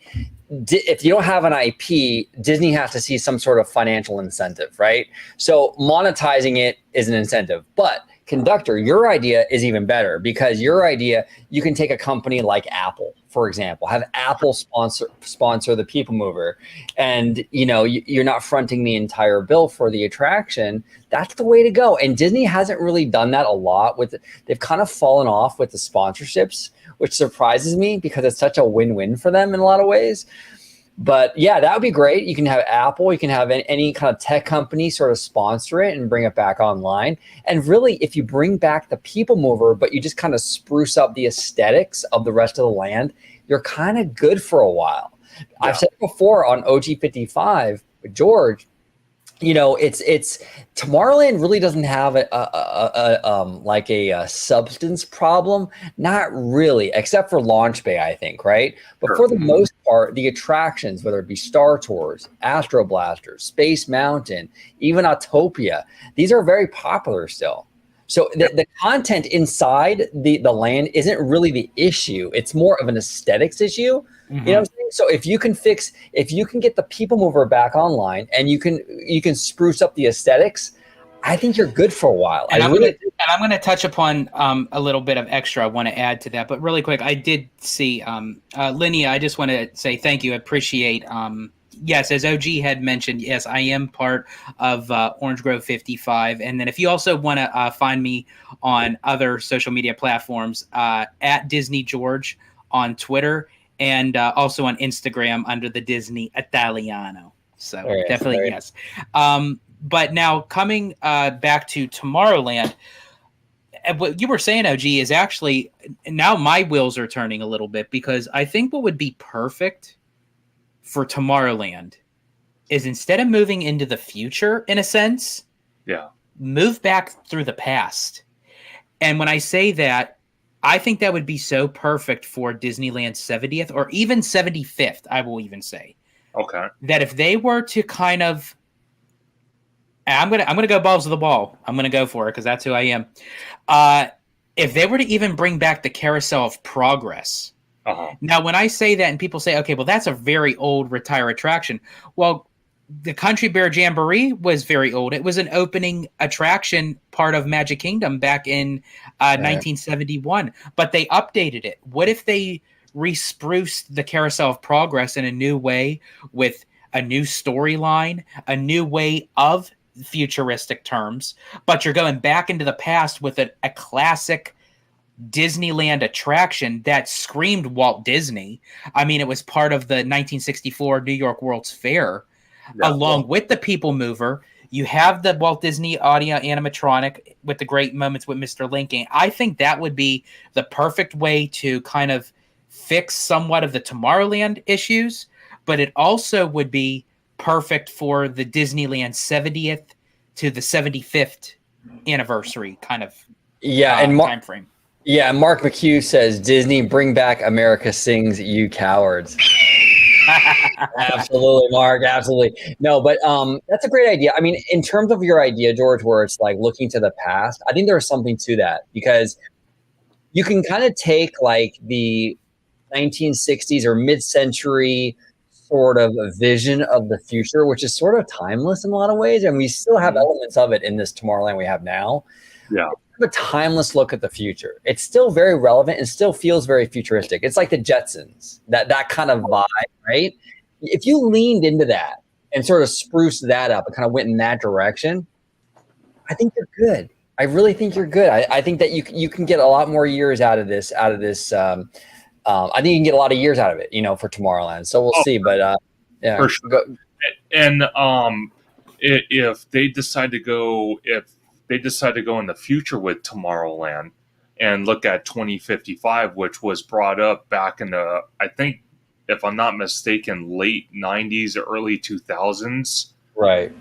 if you don't have an IP, Disney has to see some sort of financial incentive, right? So monetizing it is an incentive. But Conductor, your idea is even better, because your idea, you can take a company like Apple, for example, have Apple sponsor the People Mover, and you're not fronting the entire bill for the attraction. That's the way to go. And Disney hasn't really done that a lot. They've kind of fallen off with the sponsorships, which surprises me because it's such a win-win for them in a lot of ways. But yeah, that would be great. You can have Apple, you can have any kind of tech company sort of sponsor it and bring it back online. And really, if you bring back the People Mover, but you just kind of spruce up the aesthetics of the rest of the land, you're kind of good for a while. Yeah. I've said before on OG55 with George, it's Tomorrowland really doesn't have a substance problem. Not really, except for Launch Bay, I think, right? But Sure. For the most part, the attractions, whether it be Star Tours, Astro Blaster, Space Mountain, even Autopia, these are very popular still. So the content inside the land isn't really the issue. It's more of an aesthetics issue. Mm-hmm. You know what I'm saying? So if you can get the People Mover back online and you can spruce up the aesthetics, I think you're good for a while. And I'm going to touch upon a little bit of extra I want to add to that. But really quick, I did see Linnea, I just want to say thank you. I appreciate yes, as OG had mentioned, yes, I am part of Orange Grove 55. And then if you also want to find me on other social media platforms, at Disney George on Twitter, and also on Instagram under the Disney Italiano. So definitely yes. But now coming back to Tomorrowland, what you were saying, OG, is actually now my wheels are turning a little bit, because I think what would be perfect for Tomorrowland is, instead of moving into the future, in a sense, move back through the past. And when I say that, I think that would be so perfect for Disneyland's 70th or even 75th, I will even say. Okay. That if they were to kind of, I'm gonna go balls to the wall. I'm gonna go for it because that's who I am. If they were to even bring back the Carousel of Progress. Uh-huh. Now, when I say that and people say, okay, well, that's a very old retired attraction. Well, the Country Bear Jamboree was very old. It was an opening attraction, part of Magic Kingdom back in 1971, but they updated it. What if they re-spruced the Carousel of Progress in a new way, with a new storyline, a new way of futuristic terms, but you're going back into the past with a classic Disneyland attraction that screamed Walt Disney. I mean, it was part of the 1964 New York World's Fair. Along with the People Mover, you have the Walt Disney audio animatronic with the great moments with Mr. Lincoln. I think that would be the perfect way to kind of fix somewhat of the Tomorrowland issues, but it also would be perfect for the Disneyland 70th to the 75th anniversary kind of time frame. Yeah, Mark McHugh says, Disney, bring back America Sings, you cowards. Absolutely, Mark. Absolutely. No, but that's a great idea. I mean, in terms of your idea, George, where it's like looking to the past, I think there's something to that because you can kind of take like the 1960s or mid-century sort of a vision of the future, which is sort of timeless in a lot of ways, and we still have elements of it in this Tomorrowland we have now. Yeah. A timeless look at the future. It's still very relevant and still feels very futuristic. It's like the Jetsons, that kind of vibe, right? If you leaned into that and sort of spruced that up and kind of went in that direction, I think you're good. I really think you're good. I think that you can get a lot more years out of this. I think you can get a lot of years out of it, for Tomorrowland. So we'll see. But yeah, for sure. And if they decide to go, in the future with Tomorrowland and look at 2055, which was brought up back in the, I think, if I'm not mistaken, late 90s, early 2000s. Right.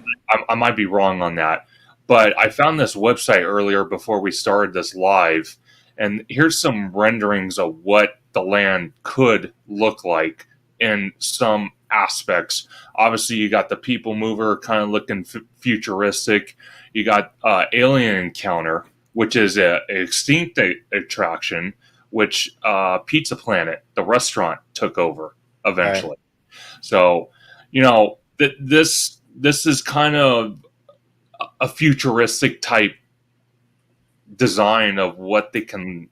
I might be wrong on that. But I found this website earlier before we started this live, and here's some renderings of what the land could look like in some aspects. Obviously, you got the People Mover kind of looking futuristic. You got Alien Encounter, which is an extinct attraction, which Pizza Planet, the restaurant, took over eventually. Right. So, this is kind of a futuristic type design of what they can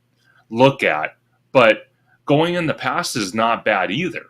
look at, but going in the past is not bad either.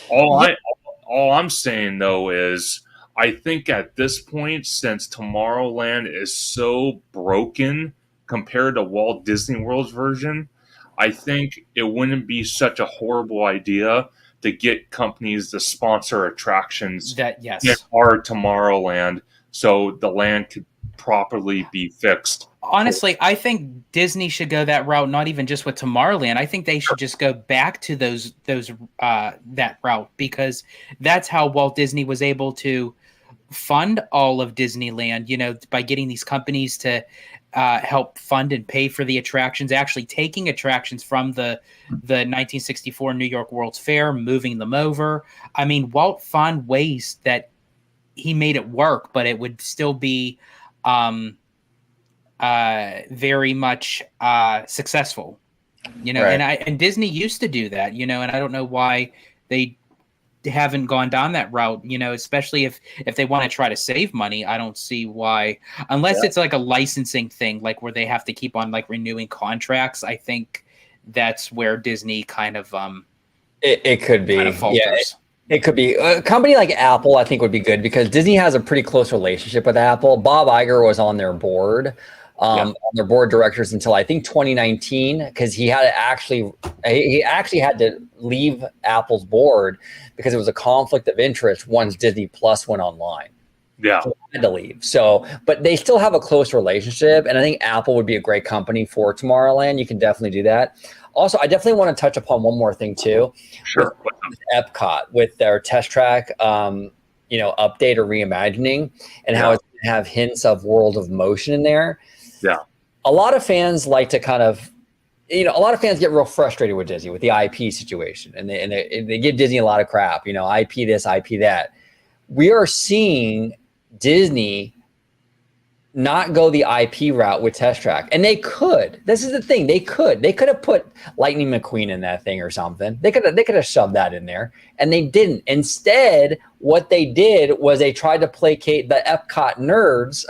All I'm saying though is I think at this point, since Tomorrowland is so broken compared to Walt Disney World's version, I think it wouldn't be such a horrible idea to get companies to sponsor attractions in our Tomorrowland so the land could properly be fixed. Honestly, I think Disney should go that route, not even just with Tomorrowland. I think they should just go back to that route, because that's how Walt Disney was able to fund all of Disneyland, by getting these companies to help fund and pay for the attractions, actually taking attractions from the 1964 New York World's Fair, moving them over. I mean, Walt found ways that he made it work, but it would still be very much successful, right. And Disney used to do that, and I don't know why they haven't gone down that route, especially if they want to try to save money. I don't see why, unless it's like a licensing thing, like where they have to keep on like renewing contracts. I think that's where Disney kind of it could be, kind of falters. It could be. A company like Apple, I think, would be good because Disney has a pretty close relationship with Apple. Bob Iger was on their board, on their board directors until I think 2019, because he actually had to leave Apple's board because it was a conflict of interest once Disney Plus went online. Yeah, so he had to leave. So, but they still have a close relationship, and I think Apple would be a great company for Tomorrowland. You can definitely do that. Also, I definitely want to touch upon one more thing too. Sure. With Epcot, with their test track, update or reimagining, and how it's going to have hints of World of Motion in there. Yeah. A lot of fans like to kind of, a lot of fans get real frustrated with Disney with the IP situation, and they give Disney a lot of crap. IP this, IP that. We are seeing Disney not go the IP route with Test Track, and they could. This is the thing; they could have put Lightning McQueen in that thing or something. They could have shoved that in there, and they didn't. Instead, what they did was they tried to placate the Epcot nerds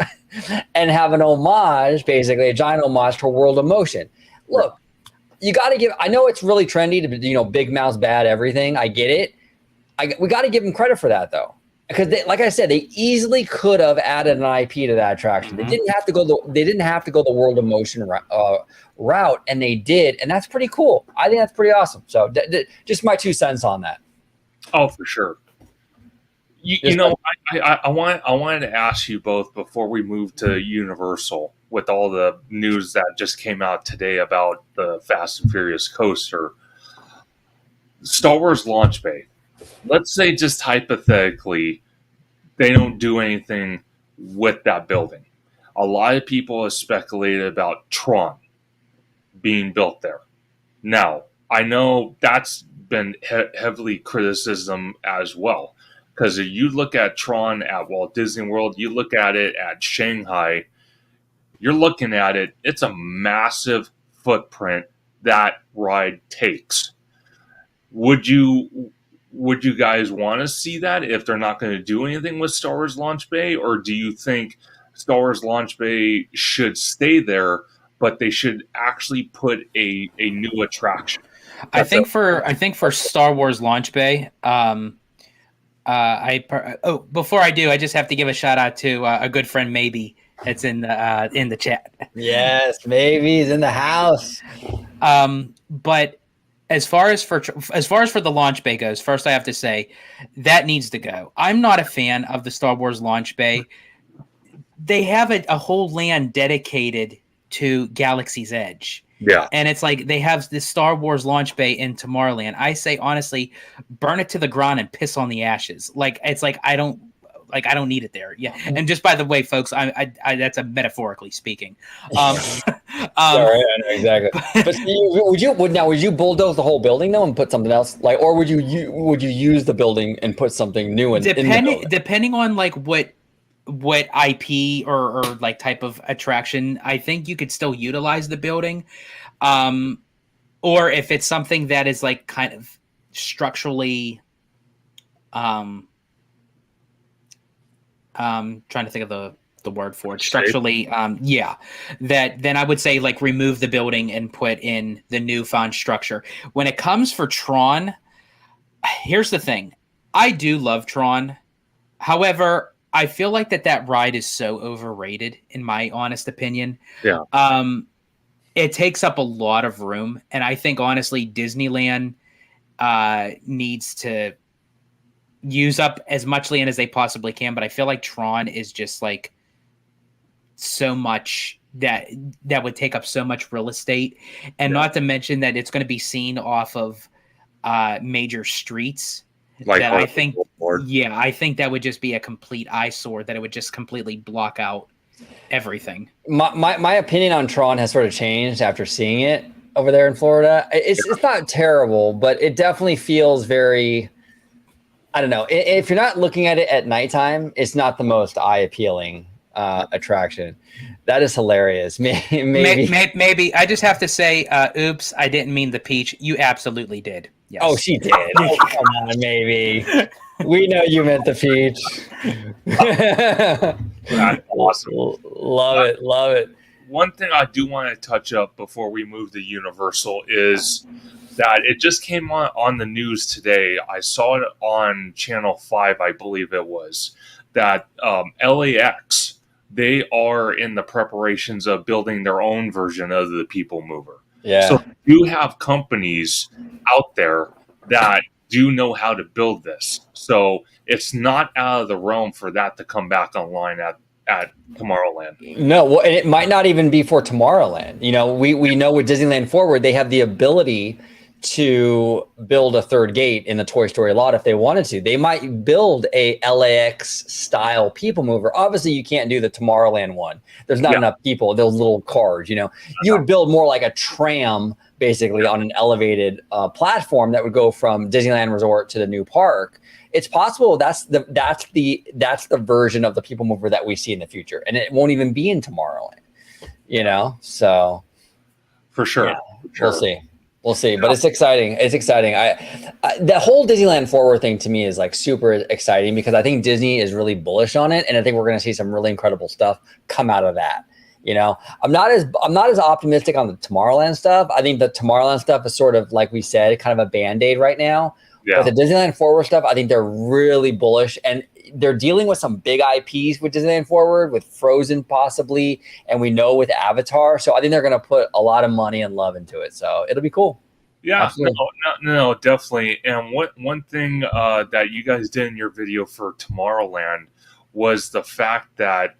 and have an homage, basically a giant homage to World of Motion. Look, you got to give. I know it's really trendy to big mouths bad everything. I get it. We got to give them credit for that though. Because, like I said, they easily could have added an IP to that attraction. They didn't have to go the World of Motion route, and they did, and that's pretty cool. I think that's pretty awesome. So, just my 2 cents on that. Oh, for sure. I wanted to ask you both before we move to Universal with all the news that just came out today about the Fast and Furious coaster, Star Wars Launch Bay. Let's say just hypothetically, they don't do anything with that building. A lot of people have speculated about Tron being built there. Now, I know that's been heavily criticism as well. Because if you look at Tron at Walt Disney World, you look at it at Shanghai, you're looking at it, it's a massive footprint that ride takes. Would you guys want to see that if they're not going to do anything with Star Wars Launch Bay, or do you think Star Wars Launch Bay should stay there, but they should actually put a new attraction? I think for Star Wars Launch Bay, before I do, I just have to give a shout out to a good friend, Maybe, that's in the chat. Yes, Maybe's in the house. But as far as for the Launch Bay goes, first I have to say that needs to go. I'm not a fan of the Star Wars Launch Bay. They have a whole land dedicated to Galaxy's Edge. Yeah. And it's like they have this Star Wars Launch Bay in Tomorrowland. I say, honestly, burn it to the ground and piss on the ashes. It's like I don't need it there. Yeah. And just by the way, folks, I that's a metaphorically speaking. Sorry, I know exactly. But would you bulldoze the whole building though and put something else, or would you use the building and put something new in? Depending on like what IP or like type of attraction, I think you could still utilize the building. Or if it's something that is like kind of structurally, trying to think of the word for it, structurally, then I would say like remove the building and put in the newfound structure. When it comes for Tron, here's the thing. I do love Tron. However, I feel like that ride is so overrated, in my honest opinion. Yeah. It takes up a lot of room, and I think honestly, Disneyland needs to use up as much land as they possibly can. But I feel like Tron is just like so much that would take up so much real estate, and not to mention that it's going to be seen off of major streets. Like that I think that would just be a complete eyesore, that it would just completely block out everything. My opinion on Tron has sort of changed after seeing it over there in Florida. It's not terrible, but it definitely feels very, I don't know. If you're not looking at it at nighttime, it's not the most eye appealing attraction. That is hilarious. Maybe I just have to say, oops, I didn't mean the peach. You absolutely did. Yes. Oh, she did. Oh, come on, maybe. We know you meant the peach. That's awesome. Love it. One thing I do want to touch up before we move to Universal is that it just came on the news today. I saw it on Channel 5, I believe it was, that LAX, they are in the preparations of building their own version of the People Mover. Yeah. So you have companies out there that do know how to build this. So it's not out of the realm for that to come back online at Tomorrowland. No, well, and it might not even be for Tomorrowland. You know, we know with Disneyland Forward, they have the ability to build a third gate in the Toy Story lot if they wanted to. They might build a LAX style People Mover. Obviously, you can't do the Tomorrowland one. There's not enough people, those little cars, you know. You would build more like a tram, basically, on an elevated platform that would go from Disneyland Resort to the new park. It's possible that's the version of the People Mover that we see in the future, and it won't even be in Tomorrowland, you know. So for sure, yeah, we'll see, but it's exciting. It's exciting. The whole Disneyland Forward thing to me is like super exciting because I think Disney is really bullish on it, and I think we're going to see some really incredible stuff come out of that. You know, I'm not as optimistic on the Tomorrowland stuff. I think the Tomorrowland stuff is sort of, like we said, kind of a Band-Aid right now. Yeah. But the Disneyland Forward stuff, I think they're really bullish, and they're dealing with some big IPs with Disneyland Forward, with Frozen possibly, and we know with Avatar. So I think they're going to put a lot of money and love into it. So it'll be cool. Yeah, no, definitely. And one thing that you guys did in your video for Tomorrowland was the fact that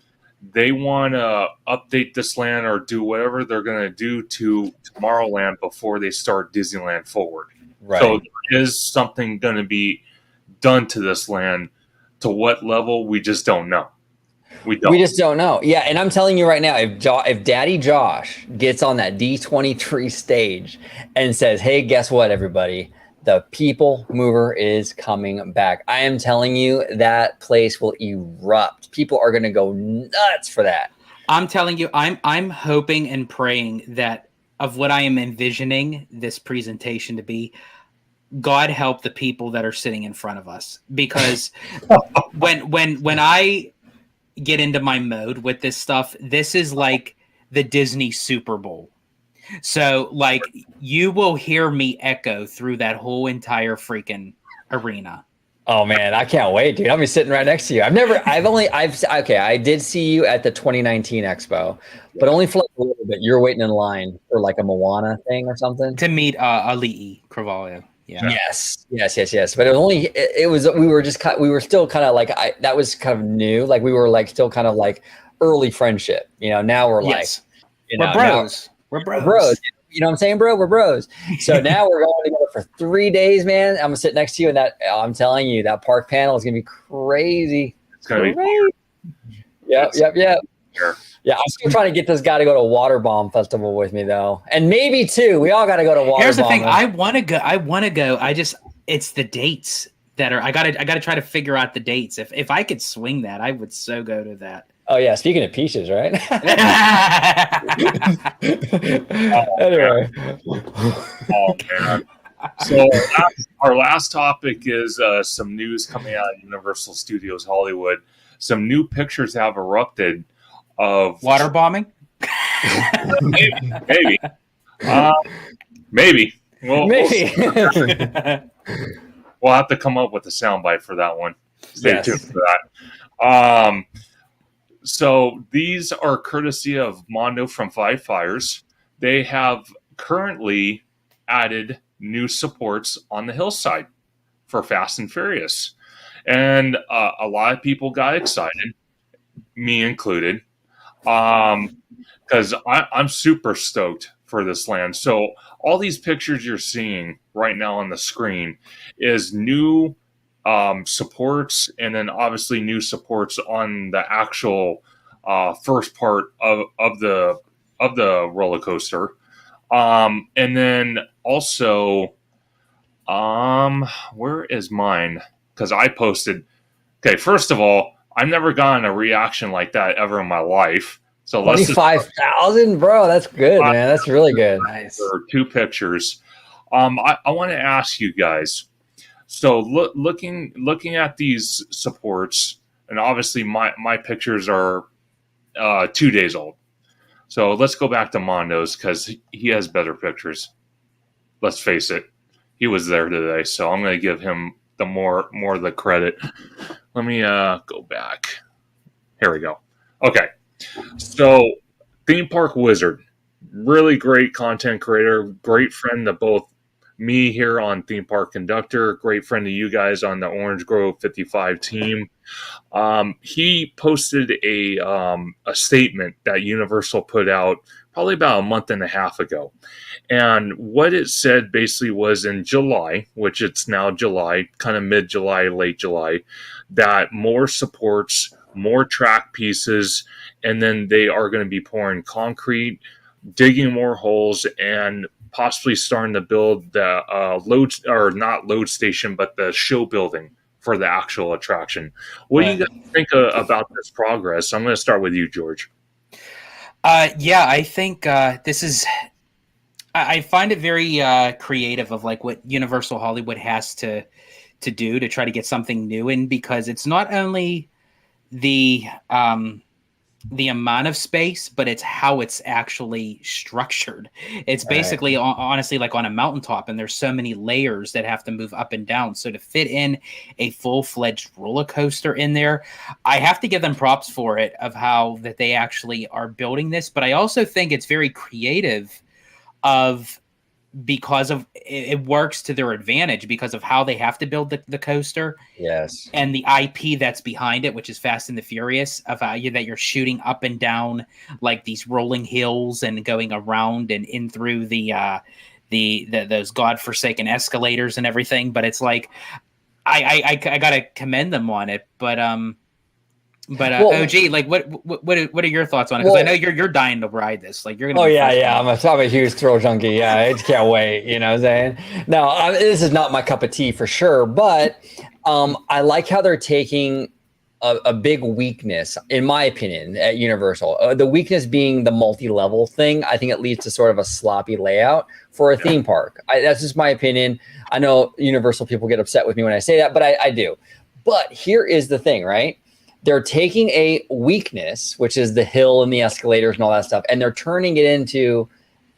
they want to update this land or do whatever they're going to do to Tomorrowland before they start Disneyland Forward. Right. So there is something going to be done to this land. To what level, we just don't know. We just don't know. Yeah, and I'm telling you right now, if Daddy Josh gets on that D23 stage and says, "Hey, guess what, everybody? The People Mover is coming back. I am telling you, that place will erupt. People are going to go nuts for that. I'm telling you, I'm hoping and praying that of what I am envisioning this presentation to be, God help the people that are sitting in front of us. Because when I get into my mode with this stuff, this is like the Disney Super Bowl. So, like, you will hear me echo through that whole entire freaking arena. Oh man, I can't wait, dude. I'll be sitting right next to you. I did see you at the 2019 Expo, but only for like a little bit. You're waiting in line for like a Moana thing or something. To meet Ali'i Carvalho. Yeah. Yes. But it was only, we were still kind of like, that was kind of new. Like we were like, still kind of like early friendship, now we're like, we're bros. We're bros. You know what I'm saying, bro? We're bros. So now we're going together for 3 days, man. I'm gonna sit next to you, and I'm telling you, that park panel is gonna be crazy. It's gonna be crazy. Yep. Sure. Yeah, I'm still trying to get this guy to go to Water Bomb Festival with me, though, and maybe two. We all got to go to Water Bomb. Here's the thing: I want to go. It's the dates that are. I gotta try to figure out the dates. If I could swing that, I would so go to that. Oh yeah, speaking of peaches, right? Anyway. Oh man. So our last topic is some news coming out of Universal Studios Hollywood. Some new pictures have erupted of water bombing. Maybe. Maybe. Maybe. We'll have to come up with a soundbite for that one. Stay tuned for that. So these are courtesy of Mondo from Five Fires. They have currently added new supports on the hillside for Fast and Furious. And a lot of people got excited, me included, because I'm super stoked for this land. So all these pictures you're seeing right now on the screen is new supports, and then obviously new supports on the actual first part of the roller coaster, and then also where is mine? Because I posted. Okay, first of all, I've never gotten a reaction like that ever in my life. So 25,000, bro. That's good, man. That's really good. Nice. For 2 pictures. I want to ask you guys. So looking at these supports, and obviously my pictures are 2 days old. So let's go back to Mondo's because he has better pictures. Let's face it, he was there today, so I'm going to give him the more of the credit. Let me go back. Here we go. Okay, so Theme Park Wizard, really great content creator, great friend to both me here on Theme Park Conductor, great friend to you guys on the Orange Grove 55 team. He posted a statement that Universal put out probably about a month and a half ago. And what it said basically was in July, which it's now July, kind of mid-July, late July, that more supports, more track pieces, and then they are going to be pouring concrete, digging more holes, and possibly starting to build the not load station, but the show building for the actual attraction. What do you guys think about this progress? I'm going to start with you, George. Yeah, I think this is. I find it very creative of like what Universal Hollywood has to do to try to get something new in, because it's not only the amount of space, but it's how it's actually structured. It's basically honestly like on a mountaintop, and there's so many layers that have to move up and down. So to fit in a full-fledged roller coaster in there, I have to give them props for it of how that they actually are building this. But I also think it's very creative because of it works to their advantage because of how they have to build the coaster. Yes. And the IP that's behind it, which is Fast and the Furious, of how that you're shooting up and down like these rolling hills and going around and in through those godforsaken escalators and everything. But it's like I gotta commend them on it. But But Well- OG, like what are your thoughts on it? Because I know you're dying to ride this. Like you're gonna. Oh be yeah, first yeah. one. I'm a huge thrill junkie. Yeah, I just can't wait. You know what I'm saying? No, this is not my cup of tea for sure. But I like how they're taking a big weakness, in my opinion, at Universal. The weakness being the multi-level thing. I think it leads to sort of a sloppy layout for a theme park. That's just my opinion. I know Universal people get upset with me when I say that, but I do. But here is the thing, right? They're taking a weakness, which is the hill and the escalators and all that stuff, and they're turning it into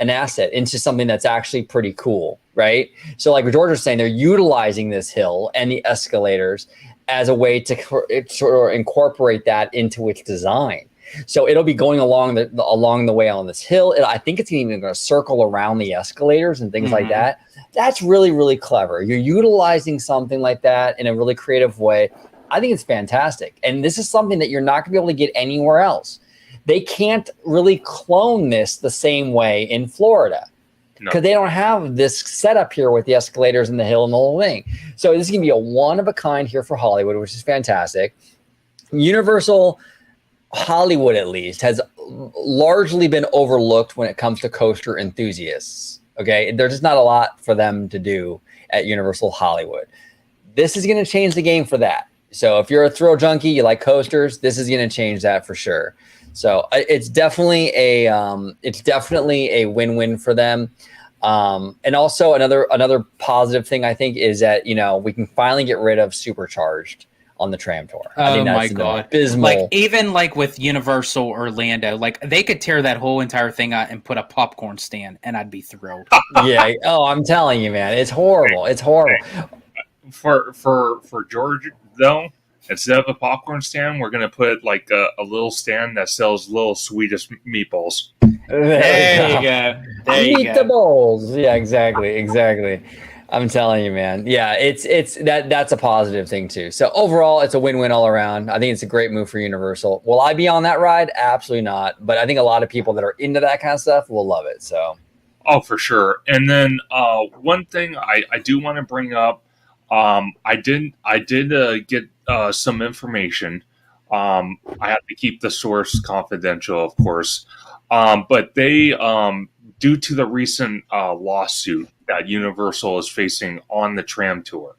an asset, into something that's actually pretty cool, right? So like George was saying, they're utilizing this hill and the escalators as a way to sort of incorporate that into its design. So it'll be going along the way on this hill. I think it's even going to circle around the escalators and things like that. That's really, really clever. You're utilizing something like that in a really creative way. I think it's fantastic. And this is something that you're not going to be able to get anywhere else. They can't really clone this the same way in Florida because they don't have this setup here with the escalators and the hill and the whole thing. So this is going to be a one of a kind here for Hollywood, which is fantastic. Universal Hollywood, at least, has largely been overlooked when it comes to coaster enthusiasts. Okay, there's just not a lot for them to do at Universal Hollywood. This is going to change the game for that. So if you're a thrill junkie, you like coasters, this is going to change that for sure. So it's definitely a win-win for them. And also another positive thing I think is that, you know, we can finally get rid of Supercharged on the tram tour. I think that's abysmal. Like even like with Universal Orlando, like they could tear that whole entire thing out and put a popcorn stand, and I'd be thrilled. Yeah. Oh, I'm telling you, man, it's horrible. It's horrible. For George though, instead of a popcorn stand, we're gonna put like a little stand that sells little Swedish meatballs. There you go. There you Meet the bowls. Yeah, exactly. I'm telling you, man. Yeah, that's a positive thing too. So overall, it's a win-win all around. I think it's a great move for Universal. Will I be on that ride? Absolutely not. But I think a lot of people that are into that kind of stuff will love it. So. Oh, for sure. And then one thing I do want to bring up, I did get some information. I have to keep the source confidential, of course. But they, due to the recent lawsuit that Universal is facing on the tram tour,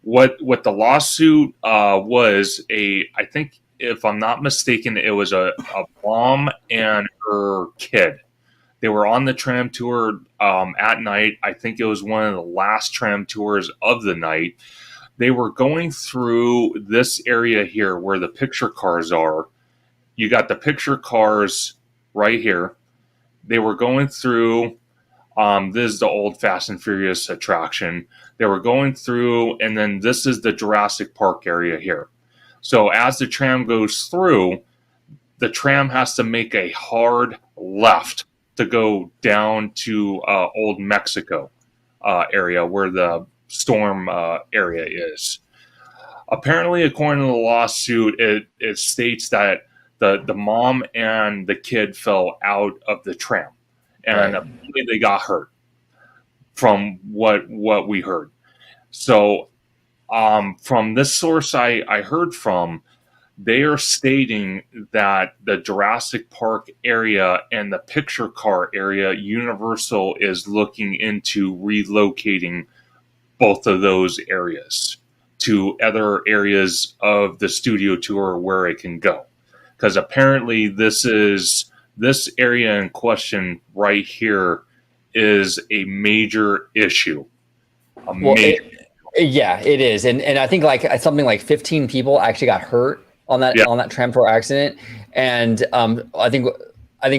what the lawsuit was I think if I'm not mistaken, it was a mom and her kid. They were on the tram tour at night. I think it was one of the last tram tours of the night. They were going through this area here where the picture cars are. You got the picture cars right here. They were going through, this is the old Fast and Furious attraction. They were going through, and then this is the Jurassic Park area here. So as the tram goes through, the tram has to make a hard left to go down to Old Mexico area where the storm area is. Apparently, according to the lawsuit, it states that the mom and the kid fell out of the tram, and apparently they got hurt from what we heard. So from this source I heard from, they are stating that the Jurassic Park area and the picture car area, Universal is looking into relocating both of those areas to other areas of the studio tour where it can go. Because apparently this area in question right here is a major issue. Yeah, it is. And I think like something like 15 people actually got hurt on that tram tour accident, and I think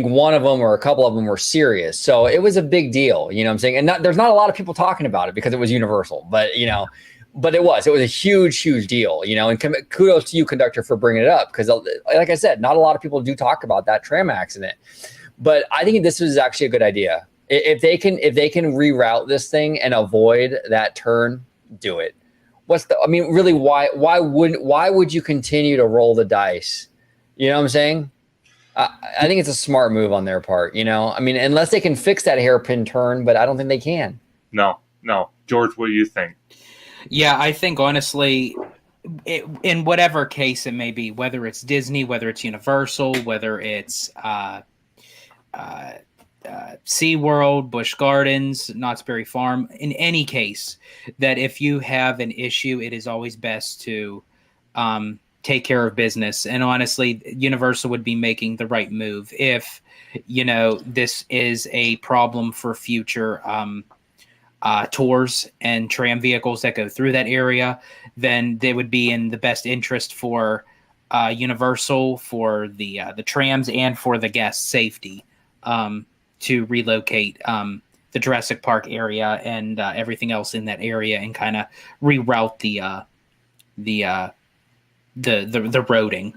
one of them or a couple of them were serious. So it was a big deal, you know what I'm saying? And there's not a lot of people talking about it because it was Universal, but you know, but it was a huge deal, you know. And kudos to you, Conductor, for bringing it up because, like I said, not a lot of people do talk about that tram accident. But I think this was actually a good idea. If they can reroute this thing and avoid that turn, do it. Really, why would you continue to roll the dice? You know what I'm saying? I think it's a smart move on their part, you know? I mean, unless they can fix that hairpin turn, but I don't think they can. No. George, what do you think? Yeah, I think honestly, in whatever case it may be, whether it's Disney, whether it's Universal, whether it's SeaWorld, Busch Gardens, Knott's Berry Farm, in any case, that if you have an issue, it is always best to take care of business. And honestly, Universal would be making the right move if, this is a problem for future tours and tram vehicles that go through that area. Then they would be in the best interest for Universal, for the trams, and for the guest safety to relocate the Jurassic Park area and everything else in that area and kind of reroute the roading.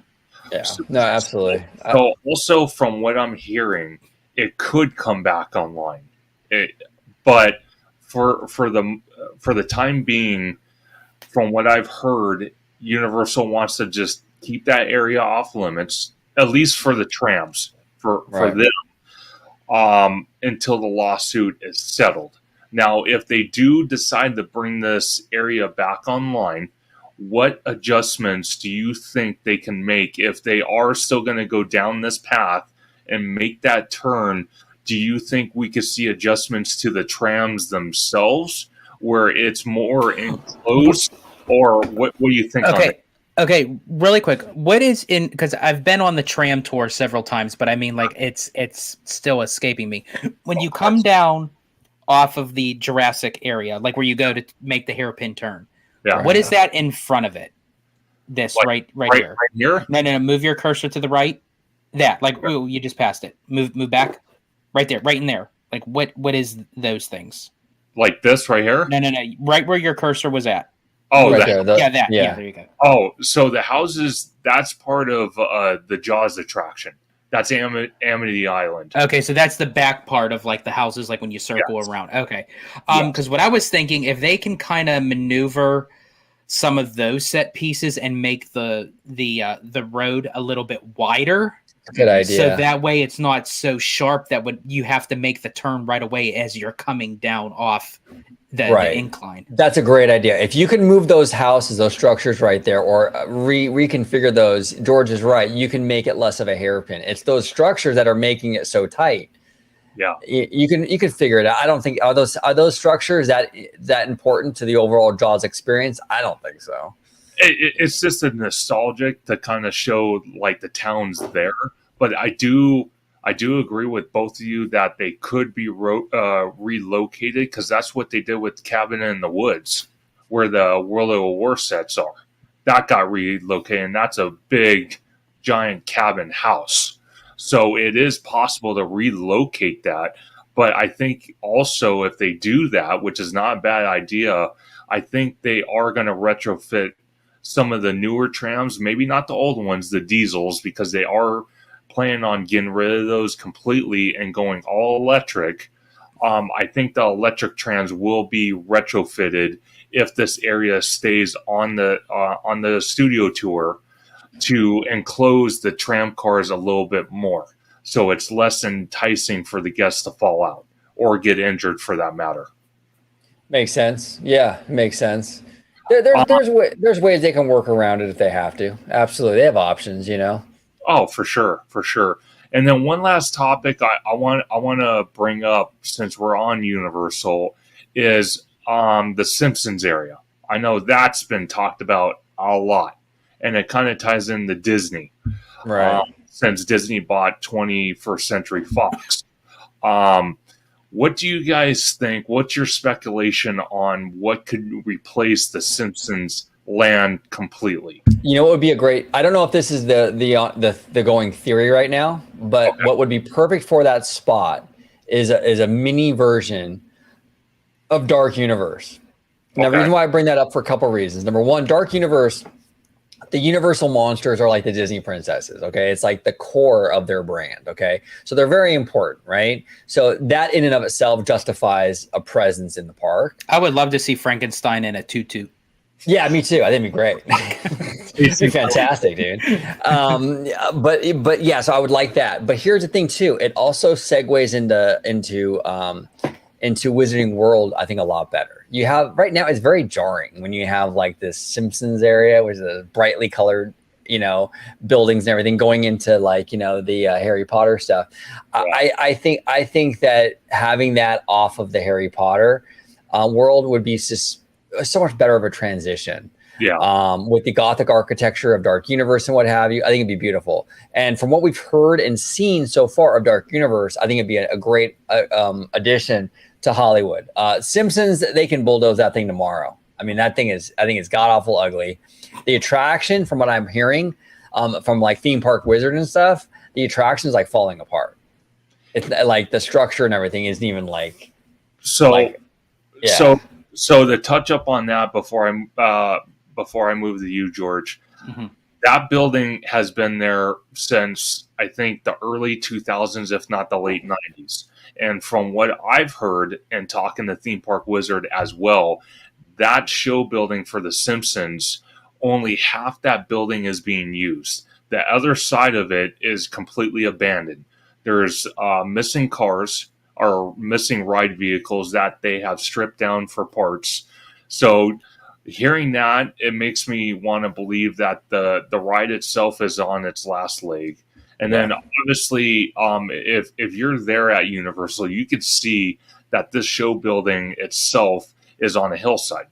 Yeah, no, absolutely. So also from what I'm hearing, it could come back online, but for the time being, from what I've heard, Universal wants to just keep that area off limits, at least for the trams, for them, until the lawsuit is settled. Now, if they do decide to bring this area back online, what adjustments do you think they can make if they are still going to go down this path and make that turn? Do you think we could see adjustments to the trams themselves where it's more enclosed, or what do you think? Okay, really quick. What is in, because I've been on the tram tour several times, but I mean, like, it's still escaping me. When you come down off of the Jurassic area, like where you go to make the hairpin turn, what is that in front of it? This, like, right here. Right here? No. Move your cursor to the right. That, like, ooh, you just passed it. Move back. Right there, right in there. Like, what is those things? Like this right here? No. Right where your cursor was at. Oh, right there, that. Yeah, there you go. Oh, so the houses, that's part of the Jaws attraction. That's Amity Island. Okay, so that's the back part of, like, the houses, like when you circle around. Okay. Because what I was thinking, if they can kind of maneuver some of those set pieces and make the road a little bit wider. Good idea. So that way it's not so sharp that you have to make the turn right away as you're coming down off the incline. That's a great idea. If you can move those houses, those structures right there, or reconfigure those, George is right. You can make it less of a hairpin. It's those structures that are making it so tight. Yeah, you can figure it out. I don't think are those structures that important to the overall Jaws experience. I don't think so. It's just a nostalgic to kind of show, like, the town's there. But I do agree with both of you that they could be relocated, because that's what they did with Cabin in the Woods, where the World of War sets are. That got relocated, and that's a big, giant cabin house. So it is possible to relocate that. But I think also if they do that, which is not a bad idea, I think they are going to retrofit some of the newer trams, maybe not the old ones, the diesels, because they are planning on getting rid of those completely and going all electric. I think the electric trams will be retrofitted if this area stays on the studio tour, to enclose the tram cars a little bit more, so it's less enticing for the guests to fall out or get injured, for that matter. Makes sense. Yeah, makes sense. There's ways they can work around it if they have to. Absolutely, they have options, Oh, for sure. And then one last topic I want to bring up, since we're on Universal, is the Simpsons area. I know that's been talked about a lot, and it kind of ties into Disney, right? Since Disney bought 21st Century Fox. What do you guys think? What's your speculation on what could replace the Simpsons land completely? It would be I don't know if this is the going theory right now, but what would be perfect for that spot is a mini version of Dark Universe. Now, the reason why I bring that up, for a couple of reasons. Number one, Dark Universe, the Universal monsters are like the Disney princesses, okay? It's like the core of their brand, okay? So they're very important, right? So that in and of itself justifies a presence in the park. I would love to see Frankenstein in a tutu. Yeah, me too. I think it'd be great. It'd be fantastic, dude. But yeah, so I would like that. But here's the thing too. It also segues into Wizarding World, I think a lot better. You have right now, it's very jarring when you have like this Simpsons area, which is a brightly colored, buildings and everything going into like, the Harry Potter stuff. Yeah. I think that having that off of the Harry Potter world would be just so much better of a transition. Yeah. With the Gothic architecture of Dark Universe and what have you, I think it'd be beautiful. And from what we've heard and seen so far of Dark Universe, I think it'd be a great addition to Hollywood. Simpsons, they can bulldoze that thing tomorrow. I mean, I think it's god awful ugly. The attraction, from what I'm hearing, from like theme park wizard and stuff, the attraction is like falling apart. It's like the structure and everything isn't even like. So to touch up on that before I move to you, George, that building has been there since I think the early 2000s, if not the late 90s. And from what I've heard and talking to Theme Park Wizard as well, that show building for The Simpsons, only half that building is being used. The other side of it is completely abandoned. There's missing cars or missing ride vehicles that they have stripped down for parts. So hearing that, it makes me want to believe that the ride itself is on its last leg. And then obviously, if you're there at Universal, you could see that this show building itself is on a hillside.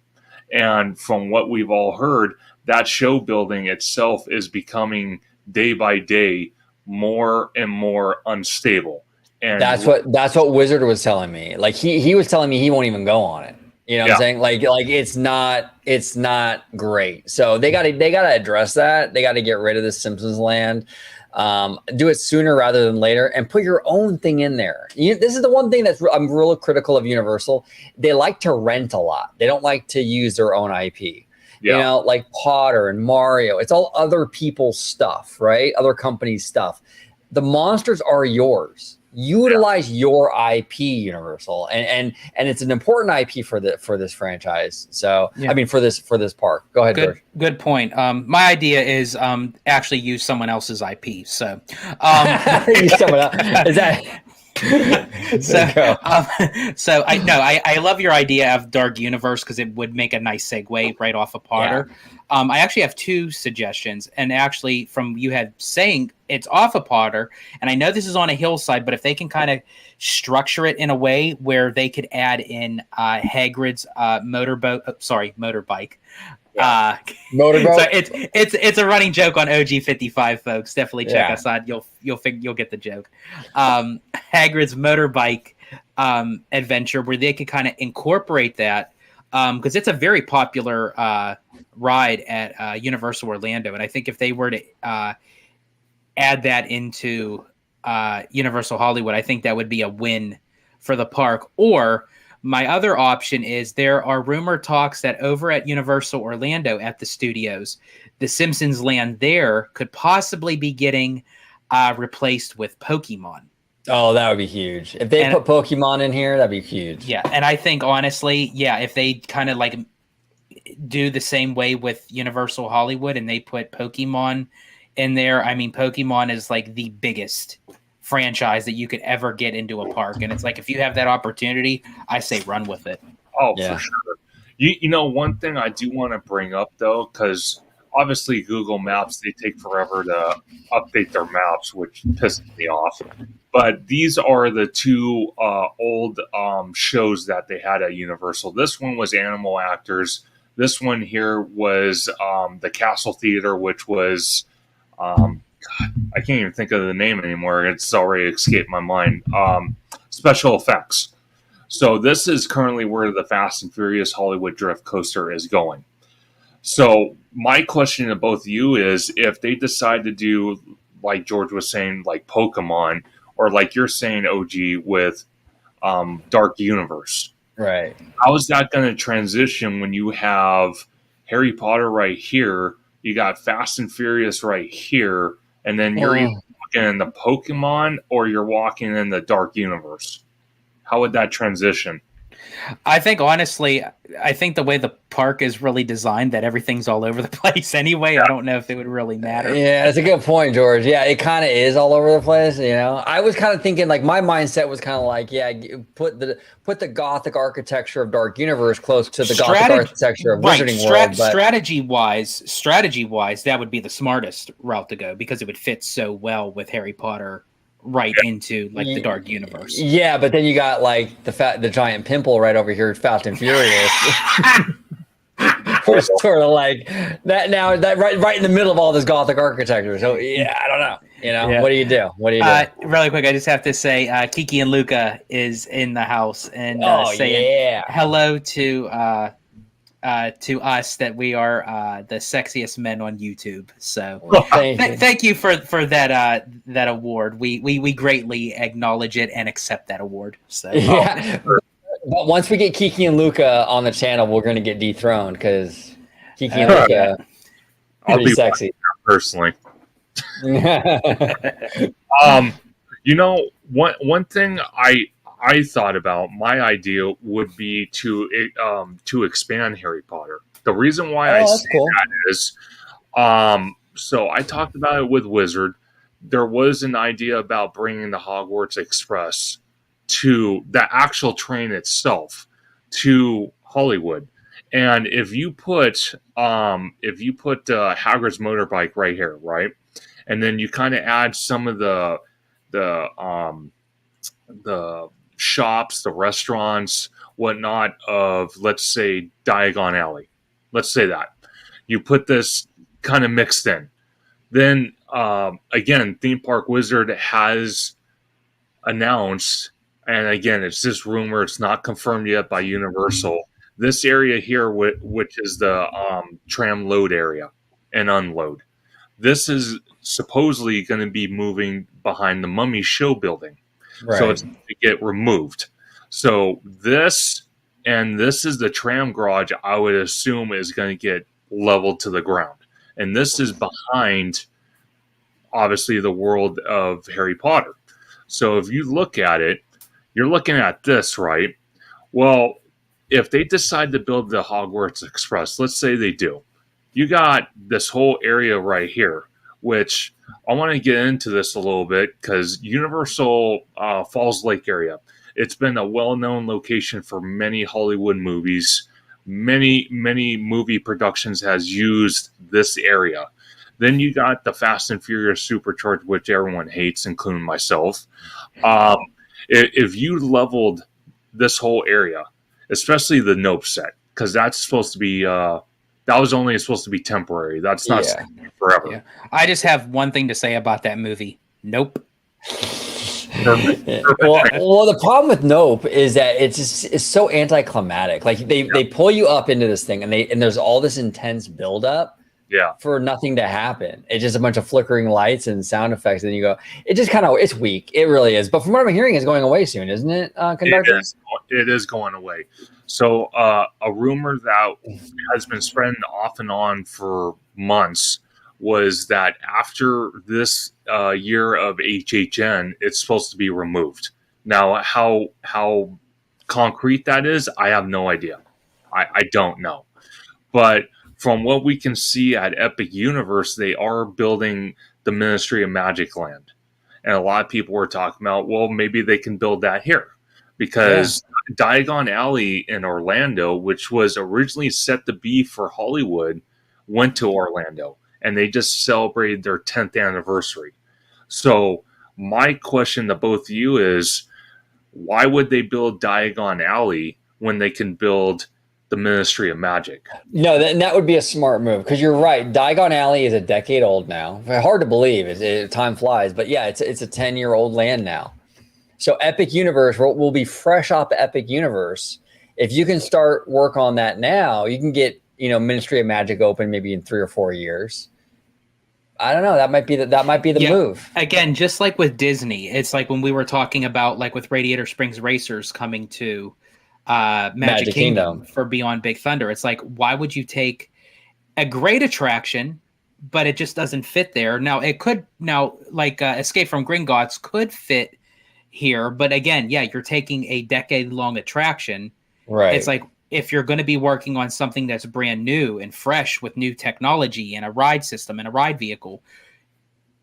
And from what we've all heard, that show building itself is becoming day by day more and more unstable. And that's what Wizard was telling me. Like he was telling me he won't even go on it. You know what I'm saying? Like it's not great. So they gotta address that. They gotta get rid of this Simpsons land. Do it sooner rather than later, and put your own thing in there. This is the one thing I'm real critical of Universal. They like to rent a lot. They don't like to use their own IP. Yeah. Like Potter and Mario. It's all other people's stuff, right? Other companies' stuff. The monsters are yours. Utilize your IP, Universal, and it's an important IP for this franchise. So I mean for this park. Go ahead, George. Good point. My idea is actually use someone else's IP. So use someone else. Is that? So I love your idea of Dark Universe because it would make a nice segue right off of Potter. Yeah. I actually have two suggestions, and actually from you had saying it's off of Potter, and I know this is on a hillside, but if they can kind of structure it in a way where they could add in Hagrid's motorbike. Yeah. Motorboat. So it's a running joke on OG55, folks. Definitely check us out. You'll get the joke. Hagrid's motorbike adventure, where they could kind of incorporate that because it's a very popular ride at Universal Orlando, and I think if they were to add that into Universal Hollywood, I think that would be a win for the park. Or my other option is there are rumor talks that over at Universal Orlando at the studios, the Simpsons land there could possibly be getting replaced with Pokemon. Oh, that would be huge. If they put Pokemon in here, that'd be huge. Yeah, and I think honestly, if they kind of like do the same way with Universal Hollywood and they put Pokemon in there, I mean, Pokemon is like the biggest franchise that you could ever get into a park, and it's like if you have that opportunity, I say run with it. For sure. You know, one thing I do want to bring up though, because obviously Google Maps, they take forever to update their maps, which pisses me off. But these are the two old shows that they had at Universal. This one was Animal Actors. This one here was the Castle Theater, which was I can't even think of the name anymore. It's already escaped my mind. Special Effects. So this is currently where the Fast and Furious Hollywood Drift Coaster is going. So my question to both of you is, if they decide to do, like George was saying, like Pokemon, or like you're saying, OG, with Dark Universe. Right. How is that going to transition when you have Harry Potter right here, you got Fast and Furious right here, and then you're either walking in the Pokemon or you're walking in the Dark Universe? How would that transition? I think honestly, I think the way the park is really designed, that everything's all over the place anyway. I don't know if it would really matter. Yeah, that's a good point, George. Yeah, it kind of is all over the place. I was kind of thinking like my mindset was kind of like, yeah, put the Gothic architecture of Dark Universe close to the Gothic architecture of Wizarding World. But strategy wise, that would be the smartest route to go because it would fit so well with Harry Potter right into like the Dark Universe. Yeah, but then you got like the giant pimple right over here, Fast and Furious. We're sort of like that now. That right in the middle of all this Gothic architecture. So yeah, I don't know. Yeah. What do you do? Really quick, I just have to say, Kiki and Luca is in the house and saying hello to us that we are the sexiest men on YouTube. So thank you for that award. We greatly acknowledge it and accept that award. So yeah. But once we get Kiki and Luca on the channel, we're going to get dethroned because Kiki and Luca are pretty sexy. Personally. One thing I thought about, my idea would be to expand Harry Potter. The reason why I say that is, so I talked about it with Wizard. There was an idea about bringing the Hogwarts Express to the actual train itself to Hollywood. And if you put Hagrid's motorbike right here, right, and then you kind of add some of the shops, the restaurants, whatnot of, let's say, Diagon Alley. Let's say that you put this kind of mixed in. Then again, Theme Park Wizard has announced, and again, it's just rumor, it's not confirmed yet by Universal, this area here, which is the tram load area and unload. This is supposedly going to be moving behind the Mummy Show building. Right. So it's going to get removed. So this is the tram garage, I would assume, is going to get leveled to the ground. And this is behind, obviously, the world of Harry Potter. So if you look at it, you're looking at this, right? Well, if they decide to build the Hogwarts Express, let's say they do, you got this whole area right here, which I want to get into this a little bit because Universal Falls Lake area, it's been a well-known location for many Hollywood movies. Many movie productions has used this area. Then you got the Fast and Furious Supercharged, which everyone hates, including myself. If you leveled this whole area, especially the Nope set, because that's supposed to be that was only supposed to be temporary. That's not forever. Yeah. I just have one thing to say about that movie. Nope. Perfect. Well, the problem with Nope is that it's so anticlimactic. Like they pull you up into this thing, and there's all this intense buildup. Yeah. For nothing to happen. It's just a bunch of flickering lights and sound effects. And then you go, it just kind of, it's weak. It really is. But from what I'm hearing, it's going away soon, isn't it, Conductor? It is going away. So a rumor that has been spreading off and on for months was that after this year of HHN, it's supposed to be removed. Now, how concrete that is, I have no idea. I don't know. But from what we can see at Epic Universe, they are building the Ministry of Magic Land. And a lot of people were talking about, well, maybe they can build that here. Because Diagon Alley in Orlando, which was originally set to be for Hollywood, went to Orlando. And they just celebrated their 10th anniversary. So my question to both of you is, why would they build Diagon Alley when they can build the Ministry of Magic? No, that would be a smart move because you're right. Diagon Alley is a decade old now. Hard to believe. Time flies, but yeah, it's a 10-year-old land now. So Epic Universe will be fresh off Epic Universe. If you can start work on that now, you can get Ministry of Magic open maybe in 3 or 4 years. I don't know. That might be the move. Again, just like with Disney, it's like when we were talking about like with Radiator Springs Racers coming to Magic Kingdom for Beyond Big Thunder. It's like, why would you take a great attraction, but it just doesn't fit there? Now it could Escape from Gringotts could fit here, but again, you're taking a decade-long attraction Right. It's like, if you're going to be working on something that's brand new and fresh with new technology and a ride system and a ride vehicle,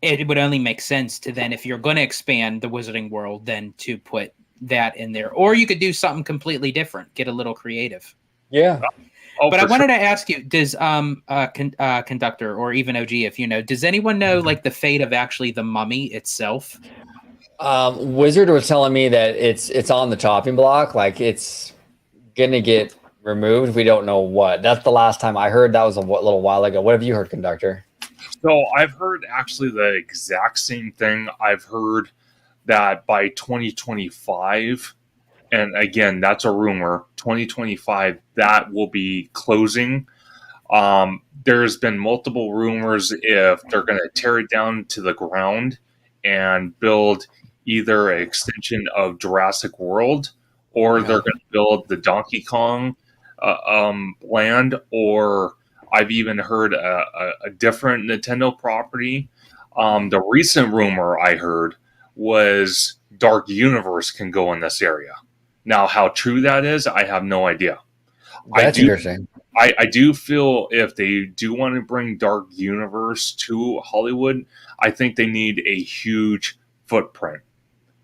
it would only make sense to then, if you're going to expand the Wizarding World, then to put that in there. Or you could do something completely different, get a little creative. Yeah. Oh, But I for wanted sure. to ask you, does Conductor, or even OG, if you know, does anyone know like the fate of actually the mummy itself? Wizard was telling me that it's on the chopping block, like it's gonna get removed. We don't know what. That's the last time I heard. That was a little while ago. What have you heard, Conductor? So I've heard actually the exact same thing. I've heard that by 2025, and again, that's a rumor, 2025, that will be closing. There's been multiple rumors if they're going to tear it down to the ground and build either an extension of Jurassic World, or they're going to build the Donkey Kong land, or I've even heard a different Nintendo property. The recent rumor I heard was Dark Universe can go in this area. Now, how true that is, I have no idea. That's interesting. I do feel if they do want to bring Dark Universe to Hollywood, I think they need a huge footprint.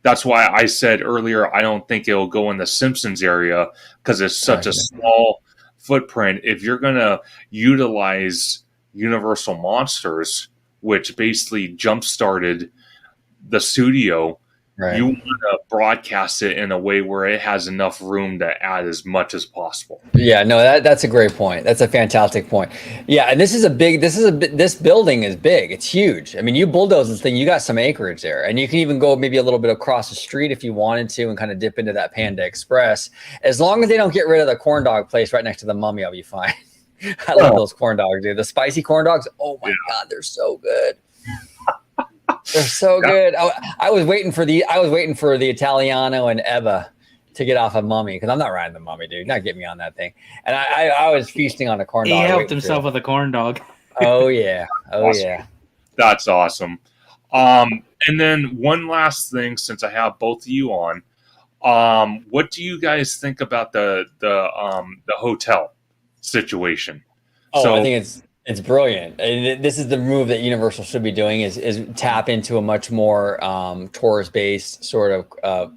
That's why I said earlier I don't think it'll go in the Simpsons area, because it's such a small footprint. If you're going to utilize Universal Monsters, which basically jump-started the studio, Right. you want to broadcast it in a way where it has enough room to add as much as possible. Yeah, no, that's a great point. That's a fantastic point. Yeah, and this building is big. It's huge. I mean, you bulldoze this thing, you got some acreage there, and you can even go maybe a little bit across the street if you wanted to, and kind of dip into that Panda Express. As long as they don't get rid of the corn dog place right next to the Mummy, I'll be fine. I love those corn dogs, dude. The spicy corn dogs. Oh my God, they're so good. They're so good. I was waiting for the Italiano and Eva to get off of Mummy, because I'm not riding the Mummy, dude. Not get me on that thing. And I was feasting on a corn dog. He helped himself with a corn dog. Oh yeah. Oh Awesome. yeah. That's awesome. And then one last thing, since I have both of you on, what do you guys think about the hotel situation? Oh, I think it's brilliant. And this is the move that Universal should be doing, is tap into a much more tourist based sort of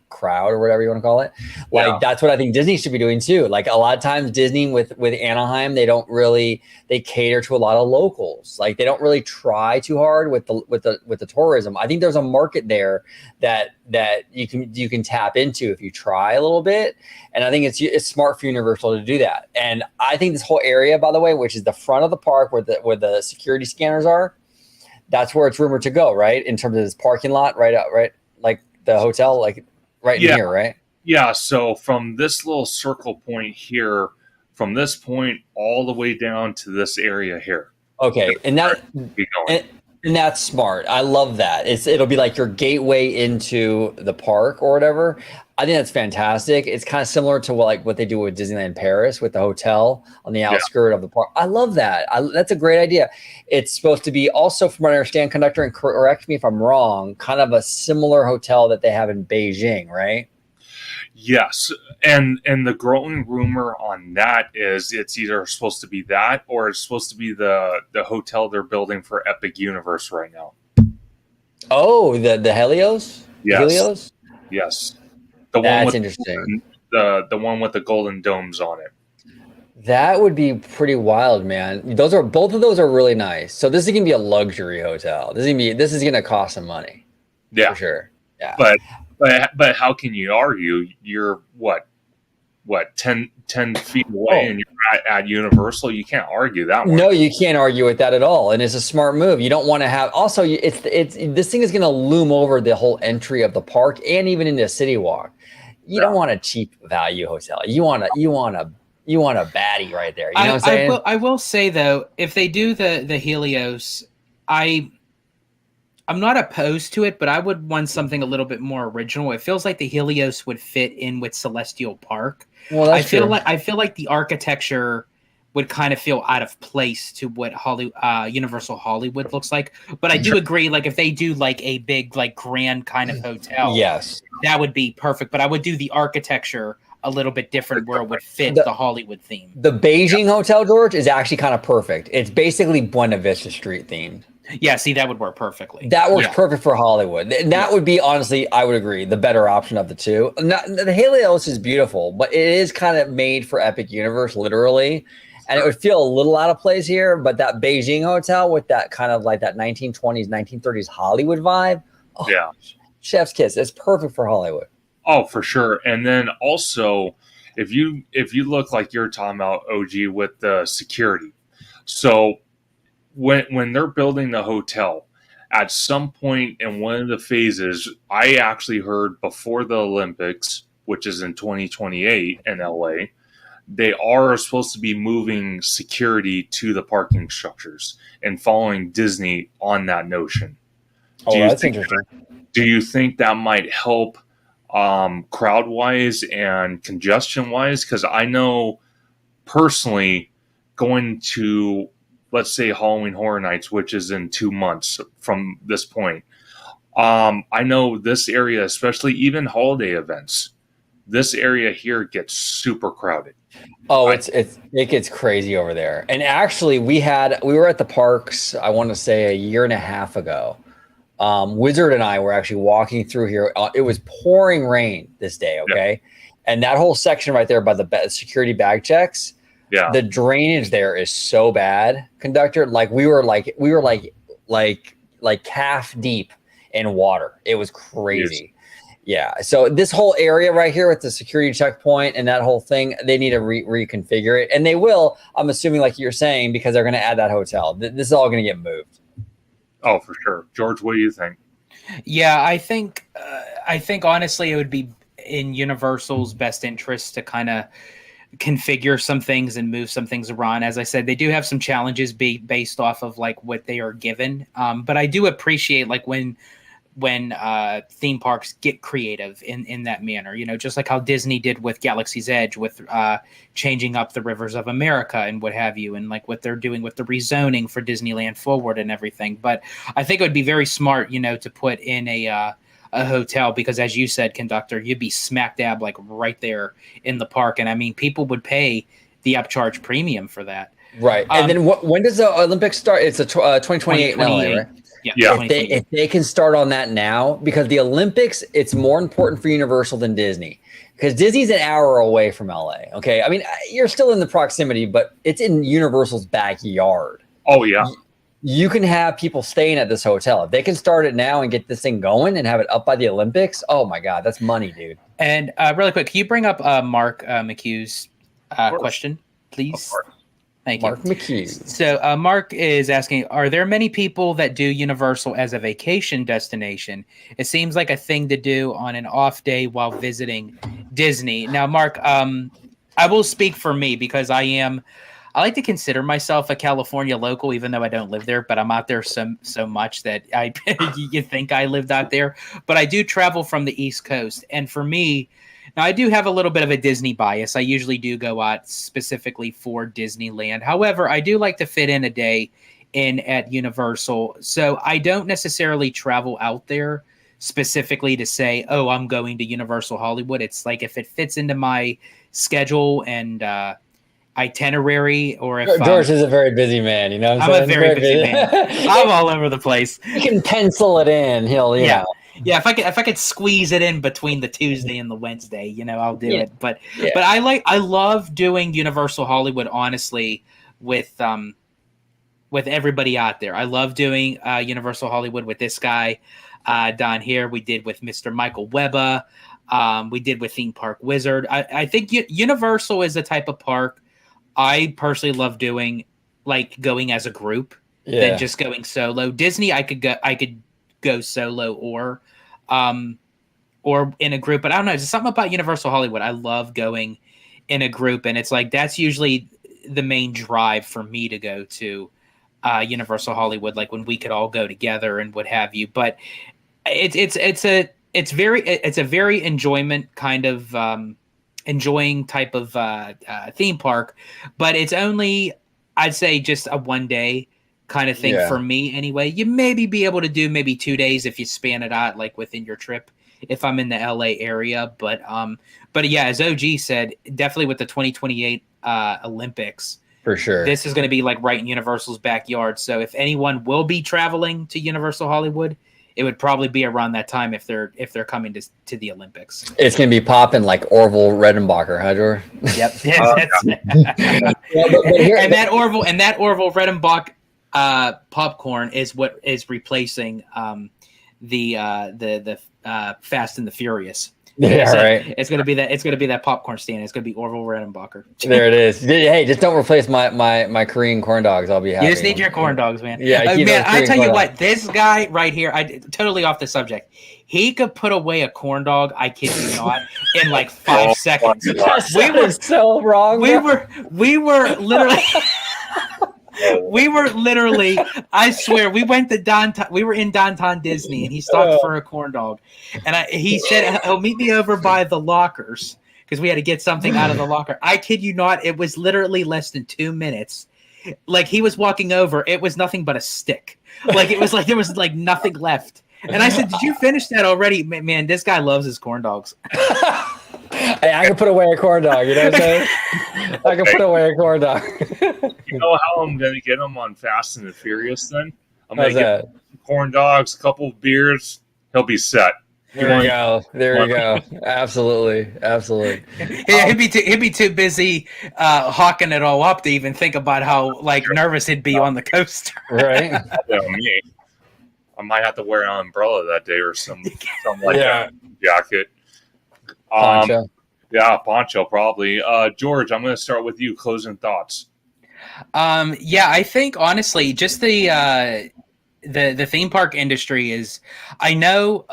crowd, or whatever you want to call it. Like that's what I think Disney should be doing too. Like a lot of times Disney with Anaheim, they cater to a lot of locals. Like they don't really try too hard with the tourism. I think there's a market there that you can tap into if you try a little bit. And I think it's smart for Universal to do that. And I think this whole area, by the way, which is the front of the park where the security scanners are, that's where it's rumored to go, right? In terms of this parking lot, right like the hotel, like right in here, right? Yeah. So from this little circle point here, from this point all the way down to this area here. Okay, and that's smart. I love that. It'll be like your gateway into the park or whatever. I think that's fantastic. It's kind of similar to what they do with Disneyland Paris with the hotel on the outskirt of the park. I love that. That's a great idea. It's supposed to be also, from what I understand, Conductor, and correct me if I'm wrong, kind of a similar hotel that they have in Beijing, right? Yes, and the growing rumor on that is it's either supposed to be that, or it's supposed to be the hotel they're building for Epic Universe right now. Oh, the Helios? Yes. Helios? Yes. That's interesting. The one with the golden domes on it. That would be pretty wild, man. Both of those are really nice. So this is gonna be a luxury hotel. This is gonna cost some money. Yeah, for sure. Yeah, but how can you argue? You're what 10 feet away, and you're at Universal. You can't argue that one. No, you can't argue with that at all, and it's a smart move. You don't want to have. Also, it's this thing is going to loom over the whole entry of the park and even into City Walk. You don't want a cheap value hotel. You want a baddie right there. You know what I'm saying? I will say though, if they do the Helios, I'm not opposed to it, but I would want something a little bit more original. It feels like the Helios would fit in with Celestial Park. Well, that's true. I feel like the architecture would kind of feel out of place to what Universal Hollywood looks like. But I do agree, like if they do like a big, like grand kind of hotel, yes, that would be perfect. But I would do the architecture a little bit different where it would fit the Hollywood theme. The Beijing Hotel, George, is actually kind of perfect. It's basically Buena Vista Street themed. Yeah, see, that would work perfectly. That works perfect for Hollywood. And that would be, honestly, I would agree, the better option of the two. The Helios is beautiful, but it is kind of made for Epic Universe, literally. And it would feel a little out of place here, but that Beijing Hotel with that kind of like that 1920s, 1930s Hollywood vibe. Oh, yeah. Chef's kiss. It's perfect for Hollywood. Oh, for sure. And then also, if you look like you're talking about, OG, with the security. So when they're building the hotel, at some point in one of the phases, I actually heard before the Olympics, which is in 2028 in LA, they are supposed to be moving security to the parking structures and following Disney on that notion. That's interesting. Do you think that might help crowd-wise and congestion-wise? Because I know personally going to, let's say, Halloween Horror Nights, which is in 2 months from this point, I know this area, especially even holiday events, this area here gets super crowded. Oh, it gets crazy over there. And actually, we were at the parks, I want to say a year and a half ago. Wizard and I were actually walking through here. It was pouring rain this day, okay? And that whole section right there by the security bag checks, the drainage there is so bad, Conductor. Like we were calf deep in water. It was crazy. Yeah. So this whole area right here with the security checkpoint and that whole thing, they need to reconfigure it. And they will, I'm assuming, like you're saying, because they're going to add that hotel. This is all going to get moved. Oh, for sure. George, what do you think? Yeah, I think honestly it would be in Universal's best interest to kind of configure some things and move some things around. As I said, they do have some challenges based off of like what they are given. But I do appreciate like when theme parks get creative in that manner, just like how Disney did with Galaxy's Edge, with changing up the rivers of America and what have you, and like what they're doing with the rezoning for Disneyland Forward and everything. But I think it would be very smart, to put in a hotel, because as you said, Conductor, you'd be smack dab like right there in the park. And I mean, people would pay the upcharge premium for that. Right. And then when does the Olympics start? It's a 2028 in LA, right? Yeah. If they can start on that now, because the Olympics, it's more important for Universal than Disney, because Disney's an hour away from LA. Okay. I mean, you're still in the proximity, but it's in Universal's backyard. Oh, yeah. You can have people staying at this hotel. If they can start it now and get this thing going and have it up by the Olympics, oh my God, that's money, dude. And really quick, can you bring up Mark McHugh's question, please? Thank you. Mark McHugh. So Mark is asking, are there many people that do Universal as a vacation destination? It seems like a thing to do on an off day while visiting Disney. Now, Mark, I will speak for me, because I like to consider myself a California local, even though I don't live there, but I'm out there so much that you think I lived out there. But I do travel from the East Coast. And for me, now, I do have a little bit of a Disney bias. I usually do go out specifically for Disneyland. However, I do like to fit in a day at Universal. So I don't necessarily travel out there specifically to say, oh, I'm going to Universal Hollywood. It's like if it fits into my schedule and itinerary, or if George is a very busy man, I'm a very busy man. I'm all over the place. You can pencil it in. Yeah, if I could squeeze it in between the Tuesday and the Wednesday, I'll do it. But I love doing Universal Hollywood, honestly, with everybody out there. I love doing Universal Hollywood with this guy down here. We did with Mr. Michael Webber. We did with Theme Park Wizard. I think Universal is the type of park I personally love doing, like going as a group than just going solo. Disney, I could go solo or in a group, but I don't know. There's something about Universal Hollywood. I love going in a group, and it's like that's usually the main drive for me to go to Universal Hollywood, like when we could all go together and what have you. But it's a very enjoying type of theme park, but it's only, I'd say, just a one day kind of thing for me anyway. You maybe be able to do maybe 2 days if you span it out like within your trip if I'm in the LA area. But yeah, as OG said, definitely with the 2028 Olympics, for sure, this is going to be like right in Universal's backyard. So if anyone will be traveling to Universal Hollywood, it would probably be around that time if they're coming to the Olympics. It's gonna be popping like Orville Redenbacher, huh, George? Yep. And that Orville Redenbach popcorn is what is replacing the Fast and the Furious. Yeah, right. It's gonna be that popcorn stand. It's gonna be Orville Redenbacher. There it is. Hey, just don't replace my Korean corn dogs. I'll be happy. You just need your corn dogs, man. Yeah, man. I tell you what, this guy right here, totally off the subject. He could put away a corn dog. I kid you not, in like 5 seconds. We were so wrong. We were literally. We were literally, I swear, we went to downtown. We were in downtown Disney, and he stopped for a corn dog. And he said he'll meet me over by the lockers because we had to get something out of the locker. I kid you not, it was literally less than 2 minutes. Like he was walking over, it was nothing but a stick. Like it was like there was like nothing left. And I said, "Did you finish that already?" Man, this guy loves his corn dogs. Hey, I can put away a corn dog. You know what I'm saying? I can put away a corn dog. You know how I'm going to get him on Fast and the Furious then? I'm going How's to get that? corn dogs, a couple of beers. He'll be set. There we go. There we go. Absolutely. Absolutely. He'd be too busy hawking it all up to even think about how like nervous he'd be on the coaster. Right. Yeah, me. I might have to wear an umbrella that day or something like that. Jacket. Poncho. Yeah, poncho probably. George, I'm going to start with you. Closing thoughts. Yeah, I think honestly, just the theme park industry is. I know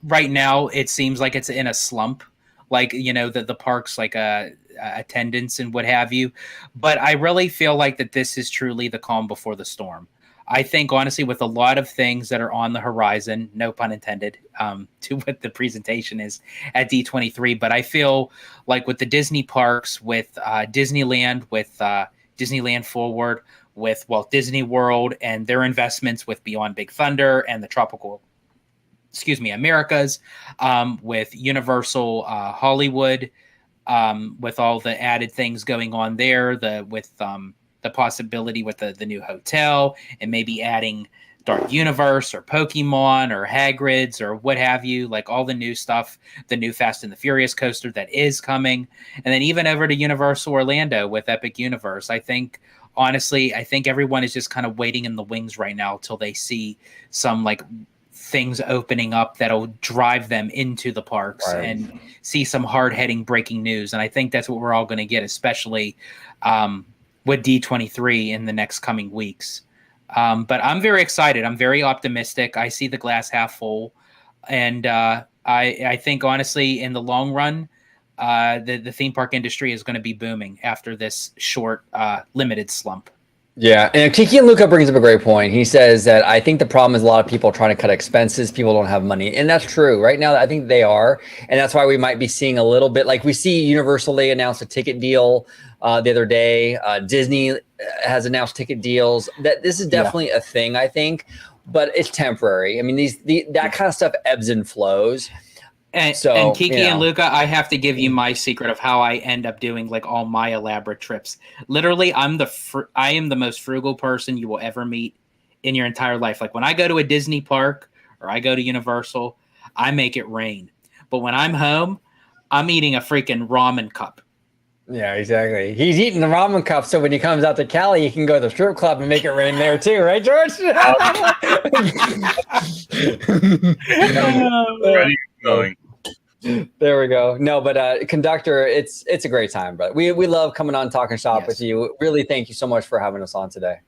right now it seems like it's in a slump, like the parks like attendance and what have you. But I really feel like that this is truly the calm before the storm. I think, honestly, with a lot of things that are on the horizon, no pun intended, to what the presentation is at D23, but I feel like with the Disney parks, with Disneyland, with Disneyland Forward, with Walt Disney World, and their investments with Beyond Big Thunder and the Americas, with Universal Hollywood, with all the added things going on there, the possibility with the new hotel and maybe adding Dark Universe or Pokemon or Hagrid's or what have you, like all the new stuff, the new Fast and the Furious coaster that is coming. And then even over to Universal Orlando with Epic Universe. I think everyone is just kind of waiting in the wings right now till they see some like things opening up that'll drive them into the parks and see some hard-hitting breaking news. And I think that's what we're all going to get, especially with D23 in the next coming weeks. But I'm very excited. I'm very optimistic. I see the glass half full. And I think, honestly, in the long run, the theme park industry is going to be booming after this short, limited slump. Yeah, and Kiki and Luca brings up a great point. He says that I think the problem is a lot of people trying to cut expenses. People don't have money, and that's true. Right now, I think they are, and that's why we might be seeing a little bit. Like we see Universal, they announced a ticket deal the other day. Disney has announced ticket deals. That this is definitely a thing, I think, but it's temporary. I mean, that kind of stuff ebbs and flows. And Kiki and Luca, I have to give you my secret of how I end up doing like all my elaborate trips. Literally, I am the most frugal person you will ever meet in your entire life. Like when I go to a Disney park or I go to Universal, I make it rain. But when I'm home, I'm eating a freaking ramen cup. Yeah, exactly. He's eating the ramen cup, so when he comes out to Cali, he can go to the strip club and make it rain there too, right, George? Ready, going. There we go. No, but Conductor, it's a great time, brother. We love coming on talking shop with you. Really, thank you so much for having us on today.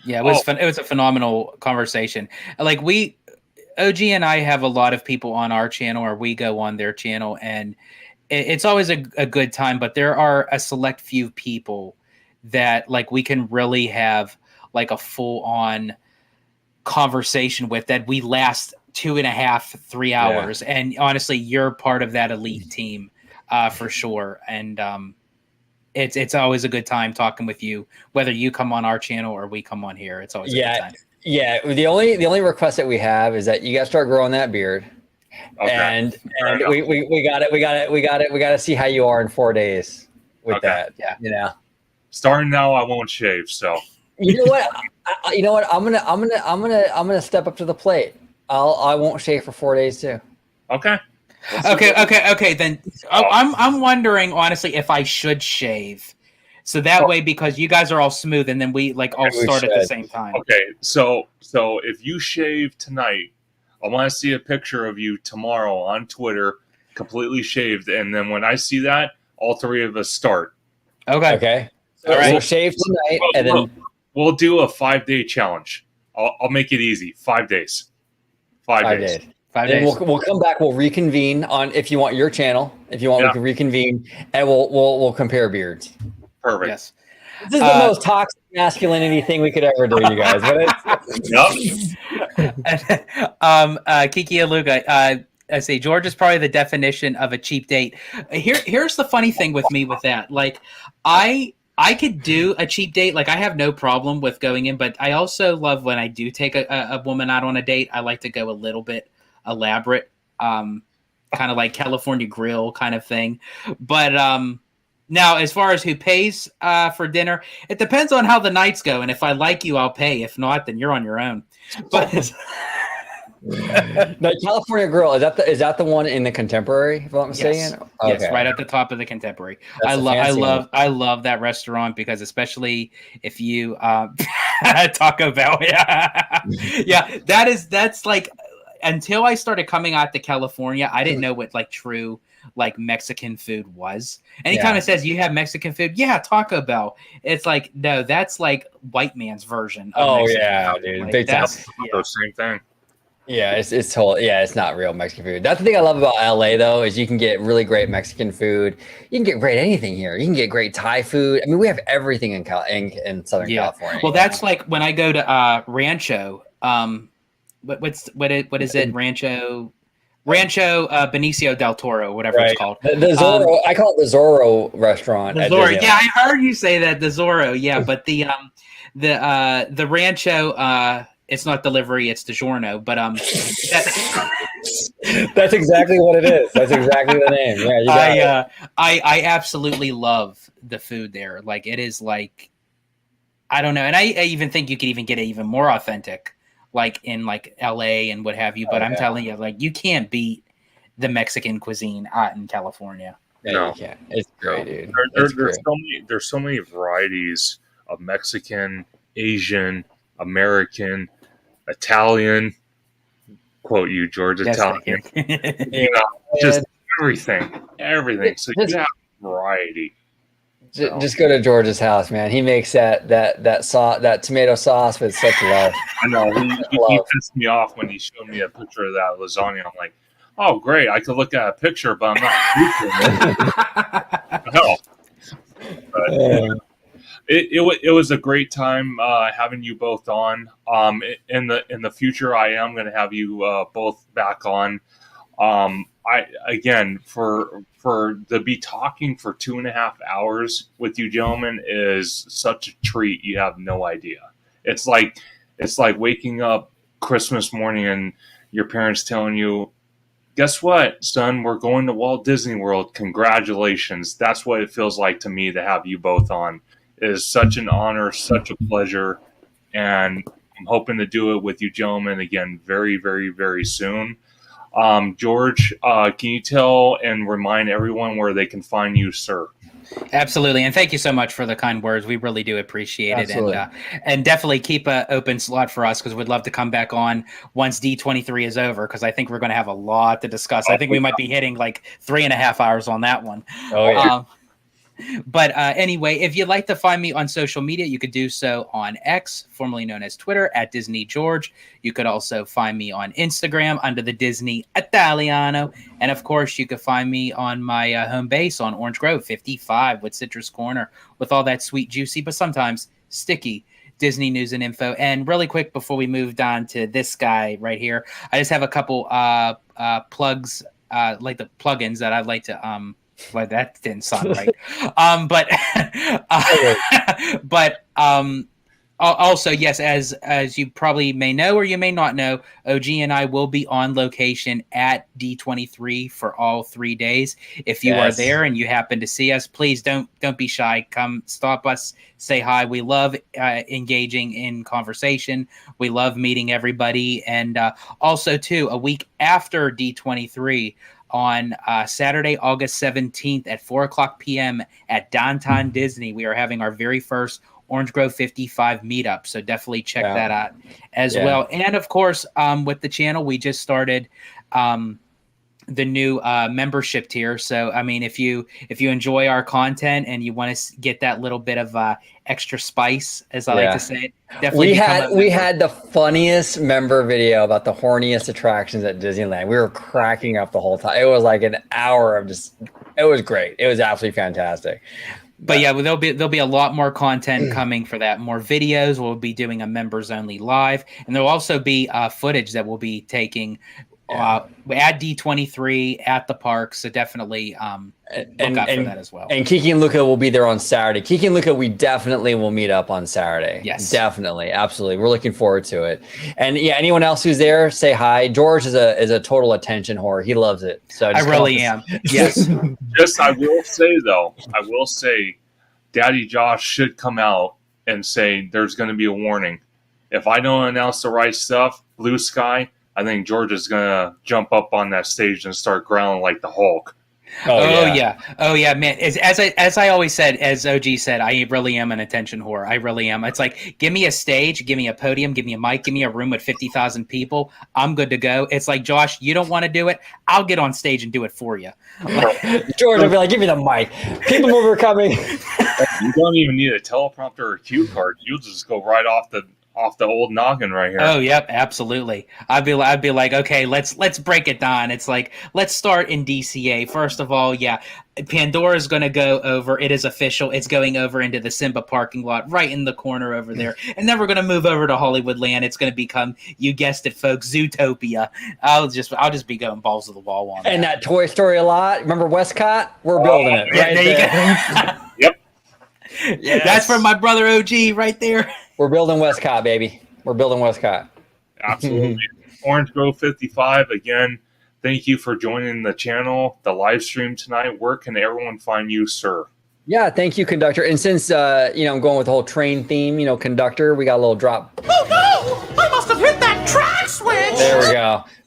Yeah, it was fun. It was a phenomenal conversation. Like OG and I have a lot of people on our channel, or we go on their channel, and it's always a good time. But there are a select few people that like we can really have like a full on conversation with that we last 2.5, 3 hours. And honestly, you're part of that elite team for sure. And it's always a good time talking with you, whether you come on our channel or we come on here. It's always a good time. Yeah. The only request that we have is that you got to start growing that beard. Okay. And we got to see how you are in 4 days with that. Yeah. You know. Starting now, I won't shave. So you know what? I'm gonna step up to the plate. I won't shave for 4 days too. Okay. Okay. Then I'm wondering honestly if I should shave, so that way because you guys are all smooth and then we like all start at the same time. Okay. So if you shave tonight, I want to see a picture of you tomorrow on Twitter, completely shaved, and then when I see that, all three of us start. Okay. All right. So shave tonight, and then we'll do a 5-day challenge. I'll make it easy. 5 days. 5 days. 5 days. We'll come back. We'll reconvene on if you want your channel. If you want, we can reconvene and we'll compare beards. Perfect. Yes. This is the most toxic masculinity thing we could ever do, you guys. Kiki Aluga, I say George is probably the definition of a cheap date. Here's the funny thing with me with that. Like, I could do a cheap date. Like, I have no problem with going in, but I also love when I do take a woman out on a date. I like to go a little bit elaborate, kind of like California Grill kind of thing. But now, as far as who pays for dinner, it depends on how the nights go. And if I like you, I'll pay. If not, then you're on your own. But no, California Grill, is that the one in the Contemporary, if I'm mistaken? Yes. Okay. Yes, right at the top of the Contemporary. That's I love that restaurant because especially if you Taco Bell. Yeah, that's like until I started coming out to California, I didn't know what like true like Mexican food was. And he kind of says, you have Mexican food? Yeah, Taco Bell. It's like, no, that's like white man's version of Mexican food. Dude. Like, Big time. Same thing. Yeah, it's not real Mexican food. That's the thing I love about LA though, is you can get really great Mexican food. You can get great anything here. You can get great Thai food. I mean, we have everything in Southern California. Well, that's like when I go to Rancho. What is it? Rancho Benicio del Toro, whatever it's called. The Zorro, I call it the Zorro restaurant. The Zorro, yeah, I heard you say that, the Zorro, yeah, but the Rancho, it's not delivery, it's DiGiorno, but that's exactly what it is. That's exactly the name. Yeah, you got it. I absolutely love the food there. Like it is like, I don't know, and I even think you could even get it even more authentic, like in like LA and what have you. But I'm telling you, like you can't beat the Mexican cuisine out in California. No, you can't. It's great, dude. There's so many varieties of Mexican, Asian, American, Italian. Quote you, George, Italian. Just everything. So you have variety. Just go to George's house, man. He makes that tomato sauce with such love. I know. He pissed me off when he showed me a picture of that lasagna. I'm like, oh, great. I could look at a picture, but I'm not. Hell. But, it was a great time having you both on. In the future, I am going to have you both back on. To be talking for 2.5 hours with you gentlemen is such a treat. You have no idea. It's like waking up Christmas morning and your parents telling you, guess what, son, we're going to Walt Disney World. Congratulations. That's what it feels like to me to have you both on. It is such an honor, such a pleasure. And I'm hoping to do it with you gentlemen again very, very, very soon. George, can you tell and remind everyone where they can find you, sir? Absolutely, and thank you so much for the kind words. We really do appreciate it, and definitely keep an open slot for us because we'd love to come back on once D23 is over because I think we're going to have a lot to discuss. I think we might be hitting like 3.5 hours on that one. Oh yeah. But anyway, if you'd like to find me on social media, you could do so on X, formerly known as Twitter, at Disney George. You could also find me on Instagram under the Disney Italiano. And of course, you could find me on my home base on Orange Grove 55 with Citrus Corner with all that sweet, juicy, but sometimes sticky Disney news and info. And really quick, before we moved on to this guy right here, I just have a couple plugs, like the plugins that I'd like to Well, that didn't sound right. But also, yes, as you probably may know or you may not know, OG and I will be on location at D23 for all 3 days. If you are there and you happen to see us, please don't be shy. Come stop us, say hi. We love engaging in conversation. We love meeting everybody. And also, too, a week after D23, on Saturday, August 17th at 4:00 p.m. at Downtown Disney, we are having our very first Orange Grove 55 meetup. So definitely check that out as well. And of course, with the channel, we just started the new membership tier. So, I mean, if you enjoy our content and you want to get that little bit of extra spice, as I like to say, definitely we had the funniest member video about the horniest attractions at Disneyland. We were cracking up the whole time. It was like an hour of it was great. It was absolutely fantastic. But yeah, there'll be a lot more content coming for that. More videos. We'll be doing a members only live, and there'll also be footage that we'll be taking at D23 at the park. So definitely look out for that as well. And Kiki and Luca will be there on Saturday. Kiki and Luca, we definitely will meet up on Saturday. Yes, definitely, absolutely. We're looking forward to it. And yeah, anyone else who's there, say hi. George is a total attention whore. He loves it. So I really am. Yes. I will say, Daddy Josh should come out and say there's going to be a warning. If I don't announce the right stuff, blue sky, I think George is going to jump up on that stage and start growling like the Hulk. Oh yeah, man. As I always said, as OG said, I really am an attention whore. I really am. It's like, give me a stage, give me a podium, give me a mic, give me a room with 50,000 people. I'm good to go. It's like, Josh, you don't want to do it? I'll get on stage and do it for you. George will be like, give me the mic. People move are coming. You don't even need a teleprompter or a cue card. You'll just go right off the old noggin right here. Oh, yep, absolutely. I'd be like, okay, let's break it down. It's like, let's start in DCA. First of all, Pandora's going to go over. It is official. It's going over into the Simba parking lot right in the corner over there. And then we're going to move over to Hollywood Land. It's going to become, you guessed it, folks, Zootopia. I'll just be going balls to the wall on that. And that Toy Story lot. Remember Westcott? We're building it. Right there. You go. Yep. Yes. That's from my brother OG right there. We're building Westcott, baby. We're building Westcott. Absolutely. Orange Grove 55, again, thank you for joining the channel, the live stream tonight. Where can everyone find you, sir? Yeah, thank you, Conductor. And since, I'm going with the whole train theme, Conductor, we got a little drop. Oh, no! I must have hit that track switch!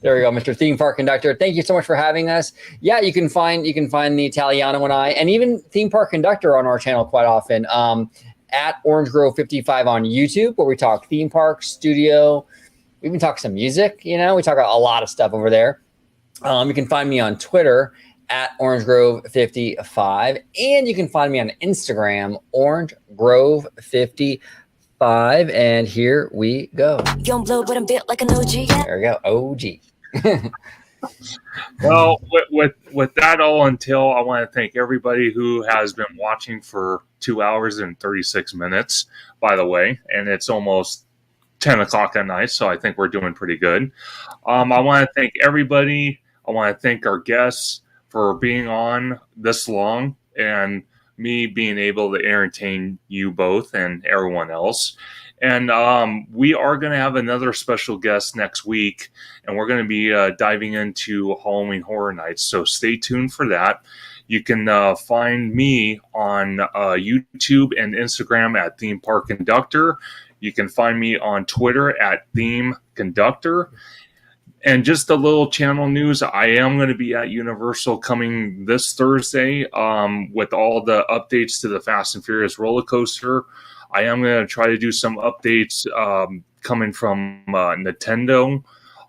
There we go, Mr. Theme Park Conductor. Thank you so much for having us. Yeah, you can find the Italiano and I, and even Theme Park Conductor on our channel quite often. At Orange Grove 55 on YouTube, where we talk theme park, studio. We even talk some music, we talk a lot of stuff over there. You can find me on Twitter at Orange Grove 55, and you can find me on Instagram, Orange Grove 55. And here we go. Young blow, but I'm built like an OG. There we go, OG. Well, with that all entail, I want to thank everybody who has been watching for 2 hours and 36 minutes, by the way, and it's almost 10 o'clock at night, so I think we're doing pretty good. I want to thank everybody. I want to thank our guests for being on this long and me being able to entertain you both and everyone else. And we are going to have another special guest next week, and we're going to be diving into Halloween Horror Nights. So stay tuned for that. You can find me on YouTube and Instagram at ThemeParkConductor. You can find me on Twitter at ThemeConductor. And just a little channel news, I am going to be at Universal coming this Thursday with all the updates to the Fast and Furious roller coaster. I am going to try to do some updates coming from Nintendo,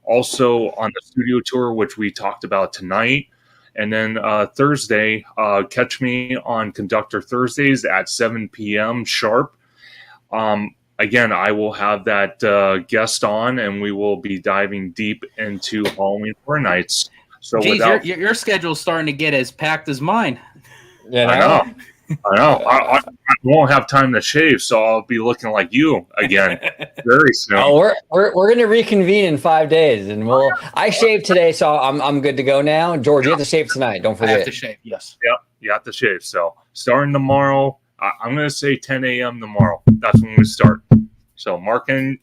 also on the studio tour, which we talked about tonight. And then Thursday, catch me on Conductor Thursdays at 7 p.m. sharp. Again, I will have that guest on, and we will be diving deep into Halloween Horror Nights. So, your schedule's starting to get as packed as mine. Yeah, I know. I won't have time to shave, so I'll be looking like you again very soon. Oh, we're going to reconvene in 5 days, and I shaved today, so I'm good to go now. George, you have to shave tonight. Don't forget. I have to shave. Yes. Yep. You have to shave. So starting tomorrow, I'm going to say 10 a.m. tomorrow. That's when we start. So mark in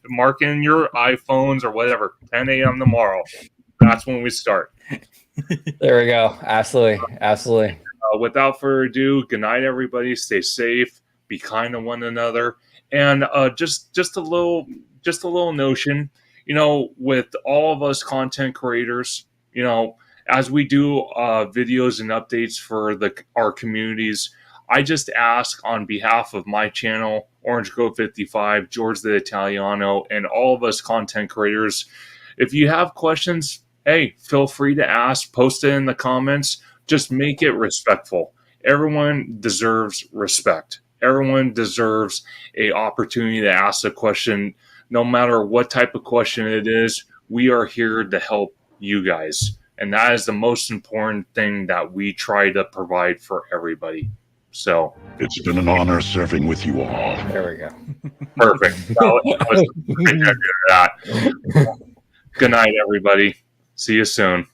your iPhones or whatever. 10 a.m. tomorrow. That's when we start. There we go. Absolutely. Without further ado, good night, everybody. Stay safe. Be kind to one another. And just a little notion. With all of us content creators, as we do videos and updates for our communities, I just ask on behalf of my channel, Orange Grove 55, George the Italiano, and all of us content creators, if you have questions, hey, feel free to ask, post it in the comments, just make it respectful. Everyone deserves respect. Everyone deserves an opportunity to ask a question. No matter what type of question it is, we are here to help you guys. And that is the most important thing that we try to provide for everybody. So it's been an honor serving with you all. There we go. Perfect. That was that. Good night, everybody. See you soon.